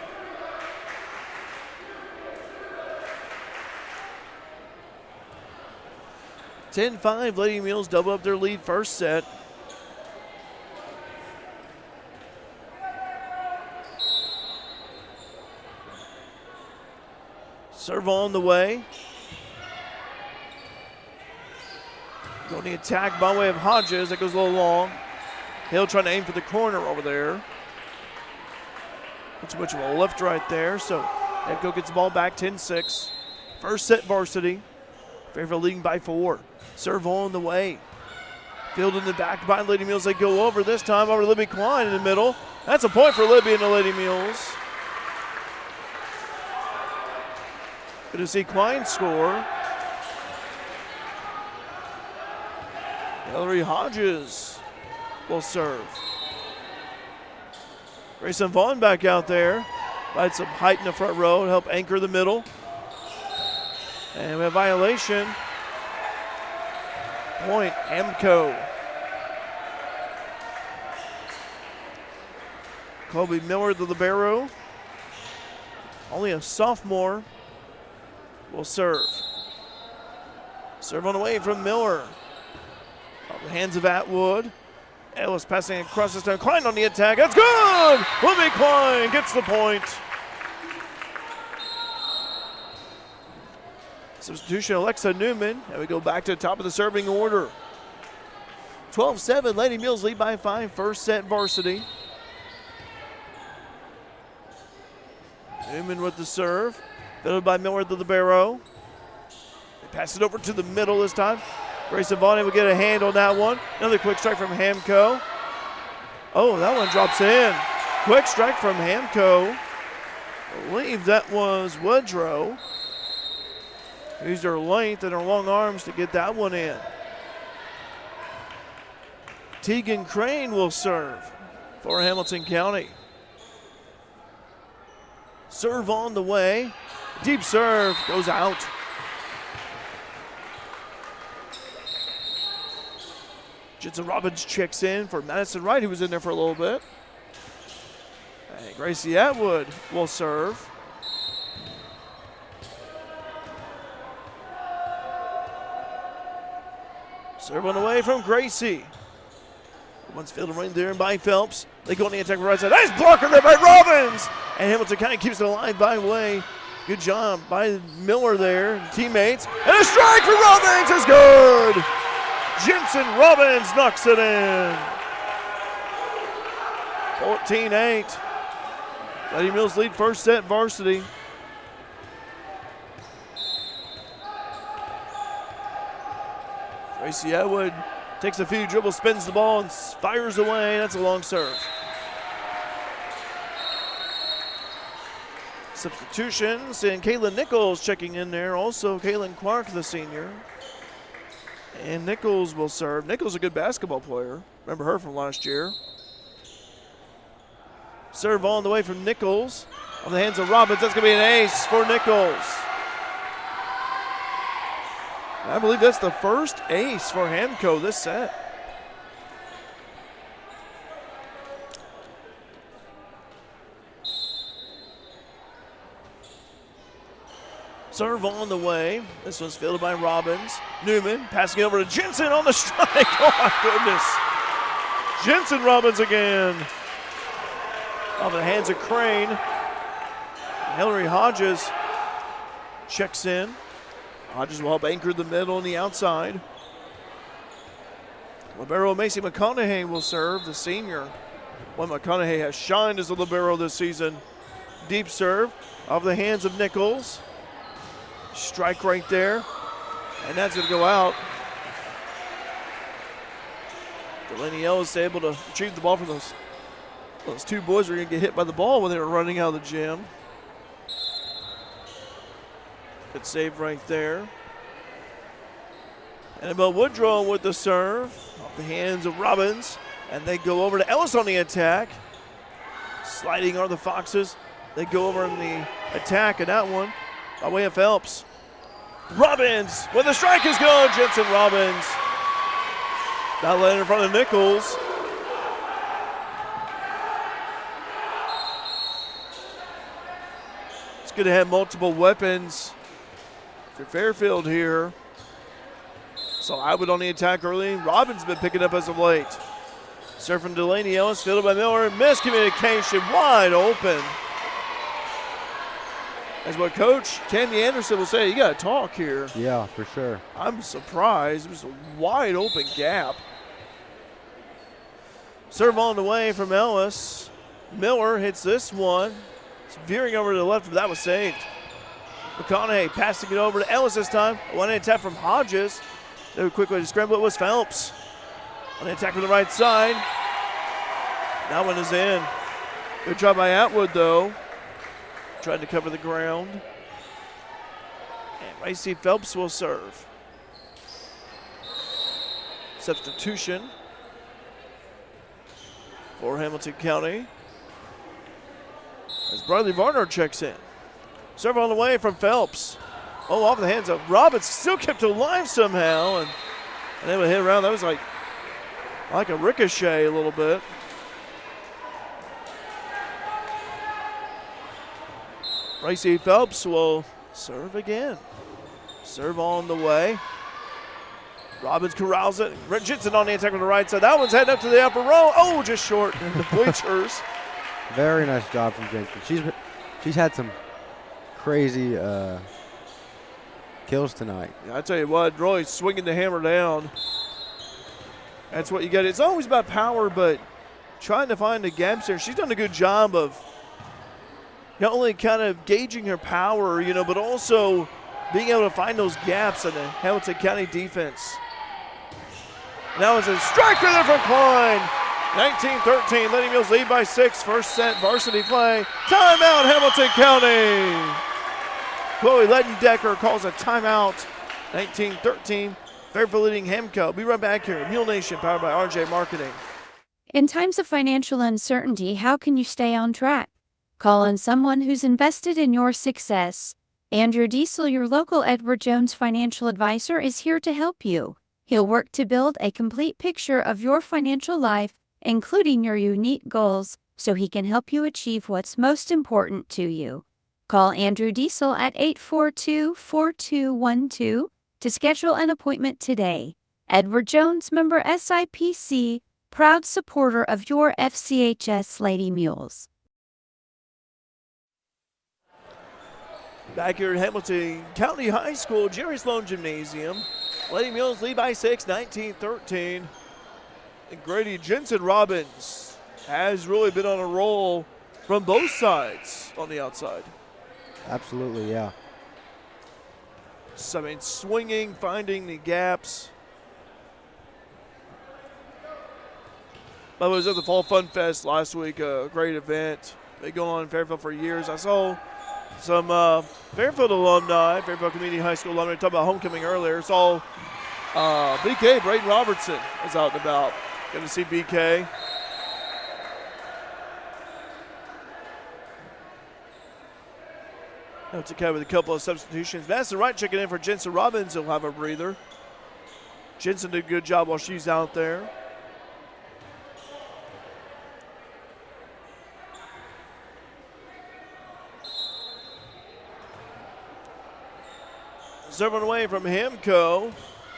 (10-5) Lady Mules double up their lead first set. Serve on the way. Going to attack by way of Hodges. That goes a little long. Hill trying to aim for the corner over there. Not too much of a lift right there. So Edco gets the ball back 10-6. First set varsity. Fairfield leading by 4. Serve on the way. Field in the back by Lady Mules. They go over this time over to Libby Klein in the middle. That's a point for Libby and the Lady Mules. Good to see Klein score. Hillary Hodges will serve. Grayson Vaughn back out there. Provide some height in the front row to help anchor the middle. And we have violation. Point, Amco. Kobe Miller, the libero. Only a sophomore will serve. Serve on the way from Miller. Off the hands of Atwood. Ellis passing across the stand. Klein on the attack. That's good! Libby Klein gets the point. Substitution, Alexa Newman. And we go back to the top of the serving order. 12-7, Lady Mules lead by 5. First set varsity. Newman with the serve. Filled by Miller the libero. They pass it over to the middle this time. Grayson Vaughn will get a hand on that one. Another quick strike from Hamco. Oh, that one drops in. Quick strike from Hamco. I believe that was Woodrow. Used her length and her long arms to get that one in. Tegan Crane will serve for Hamilton County. Serve on the way. Deep serve goes out. Jensen Robbins checks in for Madison Wright, who was in there for a little bit. And Gracie Atwood will serve. Serve on the way from Gracie. Once fielded right there by Phelps. They go on the attack for right side. Nice blocker there by Robbins. And Hamilton kind of keeps it alive by way. Good job by Miller there, teammates. And a strike for Robbins is good. Jensen Robbins knocks it in. 14-8. Lady Mules lead first set varsity. Gracie Atwood takes a few dribbles, spins the ball, and fires away. That's a long serve. Substitutions, and Kaylin Nichols checking in there. Also, Kaylin Clark, the senior. And Nichols will serve. Nichols a good basketball player. Remember her from last year. Serve on the way from Nichols. On the hands of Robbins. That's going to be an ace for Nichols. I believe that's the first ace for Hamco this set. Serve on the way. This one's fielded by Robbins. Newman passing it over to Jensen on the strike. Oh my goodness. Jensen Robbins again. Off the hands of Crane. Hillary Hodges checks in. Hodges will help anchor the middle and the outside. Libero Macy McConaughey will serve, the senior. Well, McConaughey has shined as a libero this season. Deep serve off the hands of Nichols. Strike right there. And that's going to go out. Delaney Ellis able to retrieve the ball from those two boys were going to get hit by the ball when they were running out of the gym. Good save right there. Annabelle Woodrow with the serve off the hands of Robbins. And they go over to Ellis on the attack. Sliding are the Foxes. They go over in the attack, and that one by way of Phelps. Robbins, when the strike is good, Jensen Robbins. Not letting in front of Nichols. It's good to have multiple weapons for Fairfield here. So I would on the attack early. Robbins been picking up as of late. Serve from Delaney Ellis, fielded by Miller. Miscommunication, wide open. As what Coach Tammy Anderson will say, you got to talk here. Yeah, for sure. I'm surprised. It was a wide open gap. Serve on the way from Ellis. Miller hits this one. It's veering over to the left, but that was saved. McConaughey passing it over to Ellis this time. One-handed tap from Hodges. A quick way to scramble it was Phelps. On the attack from the right side. That one is in. Good job by Atwood, though. Trying to cover the ground. And Racy Phelps will serve. Substitution for Hamilton County. As Bradley Varner checks in. Serve on the way from Phelps. Oh, off the hands of Robbins. Still kept alive somehow. And able to hit around. That was like a ricochet a little bit. Racy Phelps will serve again. Serve on the way. Robbins corrals it. Jensen on the attack on the right side. That one's heading up to the upper row. Oh, just short in the bleachers. Very nice job from Jensen. She's had some crazy kills tonight. Yeah, I tell you what, really swinging the hammer down. That's what you get. It's always about power, but trying to find the gaps there. She's done a good job of not only kind of gauging her power, but also being able to find those gaps in the Hamilton County defense. And that was a strike there from Klein. 19-13, Lady Mules lead by 6. First set varsity play. Timeout, Hamilton County. Chloe Ledendecker calls a timeout. 19-13. Fairfield leading Hamco. Be right back here. Mule Nation, powered by RJ Marketing. In times of financial uncertainty, how can you stay on track? Call on someone who's invested in your success. Andrew Diesel, your local Edward Jones financial advisor, is here to help you. He'll work to build a complete picture of your financial life, including your unique goals, so he can help you achieve what's most important to you. Call Andrew Diesel at 842-4212 to schedule an appointment today. Edward Jones, member SIPC, proud supporter of your FCHS Lady Mules. Back here at Hamilton County High School, Jerry Sloan Gymnasium. Lady Mules lead by 6, 19-13. And Grady Jensen Robbins has really been on a roll from both sides on the outside. Absolutely, yeah. So, swinging, finding the gaps. By the way, I was at the Fall Fun Fest last week, a great event. They go on in Fairfield for years. I saw some Fairfield alumni, Fairfield Community High School alumni, talking about homecoming earlier. Saw BK, Braden Robertson, was out and about. Good to see BK. Now to cover with a couple of substitutions. Madison Wright checking in for Jensen Robbins. He'll have a breather. Jensen did a good job while she's out there. Serving away from Hamco.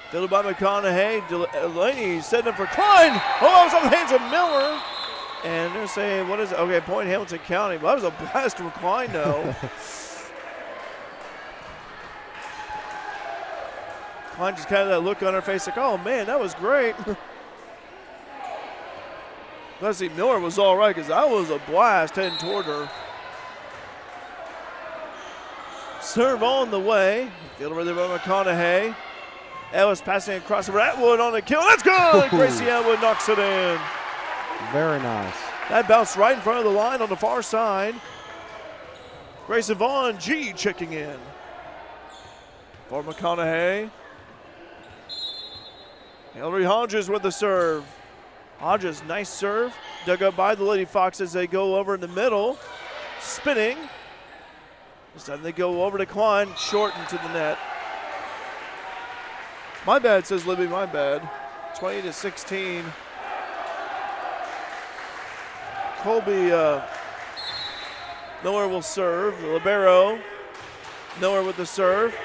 Fielded by McConaughey. Delaney setting up for Klein. Oh, it's on the hands of Miller. And they're saying, what is it? Okay, point Hamilton County. Well, that was a blast from Klein, though. Klein just kind of that look on her face like, oh, man, that was great. Let's see, Miller was all right because that was a blast heading toward her. Serve on the way. Field over there by McConaughey. Ellis passing across over Atwood on a kill. That's good! Gracie Atwood knocks it in. Very nice. That bounced right in front of the line on the far side. Grayson Vaughn, G checking in for McConaughey. Hillary Hodges with the serve. Hodges, nice serve. Dug up by the Lady Fox as they go over in the middle. Spinning. This time they go over to Klein, short into the net. My bad, says Libby, my bad. 20-16. Colby Miller will serve. The libero. Miller with the serve.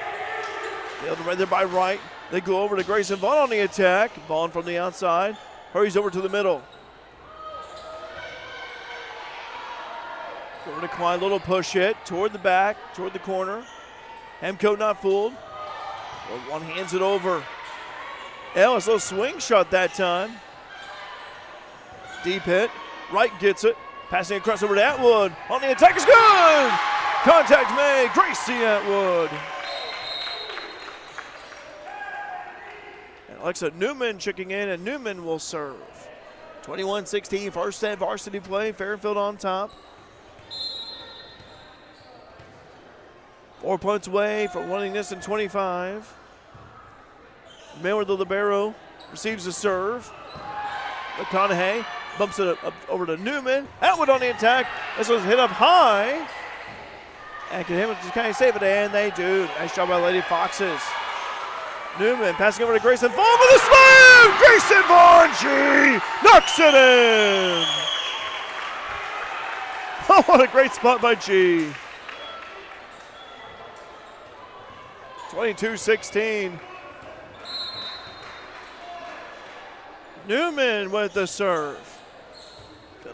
Field right there by Wright. They go over to Grayson Vaughn on the attack. Vaughn from the outside. Hurries over to the middle. Over to Klein, little push hit toward the back, toward the corner. Hemco not fooled. One hands it over. Ellis, little swing shot that time. Deep hit. Wright gets it. Passing across over to Atwood. On the attack is good! Contact made. Gracie Atwood. And Alexa Newman checking in, and Newman will serve. 21-16, first set varsity play. Fairfield on top. 4 points away from winning this in 25. Miller, the libero, receives the serve. McConaughey bumps it up over to Newman. Atwood on the attack. This was hit up high. And can Hamilton kind of save it, and they do. Nice job by Lady Foxes. Newman passing over to Grayson Vaughn with a slam! Grayson Vaughn, G knocks it in! Oh, what a great spot by G. 22-16. Newman with the serve.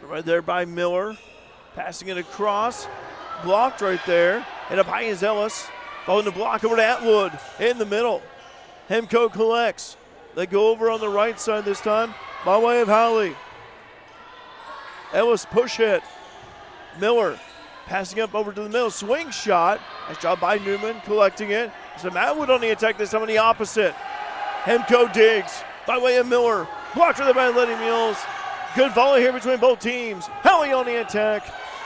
Right there by Miller. Passing it across. Blocked right there. And up high is Ellis. Following the block over to Atwood in the middle. Hemco collects. They go over on the right side this time by way of Howley. Ellis push hit. Miller passing up over to the middle. Swing shot. Nice job by Newman collecting it. Some Atwood on the attack this time on the opposite. Hemco digs by way of Miller. Blocked there by Lady Mules. Good volley here between both teams. Howley on the attack.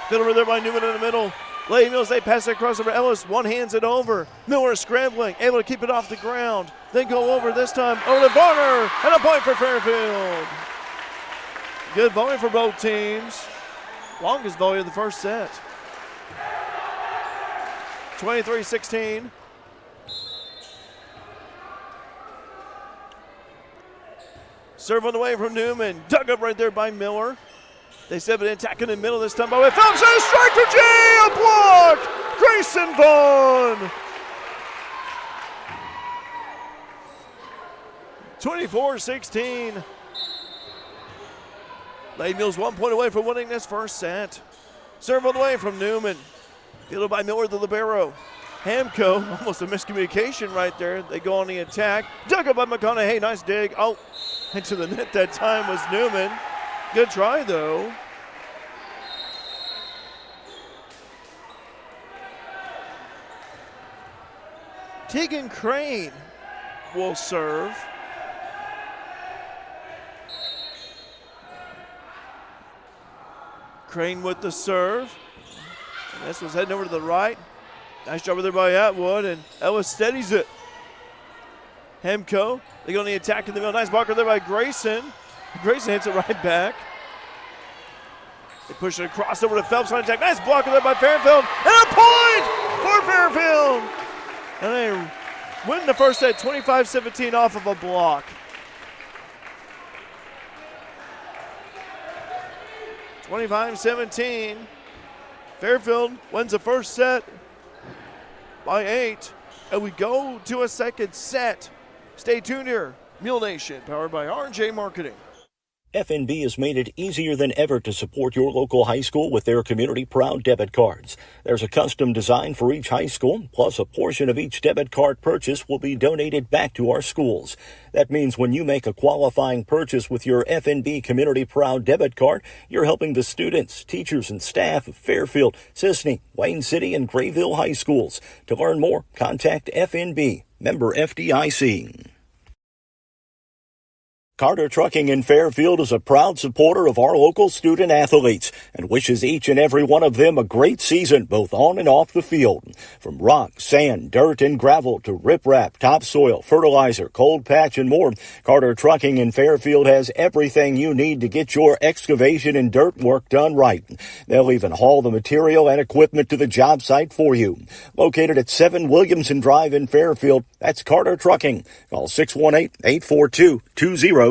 Then over there by Newman in the middle. Lady Mules, they pass it across over Ellis. One hands it over. Miller scrambling, able to keep it off the ground. Then go over this time over to Varner. And a point for Fairfield. Good volley for both teams. Longest volley of the first set. 23-16. Serve on the way from Newman. Dug up right there by Miller. They set an attack in the middle this time by way of Phelps. And a strike to G! A block! Grayson Vaughn! 24-16. Lady Mules 1 point away from winning this first set. Serve on the way from Newman. Fielded by Miller, the libero. Hamco, almost a miscommunication right there. They go on the attack. Dug up by McConaughey. Nice dig. Oh, into the net that time was Newman. Good try, though. Tegan Crane will serve. Crane with the serve. And this was heading over to the right. Nice job there by Atwood, and Ellis steadies it. Hemco, they go on the attack in the middle. Nice blocker there by Grayson. Grayson hits it right back. They push it across over to Phelps on attack. Nice blocker there by Fairfield. And a point for Fairfield. And they win the first set 25-17 off of a block. (25-17). Fairfield wins the first set by 8. And we go to a second set. Stay tuned here. Mule Nation, powered by R&J Marketing. FNB has made it easier than ever to support your local high school with their Community Proud debit cards. There's a custom design for each high school, plus a portion of each debit card purchase will be donated back to our schools. That means when you make a qualifying purchase with your FNB Community Proud debit card, you're helping the students, teachers, and staff of Fairfield, Sisney, Wayne City, and Grayville high schools. To learn more, contact FNB, member FDIC. Carter Trucking in Fairfield is a proud supporter of our local student athletes and wishes each and every one of them a great season, both on and off the field. From rock, sand, dirt, and gravel to riprap, topsoil, fertilizer, cold patch, and more, Carter Trucking in Fairfield has everything you need to get your excavation and dirt work done right. They'll even haul the material and equipment to the job site for you. Located at 7 Williamson Drive in Fairfield, that's Carter Trucking. Call 618-842-2022.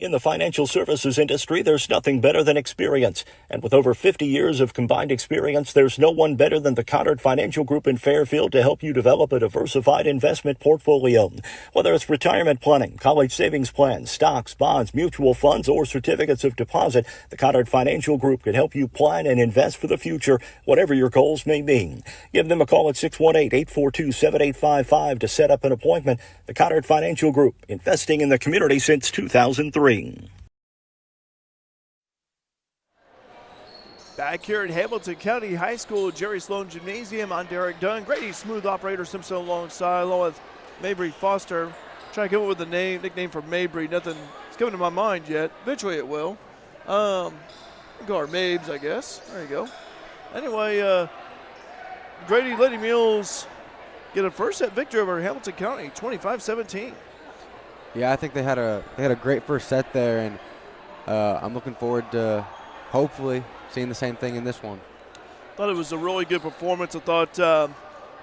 In the financial services industry, there's nothing better than experience. And with over 50 years of combined experience, there's no one better than the Cottard Financial Group in Fairfield to help you develop a diversified investment portfolio. Whether it's retirement planning, college savings plans, stocks, bonds, mutual funds, or certificates of deposit, the Cottard Financial Group can help you plan and invest for the future, whatever your goals may be. Give them a call at 618-842-7855 to set up an appointment. The Cottard Financial Group, investing in the community since 2003. Back here at Hamilton County High School, Jerry Sloan Gymnasium, I'm Derek Dunn. Grady Smooth, operator Simpson alongside, along with Mabry Foster. Trying to come up with a nickname for Mabry. Nothing's coming to my mind yet. Eventually it will. We'll go our Mabes, I guess. There you go. Anyway, Grady Lady Mules get a first set victory over Hamilton County, 25-17. Yeah, I think they had a great first set there, and I'm looking forward to hopefully seeing the same thing in this one. Thought it was a really good performance. I thought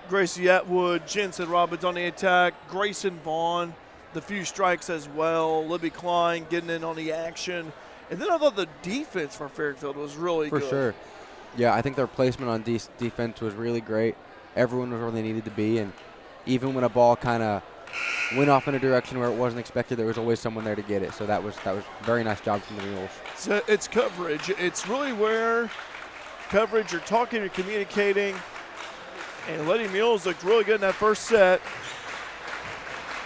Gracie Atwood, Jensen Robbins on the attack, Grayson Vaughn, the few strikes as well, Libby Klein getting in on the action. And then I thought the defense for Fairfield was really good. For sure. Yeah, I think their placement on defense was really great. Everyone was where they needed to be, and even when a ball kind of went off in a direction where it wasn't expected, there was always someone there to get it. So that was a very nice job from the Mules. So it's coverage. It's really where coverage, you're talking, you're communicating. And Lady Mules looked really good in that first set.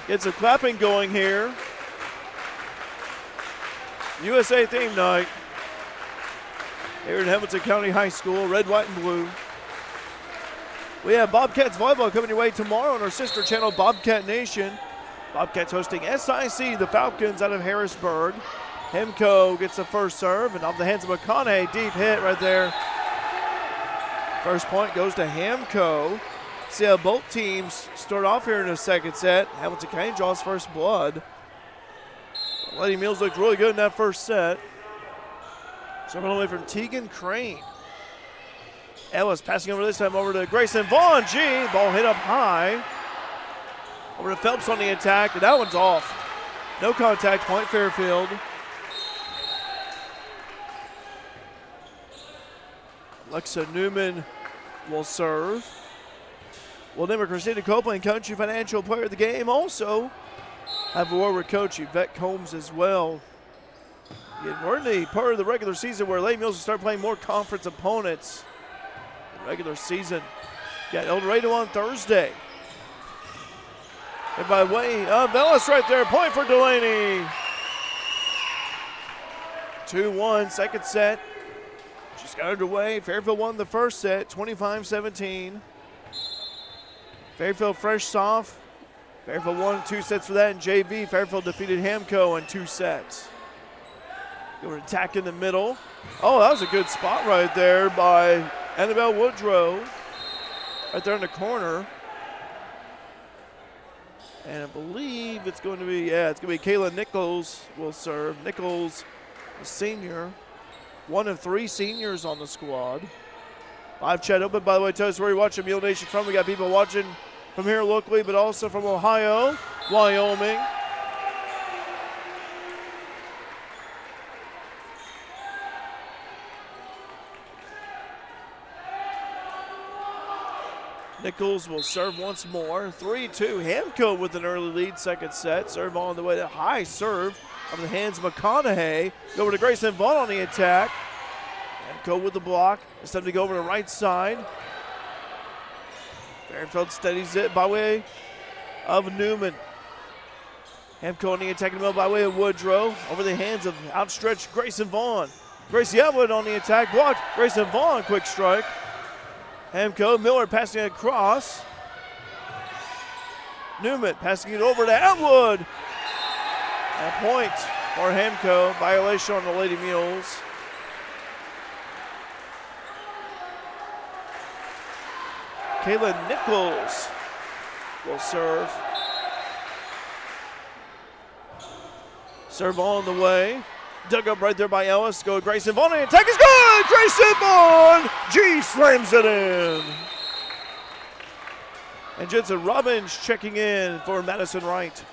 Gets a clapping going here. USA theme night here at Hamilton County High School, red, white, and blue. We have Bobcats volleyball coming your way tomorrow on our sister channel, Bobcat Nation. Bobcats hosting SIC, the Falcons out of Harrisburg. Hemco gets the first serve, and off the hands of McConaughey, deep hit right there. First point goes to Hamco. See how both teams start off here in the second set. Hamilton County draws first blood. Lady Mules looked really good in that first set. Serving away from Tegan Crane. Ellis passing over this time over to Grayson Vaughn. Ball hit up high. Over to Phelps on the attack, and that one's off. No contact, point Fairfield. Alexa Newman will serve. We'll name her Christina Copeland, Country Financial Player of the Game. Also have a word with Coach Yvette Combs as well. We're in the part of the regular season where Lady Mules will start playing more conference opponents. Regular season. Got El Dorado on Thursday. And by way of Ellis right there, point for Delaney. 2-1, second set. Just got underway. Fairfield won the first set, 25-17. Fairfield fresh soft. Fairfield won 2 sets for that in JV. Fairfield defeated Hamco in 2 sets. They were attack in the middle. Oh, that was a good spot right there by Annabelle Woodrow. Right there in the corner. And I believe it's going to be, it's going to be Kayla Nichols will serve. Nichols, a senior. 1 of 3 seniors on the squad. Live chat open, by the way. Tell us where you're watching Mule Nation from. We got people watching from here locally, but also from Ohio, Wyoming. Nichols will serve once more. 3-2. Hamco with an early lead, second set. Serve on the way to high serve of the hands of McConaughey. Go over to Grayson Vaughn on the attack. Hamco with the block. It's time to go over to the right side. Fairfield steadies it by way of Newman. Hamco on the attack in the middle by way of Woodrow. Over the hands of outstretched Grayson Vaughn. Gracie Atwood on the attack. Blocked. Grayson Vaughn, quick strike. Hamco, Miller passing it across. Newman passing it over to Atwood. A point for Hamco. Violation on the Lady Mules. Kayla Nichols will serve. Serve on the way. Dug up right there by Ellis. Go Grayson Vaughn. The attack is good. Grayson Vaughn. G slams it in. And Jensen Robbins checking in for Madison Wright.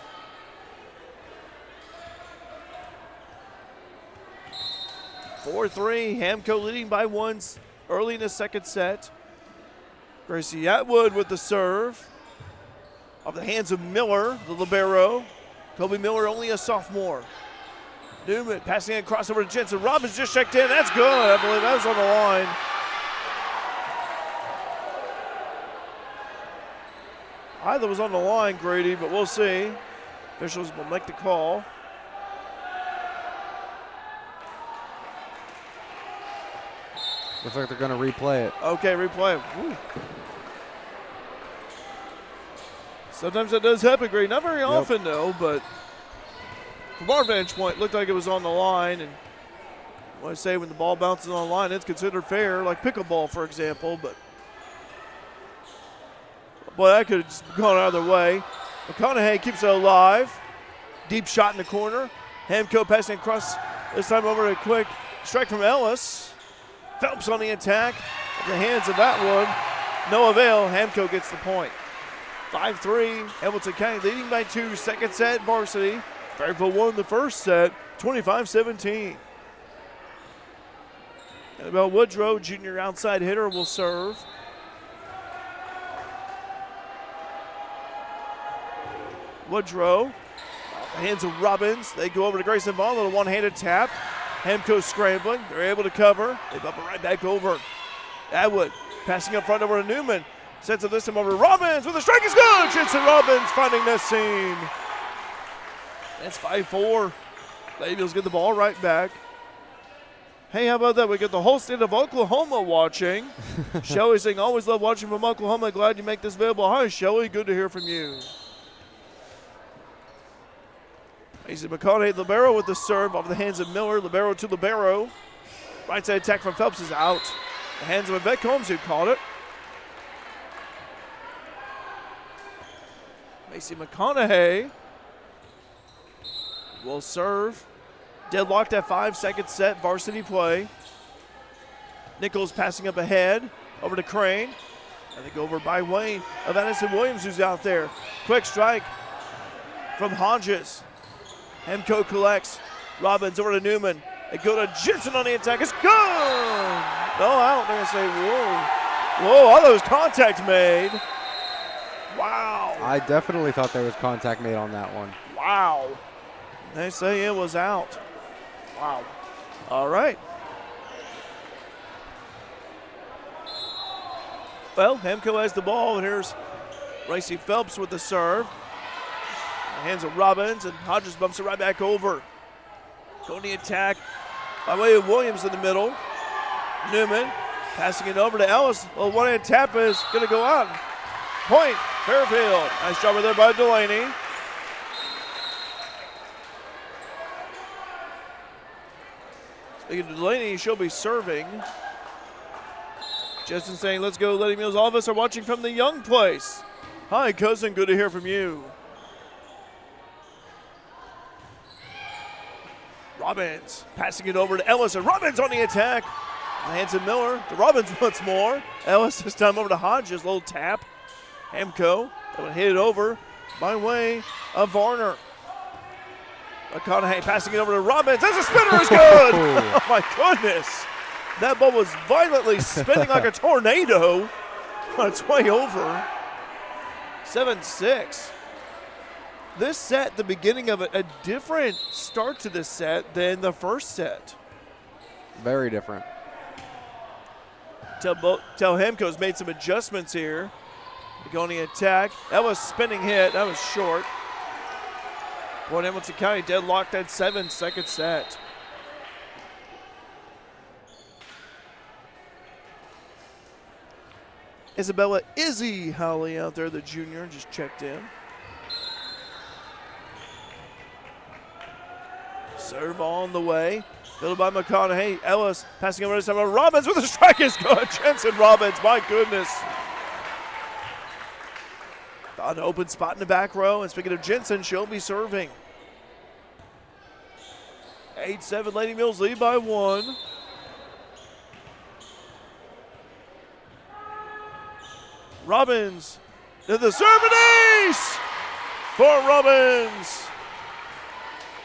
(4-3). Hamco leading by one early in the second set. Gracie Atwood with the serve. Off the hands of Miller, the libero. Kobe Miller, only a sophomore. Newman passing it across over to Jensen. Robbins just checked in. That's good. I believe that was on the line. Either was on the line, Grady, but we'll see. Officials will make the call. Looks like they're going to replay it. Okay, replay it. Woo. Sometimes that does happen, Grady. Not very often, though, but from our vantage point, it looked like it was on the line. And I want to say when the ball bounces on the line, it's considered fair, like pickleball, for example. But, boy, that could have just gone either way. McConaughey keeps it alive. Deep shot in the corner. Hamco passing across, this time over to a quick strike from Ellis. Phelps on the attack. At the hands of Atwood. No avail. Hamco gets the point. 5-3. Hamilton County leading by 2. Second set, varsity. Fairfield won the first set, 25-17. Annabelle Woodrow, junior outside hitter, will serve. Woodrow, off the hands of Robbins. They go over to Grayson Vaughn, a little one-handed tap. Hamco scrambling. They're able to cover. They bump it right back over. Atwood passing up front over to Newman. Sets it this time over to Robbins with a strike is good. Jensen Robbins finding this seam. That's 5-4. Lady Mules get the ball right back. Hey, how about that? We get the whole state of Oklahoma watching. Shelly saying, always love watching from Oklahoma. Glad you make this available. Hi, Shelly. Good to hear from you. Mason McConaughey, libero with the serve off the hands of Miller. Libero to libero. Right side attack from Phelps is out. The hands of Yvette Combs who caught it. Macy McConaughey will serve. Deadlocked at 5, second set, varsity play. Nichols passing up ahead, over to Crane. And they go over by way of Addison Williams, who's out there. Quick strike from Hodges. Hamco collects. Robbins over to Newman. They go to Jensen on the attack. It's good! No out. They're going to say, whoa. Whoa, all those contact made. Wow. I definitely thought there was contact made on that one. Wow. They say it was out. Wow. All right. Well, Hamco has the ball, and here's Racy Phelps with the serve. The hands of Robbins, and Hodges bumps it right back over. Going the attack by way of Williams in the middle. Newman passing it over to Ellis. Well, one-hand tap is going to go out. Point, Fairfield. Nice job there by Delaney. Speaking of Delaney, she'll be serving. Justin saying, let's go, Lady Mules. All of us are watching from the young place. Hi, cousin. Good to hear from you. Robbins passing it over to Ellis, and Robbins on the attack. The hands of Miller to Robbins once more. Ellis this time over to Hodges. Little tap. Hamco. They would hit it over by way of Varner. McConaughey passing it over to Robbins. That's a spinner is good. Oh, my goodness. That ball was violently spinning like a tornado. on its way over. 7-6. This set, the beginning of it, a different start to this set than the first set. Very different. Telhamco's made some adjustments here. They go on the attack. That was spinning hit. That was short. Boy, Hamilton County deadlocked at 7, second set. Isabella Izzy Howley out there, the junior, just checked in. Serve on the way. Filled by McConaughey. Ellis passing over to someone. Robbins with a strike is good. Jensen Robbins, my goodness. Found an open spot in the back row. And speaking of Jensen, she'll be serving. 8-7, Lady Mules lead by 1. Robbins to the serve and ace for Robbins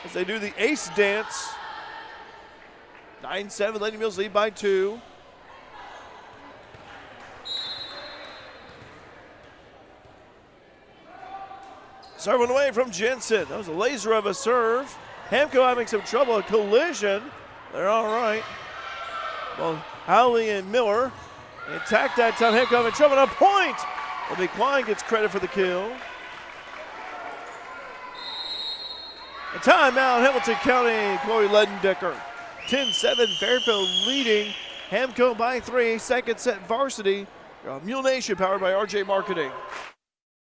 as they do the ace dance. 9-7, Lady Mules lead by 2. Serving away from Jensen. That was a laser of a serve. Hamco having some trouble, a collision. They're all right. Well, Howley and Miller attack that time. Hamco having trouble, a point. Libby Klein gets credit for the kill. A timeout, Hamilton County, Chloe Ledendecker. 10-7, Fairfield leading. Hamco by 3, second set varsity. Mule Nation powered by RJ Marketing.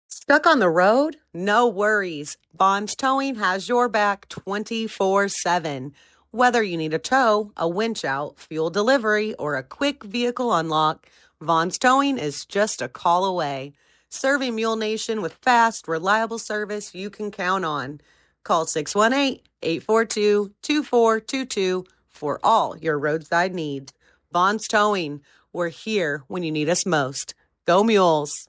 Stuck on the road? No worries. Vaughn's Towing has your back 24/7. Whether you need a tow, a winch out, fuel delivery, or a quick vehicle unlock, Vaughn's Towing is just a call away. Serving Mule Nation with fast, reliable service you can count on. Call 618-842-2422 for all your roadside needs. Vaughn's Towing, we're here when you need us most. Go Mules!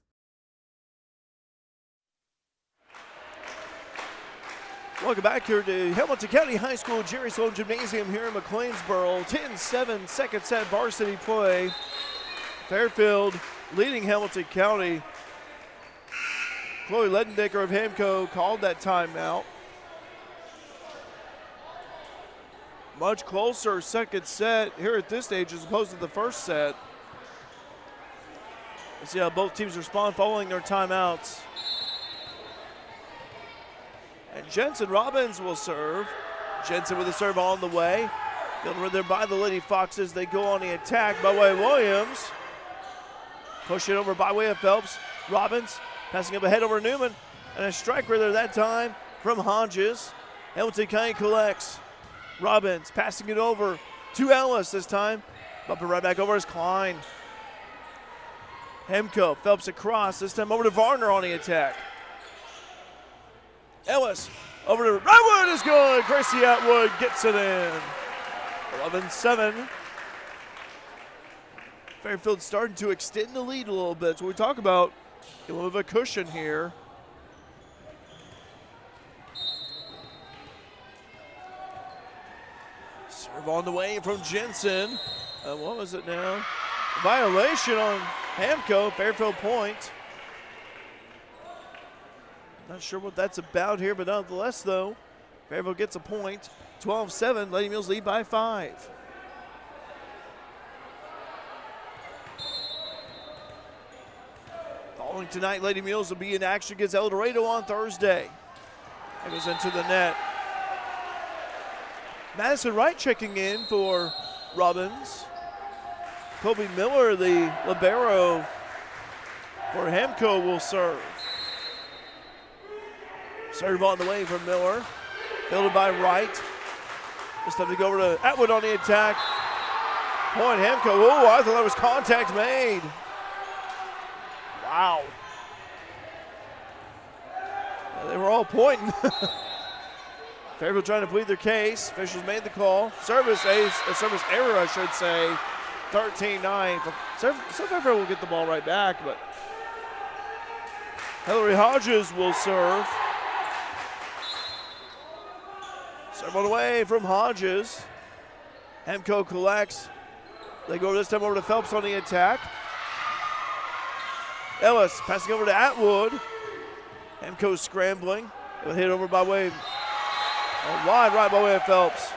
Welcome back here to Hamilton County High School Jerry Sloan Gymnasium here in McLeansboro. 10-7, second set varsity play. Fairfield leading Hamilton County. Chloe Ledendecker of Hamco called that timeout. Much closer second set here at this stage as opposed to the first set. Let's see how both teams respond following their timeouts. And Jensen Robbins will serve. Jensen with a serve on the way. Fielded there by the Lady Foxes. They go on the attack by way of Williams. Push it over by way of Phelps. Robbins passing up ahead over Newman. And a striker there that time from Hodges. Hamilton County collects. Robbins passing it over to Ellis this time. Bumping right back over is Klein. Hemco, Phelps across. This time over to Varner on the attack. Ellis over to Atwood is good. Gracie Atwood gets it in. 11-7. Fairfield starting to extend the lead a little bit. So we talk about a little bit of a cushion here. Serve on the way from Jensen. What was it now? Violation on Hamco. Fairfield point. Not sure what that's about here, but nonetheless, though, Fairfield gets a point. 12-7, Lady Mules lead by 5. Following tonight, Lady Mules will be in action against El Dorado on Thursday. It goes into the net. Madison Wright checking in for Robbins. Kobe Miller, the libero for Hamco, will serve. Serve on the way from Miller. Fielded by Wright. This time to go over to Atwood on the attack. Point Hamco. Oh, I thought that was contact made. Wow. They were all pointing. Fairfield trying to plead their case. Officials made the call. Service ace, a service error, I should say. 13-9. So Fairfield will get the ball right back, but Hillary Hodges will serve. Serve on the way from Hodges. Hamco collects. They go this time over to Phelps on the attack. Ellis passing over to Atwood. Hemco scrambling. It was hit over by way of, wide right by way of Phelps.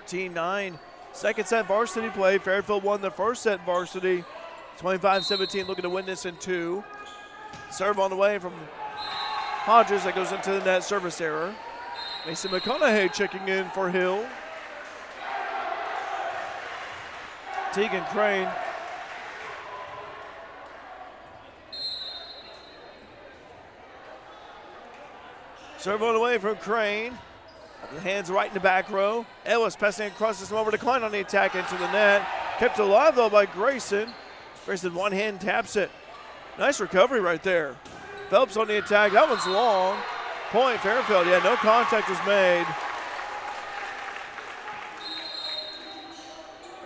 14-9. Second set varsity play. Fairfield won the first set varsity. 25-17, looking to win this in 2. Serve on the way from Hodges that goes into the net. Service error. Mason McConaughey checking in for Hill. Tegan Crane. Serve on the way from Crane. The hands right in the back row. Ellis passing across this over to Klein on the attack into the net. Kept alive though by Grayson. Grayson one hand taps it. Nice recovery right there. Phelps on the attack. That one's long. Point Fairfield. Yeah, no contact was made.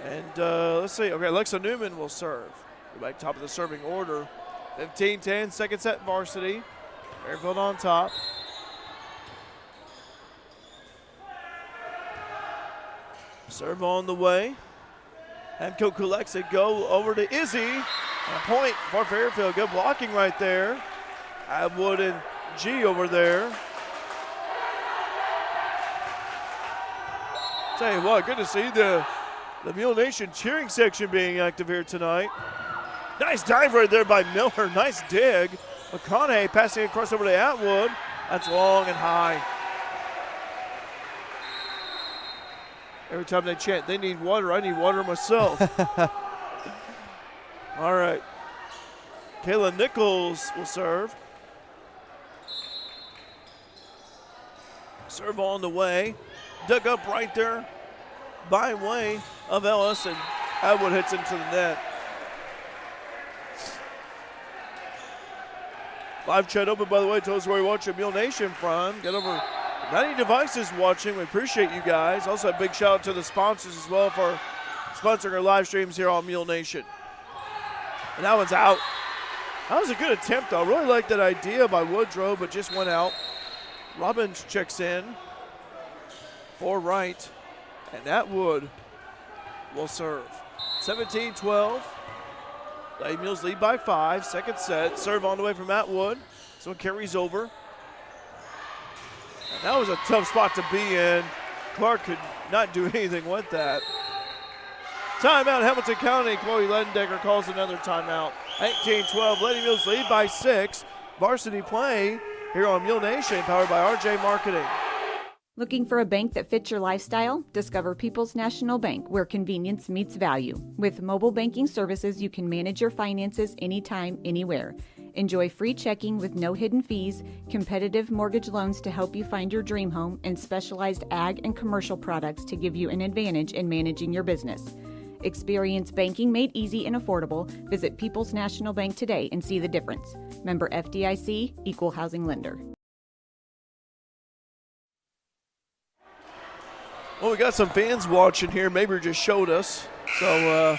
And let's see. Okay, Alexa Newman will serve. Go back top of the serving order. 15-10, second set varsity. Fairfield on top. Serve on the way. Hemco collects it. Go over to Izzy. And a point for Fairfield. Good blocking right there. Atwood and G over there. Tell you what, good to see the Mule Nation cheering section being active here tonight. Nice dive right there by Miller. Nice dig. McConaughey passing across over to Atwood. That's long and high. Every time they chant, they need water. I need water myself. All right. Kayla Nichols will serve. Serve on the way. Dug up right there by way of Ellis, and Atwood hits into the net. Live chat open, by the way. Tell us where you're watching Mule Nation from. Get over 90 devices watching. We appreciate you guys. Also, a big shout out to the sponsors as well for sponsoring our live streams here on Mule Nation. And that one's out. That was a good attempt, though. I really like that idea by Woodrow, but just went out. Robbins checks in for right, and Atwood will serve. 17-12. The Mules lead by 5. Second set. Serve on the way from Atwood. So it carries over. And that was a tough spot to be in. Clark could not do anything with that. Timeout, Hamilton County. Chloe Ledendecker calls another timeout. 18-12. Lady Mules lead by 6. Varsity play here on Mule Nation, powered by RJ Marketing. Looking for a bank that fits your lifestyle? Discover People's National Bank, where convenience meets value. With mobile banking services, you can manage your finances anytime, anywhere. Enjoy free checking with no hidden fees, competitive mortgage loans to help you find your dream home, and specialized ag and commercial products to give you an advantage in managing your business. Experience banking made easy and affordable. Visit People's National Bank today and see the difference. Member FDIC, Equal Housing Lender. Well, we got some fans watching here. Maybe just showed us. So,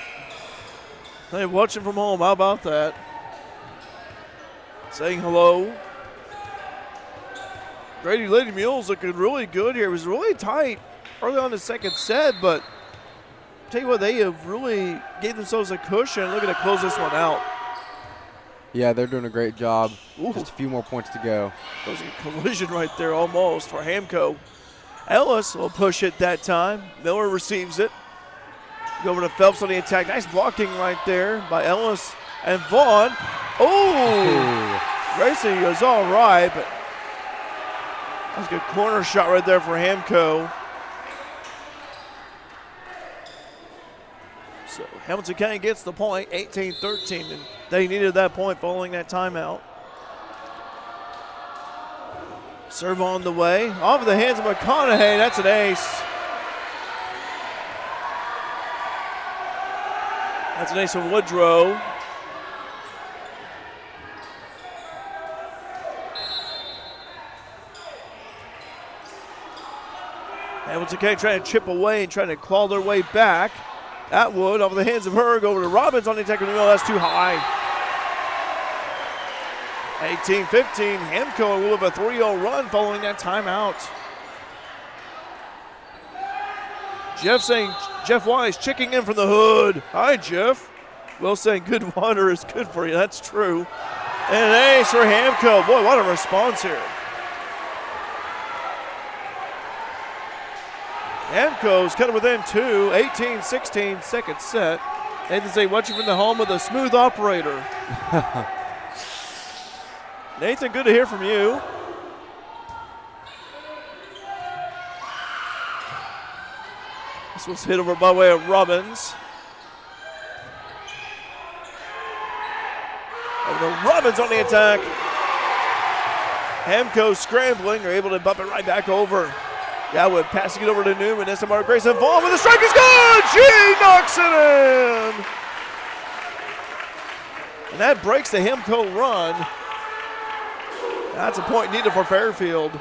hey, watching from home. How about that? Saying hello. Grady Lady Mules looking really good here. It was really tight early on the second set, but tell you what, they have really gave themselves a cushion. Looking to close this one out. Yeah, they're doing a great job. Ooh. Just a few more points to go. That was a collision right there almost for Hamco. Ellis will push it that time. Miller receives it. Go over to Phelps on the attack. Nice blocking right there by Ellis and Vaughn. Oh! Gracie goes all right, but that's a good corner shot right there for Hamco. So Hamilton County gets the point, 18-13, and they needed that point following that timeout. Serve on the way. Off of the hands of McConaughey. That's an ace. That's an ace from Woodrow. Hamilton County trying to chip away and trying to claw their way back. Atwood off of the hands of Herg over to Robbins on the attack. No, that's too high. 18-15, Hamco will have a 3-0 run following that timeout. Jeff Wise checking in from the hood. Hi, Jeff. Will saying good water is good for you. That's true. And an ace for Hamco. Boy, what a response here. Hamco's cut it within 2, 18-16, second set. Nathan say watching from the home with a smooth operator. Nathan, good to hear from you. This was hit over by way of Robbins. Over to Robbins on the attack. Hamco scrambling, are able to bump it right back over. Yoward passing it over to Newman. That's Mark Grayson. Vaughn with a strike is good. She knocks it in. And that breaks the Hamco run. That's a point needed for Fairfield.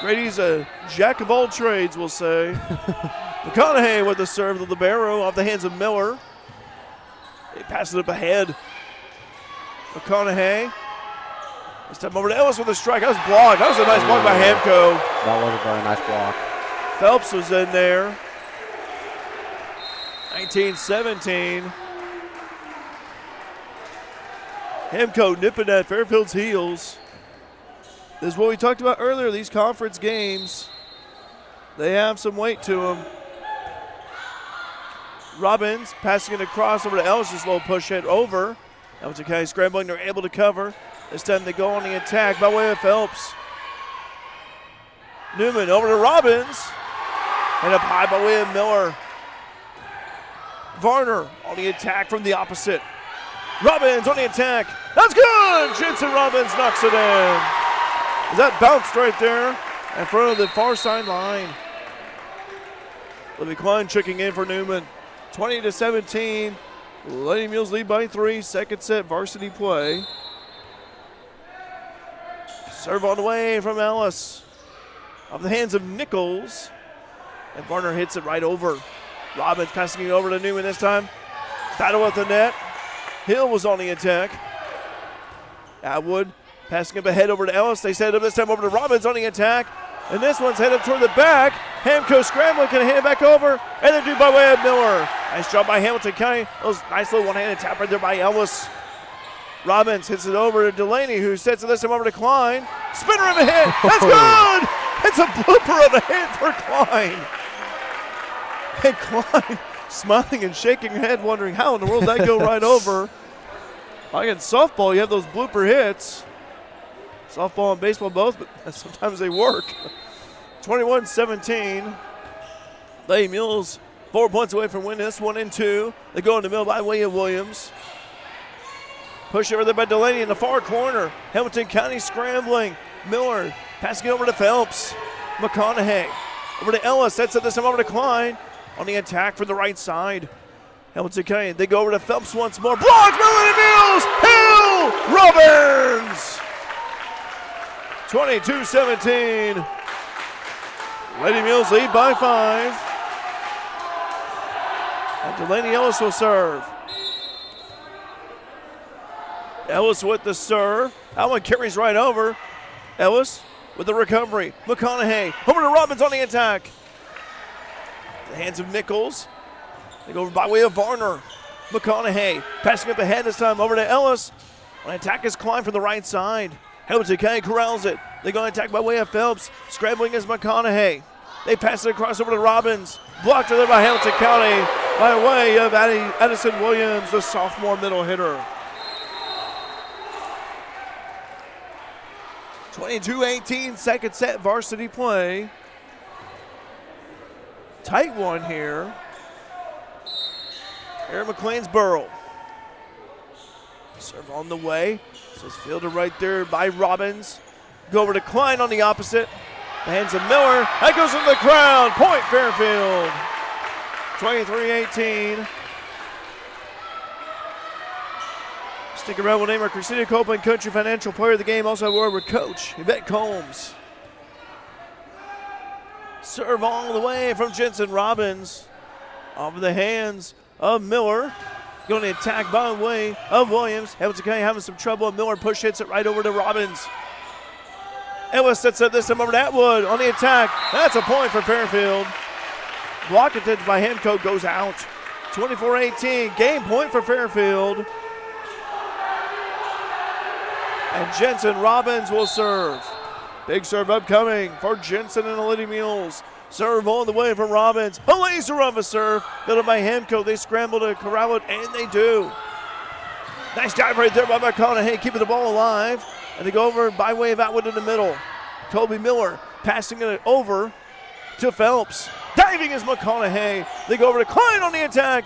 Grady's a jack of all trades, we'll say. McConaughey with the serve, the libero off the hands of Miller. They pass it up ahead. McConaughey. This time over to Ellis with a strike. That was blocked. That was a nice block by Hamco. That was a very nice block. Phelps was in there. 19-17. Hamco nipping at Fairfield's heels. This is what we talked about earlier, these conference games. They have some weight to them. Robbins passing it across over to Ellis. Just a little push hit over. Hamilton County scrambling. They're able to cover. This time they go on the attack by way of Phelps. Newman over to Robbins. And up high by way of Miller. Varner on the attack from the opposite. Robbins on the attack. That's good! Jensen Robbins knocks it in. That bounced right there in front of the far sideline. Libby Klein checking in for Newman. 20-17. Lady Mules lead by 3. Second set varsity play. Serve on the way from Ellis. Off the hands of Nichols. And Varner hits it right over. Robbins passing it over to Newman this time. Battle with the net. Hill was on the attack. Atwood passing up ahead over to Ellis. They set it up this time over to Robbins on the attack. And this one's headed toward the back. Hamco scrambling, can hand it back over. And they're due by way of Miller. Nice job by Hamilton County. Those nice little one-handed tap right there by Ellis. Robbins hits it over to Delaney, who sets it this time over to Klein. Spinner of a hit. That's good. It's a blooper of a hit for Klein. And Klein smiling and shaking her head, wondering how in the world that go right over. Like in softball, you have those blooper hits. Softball and baseball both, but sometimes they work. 21-17. Lady Mules 4 points away from winning this one in 2. They go in the middle by way of Williams. Push over there by Delaney in the far corner. Hamilton County scrambling. Miller passing it over to Phelps. McConaughey over to Ellis. Sets it this time over to Klein. On the attack from the right side. Hamilton County, they go over to Phelps once more. Blocked by Lady Mules. Hill Robbins. 22-17. Lady Mules lead by 5. And Delaney Ellis will serve. Ellis with the serve. That one carries right over. Ellis with the recovery. McConaughey over to Robbins on the attack. The hands of Nichols. They go over by way of Varner. McConaughey passing up ahead this time over to Ellis. On attack is Klein from the right side. Hamilton County corrals it. They go on attack by way of Phelps. Scrambling is McConaughey. They pass it across over to Robbins. Blocked there by Hamilton County by way of Addison Williams, the sophomore middle hitter. 22-18, second set varsity play. Tight one here. Aaron McLeansboro. Serve on the way. So it's fielded right there by Robbins. Go over to Klein on the opposite. The hands of Miller. That goes into the crowd. Point Fairfield. 23-18. Stick around. We'll name our Crusader Copeland Country Financial Player of the Game. Also have a word with Coach Yvette Combs. Serve all the way from Jensen Robbins. Over the hands of Miller. Going to attack by way of Williams. Hamilton County having some trouble. Miller push hits it right over to Robbins. Ellis sets up this time over to Atwood on the attack. That's a point for Fairfield. Block attempt by Hamco goes out. 24-18. Game point for Fairfield. And Jensen Robbins will serve. Big serve upcoming for Jensen and the Lady Mules. Serve on the way for Robbins. A laser of a serve. Filled by Hemco. They scramble to corral it, and they do. Nice dive right there by McConaughey, keeping the ball alive. And they go over by way of Atwood in the middle. Kobe Miller passing it over to Phelps. Diving is McConaughey. They go over to Klein on the attack.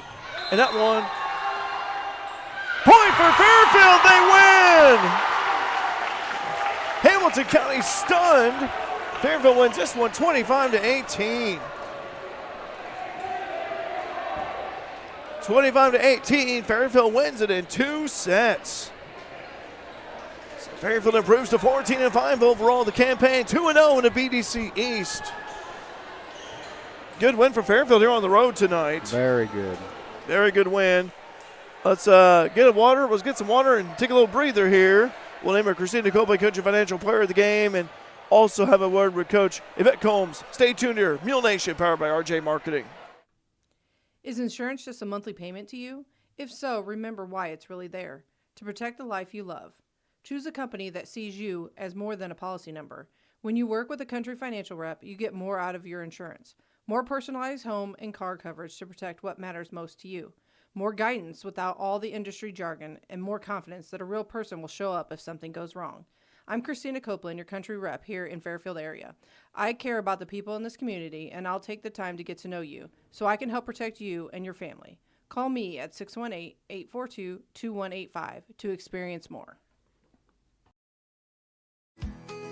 And that one. Point for Fairfield. They win. Hamilton County stunned. Fairfield wins this one 25-18. 25-18. Fairfield wins it in 2 sets. So Fairfield improves to 14-5 overall. The campaign 2-0 in the BDC East. Good win for Fairfield here on the road tonight. Very good. Very good win. Let's get some water and take a little breather here. We'll name her Christina Copeland Country Financial Player of the Game and also have a word with Coach Yvette Combs. Stay tuned here. Mule Nation, powered by RJ Marketing. Is insurance just a monthly payment to you? If so, remember why it's really there. To protect the life you love. Choose a company that sees you as more than a policy number. When you work with a Country Financial rep, you get more out of your insurance. More personalized home and car coverage to protect what matters most to you. More guidance without all the industry jargon, and more confidence that a real person will show up if something goes wrong. I'm Christina Copeland, your country rep here in Fairfield area. I care about the people in this community, and I'll take the time to get to know you so I can help protect you and your family. Call me at 618-842-2185 to experience more.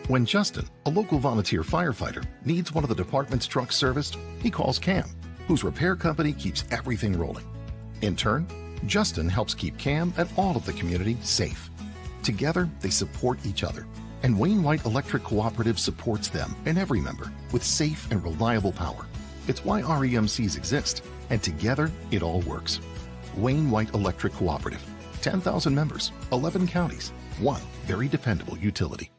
When Justin, a local volunteer firefighter, needs one of the department's trucks serviced, he calls Cam, whose repair company keeps everything rolling. In turn, Justin helps keep Cam and all of the community safe. Together, they support each other, and Wayne White Electric Cooperative supports them and every member with safe and reliable power. It's why REMCs exist, and together, it all works. Wayne White Electric Cooperative, 10,000 members, 11 counties, one very dependable utility.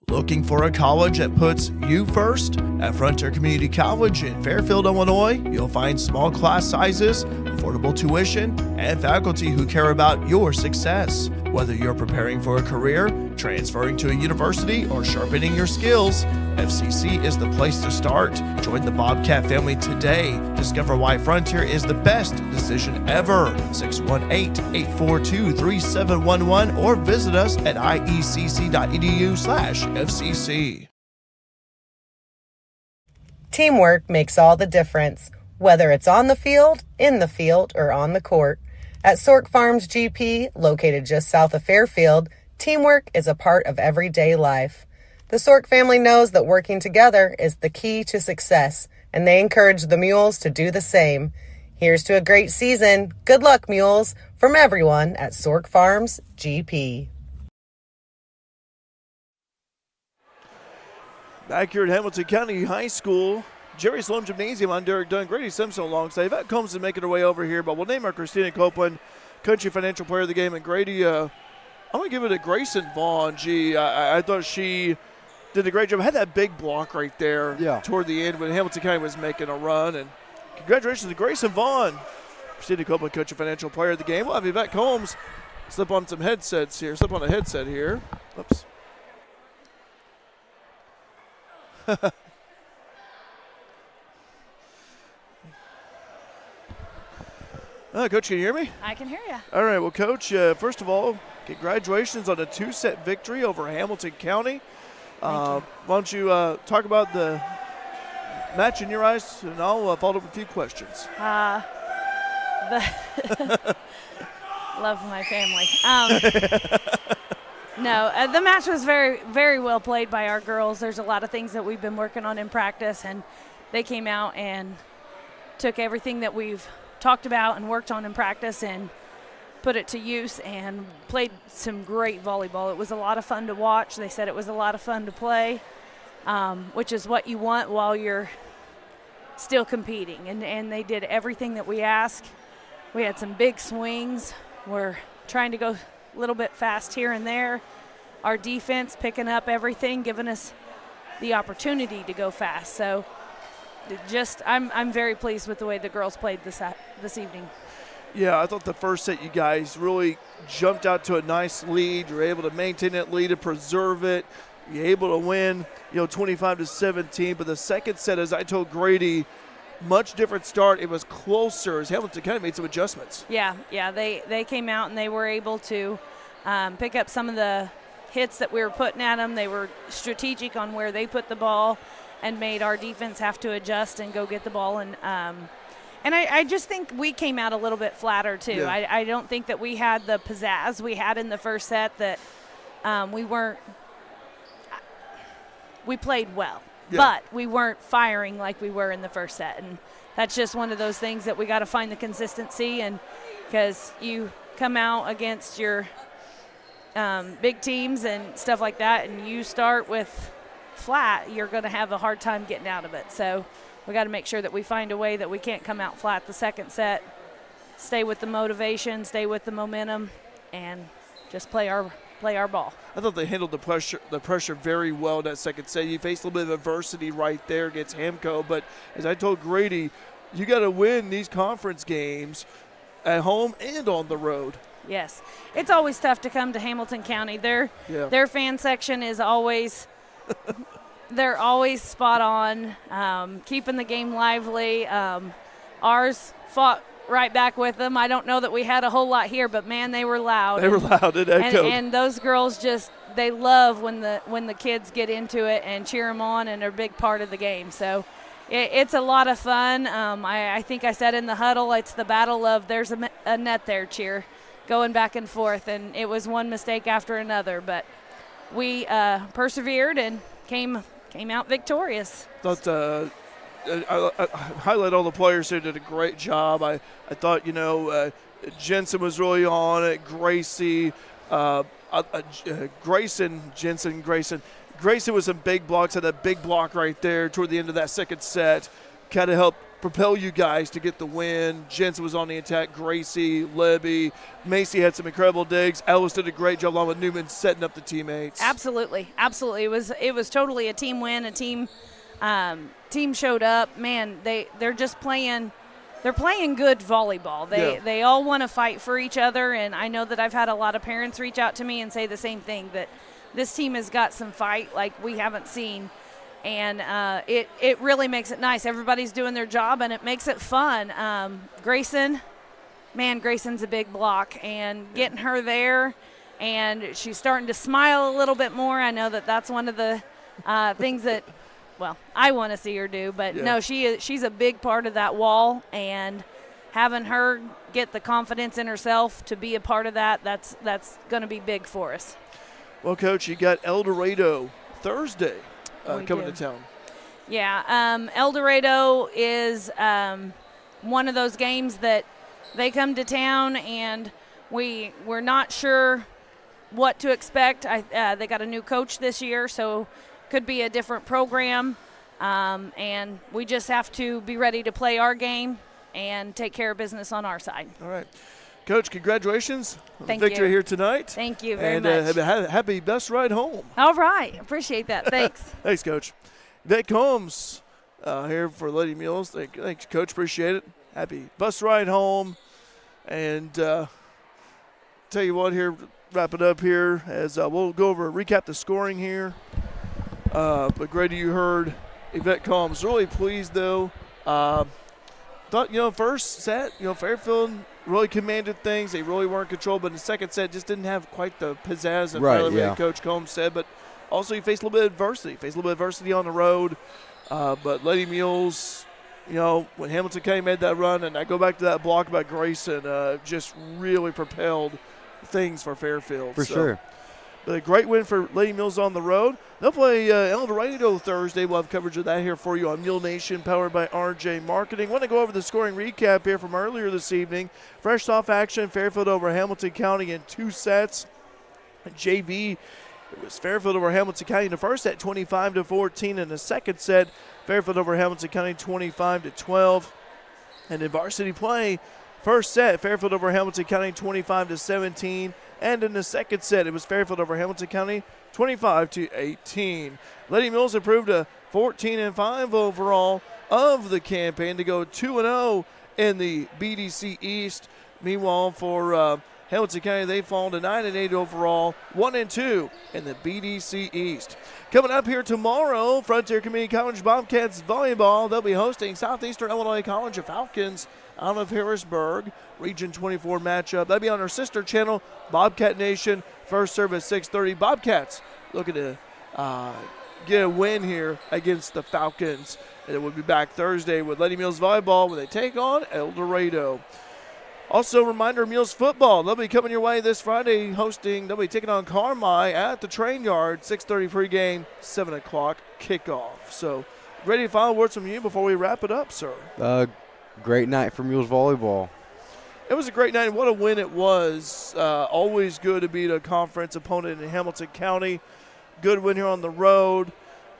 Looking for a college that puts you first? At Frontier Community College in Fairfield, Illinois, you'll find small class sizes, affordable tuition, and faculty who care about your success. Whether you're preparing for a career, transferring to a university, or sharpening your skills, FCC is the place to start. Join the Bobcat family today. Discover why Frontier is the best decision ever. 618-842-3711 or visit us at iecc.edu/FCC. Teamwork makes all the difference, whether it's on the field, in the field, or on the court. At Sork Farms GP, located just south of Fairfield, teamwork is a part of everyday life. The Sork family knows that working together is the key to success, and they encourage the Mules to do the same. Here's to a great season. Good luck, Mules, from everyone at Sork Farms GP. Back here at Hamilton County High School, Jerry Sloan Gymnasium, I'm Derek Dunn, Grady Simpson alongside. That comes and making her way over here, but we'll name her Christina Copeland, Country Financial Player of the Game. And Grady, I'm going to give it to Grayson Vaughn. Gee, I thought she did a great job. Had that big block right there toward the end when Hamilton County was making a run. And congratulations to Grayson Vaughn, Christina Copeland, Country Financial Player of the Game. We'll have Yvette Combs slip on some headsets here. Slip on a headset here. Oops. Coach, can you hear me? I can hear you. All right, well, Coach, first of all, congratulations on a 2-set victory over Hamilton County. Why don't you talk about the match in your eyes, and I'll follow up with a few questions. Love my family. No, the match was very, very well played by our girls. There's a lot of things that we've been working on in practice, and they came out and took everything that we've talked about and worked on in practice and put it to use and played some great volleyball. It was a lot of fun to watch. They said it was a lot of fun to play, which is what you want while you're still competing. And they did everything that we asked. We had some big swings. We're trying to go a little bit fast here and there. Our defense picking up everything, giving us the opportunity to go fast. So I'm very pleased with the way the girls played this evening. Yeah, I thought the first set you guys really jumped out to a nice lead. You were able to maintain that lead and preserve it. You're able to win, 25-17. But the second set, as I told Grady, much different start. It was closer as Hamilton kind of made some adjustments. Yeah, they came out and they were able to pick up some of the hits that we were putting at them. They were strategic on where they put the ball and made our defense have to adjust and go get the ball. And I just think we came out a little bit flatter too. Yeah. I don't think that we had the pizzazz we had in the first set, that we played well. Yeah. But we weren't firing like we were in the first set. And that's just one of those things that we got to find the consistency, and because you come out against your big teams and stuff like that and you start with flat, you're going to have a hard time getting out of it. So we got to make sure that we find a way that we can't come out flat the second set, stay with the motivation, stay with the momentum, and just play our ball. I thought they handled the pressure very well in that second set. You faced a little bit of adversity right there against Hamco, but as I told Grady, you got to win these conference games at home and on the road. Yes. It's always tough to come to Hamilton County. Their fan section is always they're always spot on, keeping the game lively. Ours fought right back with them. I don't know that we had a whole lot here, but man, they were loud. They were loud. It echoed. And those girls they love when the kids get into it and cheer them on, and they're a big part of the game. So it's a lot of fun. I think I said in the huddle, it's the battle of there's a net there cheer going back and forth, and it was one mistake after another, but we persevered and came out victorious. Thought I highlight all the players who did a great job. I thought, Jensen was really on it. Gracie, Grayson was some big blocks, had that big block right there toward the end of that second set. Kind of helped propel you guys to get the win. Jensen was on the attack. Gracie, Libby, Macy had some incredible digs. Ellis did a great job along with Newman setting up the teammates. Absolutely. It was totally a team win. A team showed up. Man, they're just playing. They're playing good volleyball. They all want to fight for each other, and I know that I've had a lot of parents reach out to me and say the same thing, that this team has got some fight like we haven't seen. And it really makes it nice. Everybody's doing their job, and it makes it fun. Grayson's a big block, and getting her there, and she's starting to smile a little bit more. I know that that's one of the things that, I want to see her do. But no, she's a big part of that wall, and having her get the confidence in herself to be a part of that's going to be big for us. Well, Coach, you got El Dorado Thursday. Coming to town. Yeah, El Dorado is one of those games that they come to town, and we're not sure what to expect. They got a new coach this year, so could be a different program, and we just have to be ready to play our game and take care of business on our side. All right. Coach, congratulations on the Thank victory you. here tonight. Thank you very much. much. Happy bus ride home. All right. Appreciate that. Thanks. Thanks, Coach. Vic Combs here for Lady Mules. Thanks, Coach. Appreciate it. Happy bus ride home. And tell you what, here, wrap it up here as we'll go over, recap the scoring here. But Grady, you heard Yvette Combs. Really pleased, though. Thought, first set, Fairfield really commanded things. They really weren't in control, but in the second set just didn't have quite the pizzazz and Coach Combs said. But also you faced a little bit of adversity. On the road. But Lady Mules, when Hamilton County made that run, and I go back to that block about Grayson, just really propelled things for Fairfield. For sure. But a great win for Lady Mules on the road. They'll play El Dorado Thursday. We'll have coverage of that here for you on Mule Nation, powered by RJ Marketing. Want to go over the scoring recap here from earlier this evening. Fresh off action, Fairfield over Hamilton County in 2 sets. JV, it was Fairfield over Hamilton County in the first set, 25-14. In the second set, Fairfield over Hamilton County, 25-12. And in varsity play, first set, Fairfield over Hamilton County, 25-17. And in the second set, it was Fairfield over Hamilton County, 25-18. Lady Mules improved to 14-5 overall of the campaign to go 2-0 in the BDC East. Meanwhile, for Hamilton County, they fall to 9-8 overall, 1-2 in the BDC East. Coming up here tomorrow, Frontier Community College Bobcats volleyball. They'll be hosting Southeastern Illinois College of Falcons out of Harrisburg. Region 24 matchup. That'll be on our sister channel, Bobcat Nation. First serve at 6:30. Bobcats looking to get a win here against the Falcons. And we'll be back Thursday with Lady Mules volleyball when they take on El Dorado. Also, reminder, Mules football. They'll be coming your way this Friday they'll be taking on Carmi at the train yard, 6:30 pregame, 7 o'clock kickoff. So, ready to final words from you before we wrap it up, sir? Great night for Mules volleyball. It was a great night. What a win it was. Always good to beat a conference opponent in Hamilton County. Good win here on the road.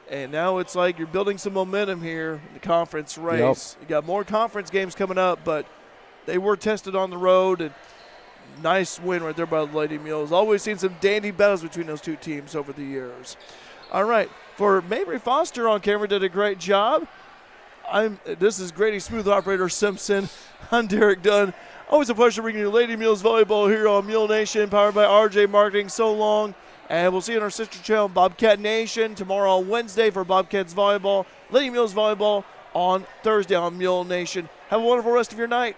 And now it's like you're building some momentum here in the conference race. You got more conference games coming up, but they were tested on the road. And nice win right there by the Lady Mules. Always seen some dandy battles between those two teams over the years. All right. For Mabry Foster on camera, did a great job. This is Grady Smooth Operator Simpson. I'm Derek Dunn. Always a pleasure bringing you Lady Mules volleyball here on Mule Nation, powered by RJ Marketing. So long. And we'll see you on our sister channel, Bobcat Nation, tomorrow on Wednesday for Bobcats volleyball. Lady Mules volleyball on Thursday on Mule Nation. Have a wonderful rest of your night.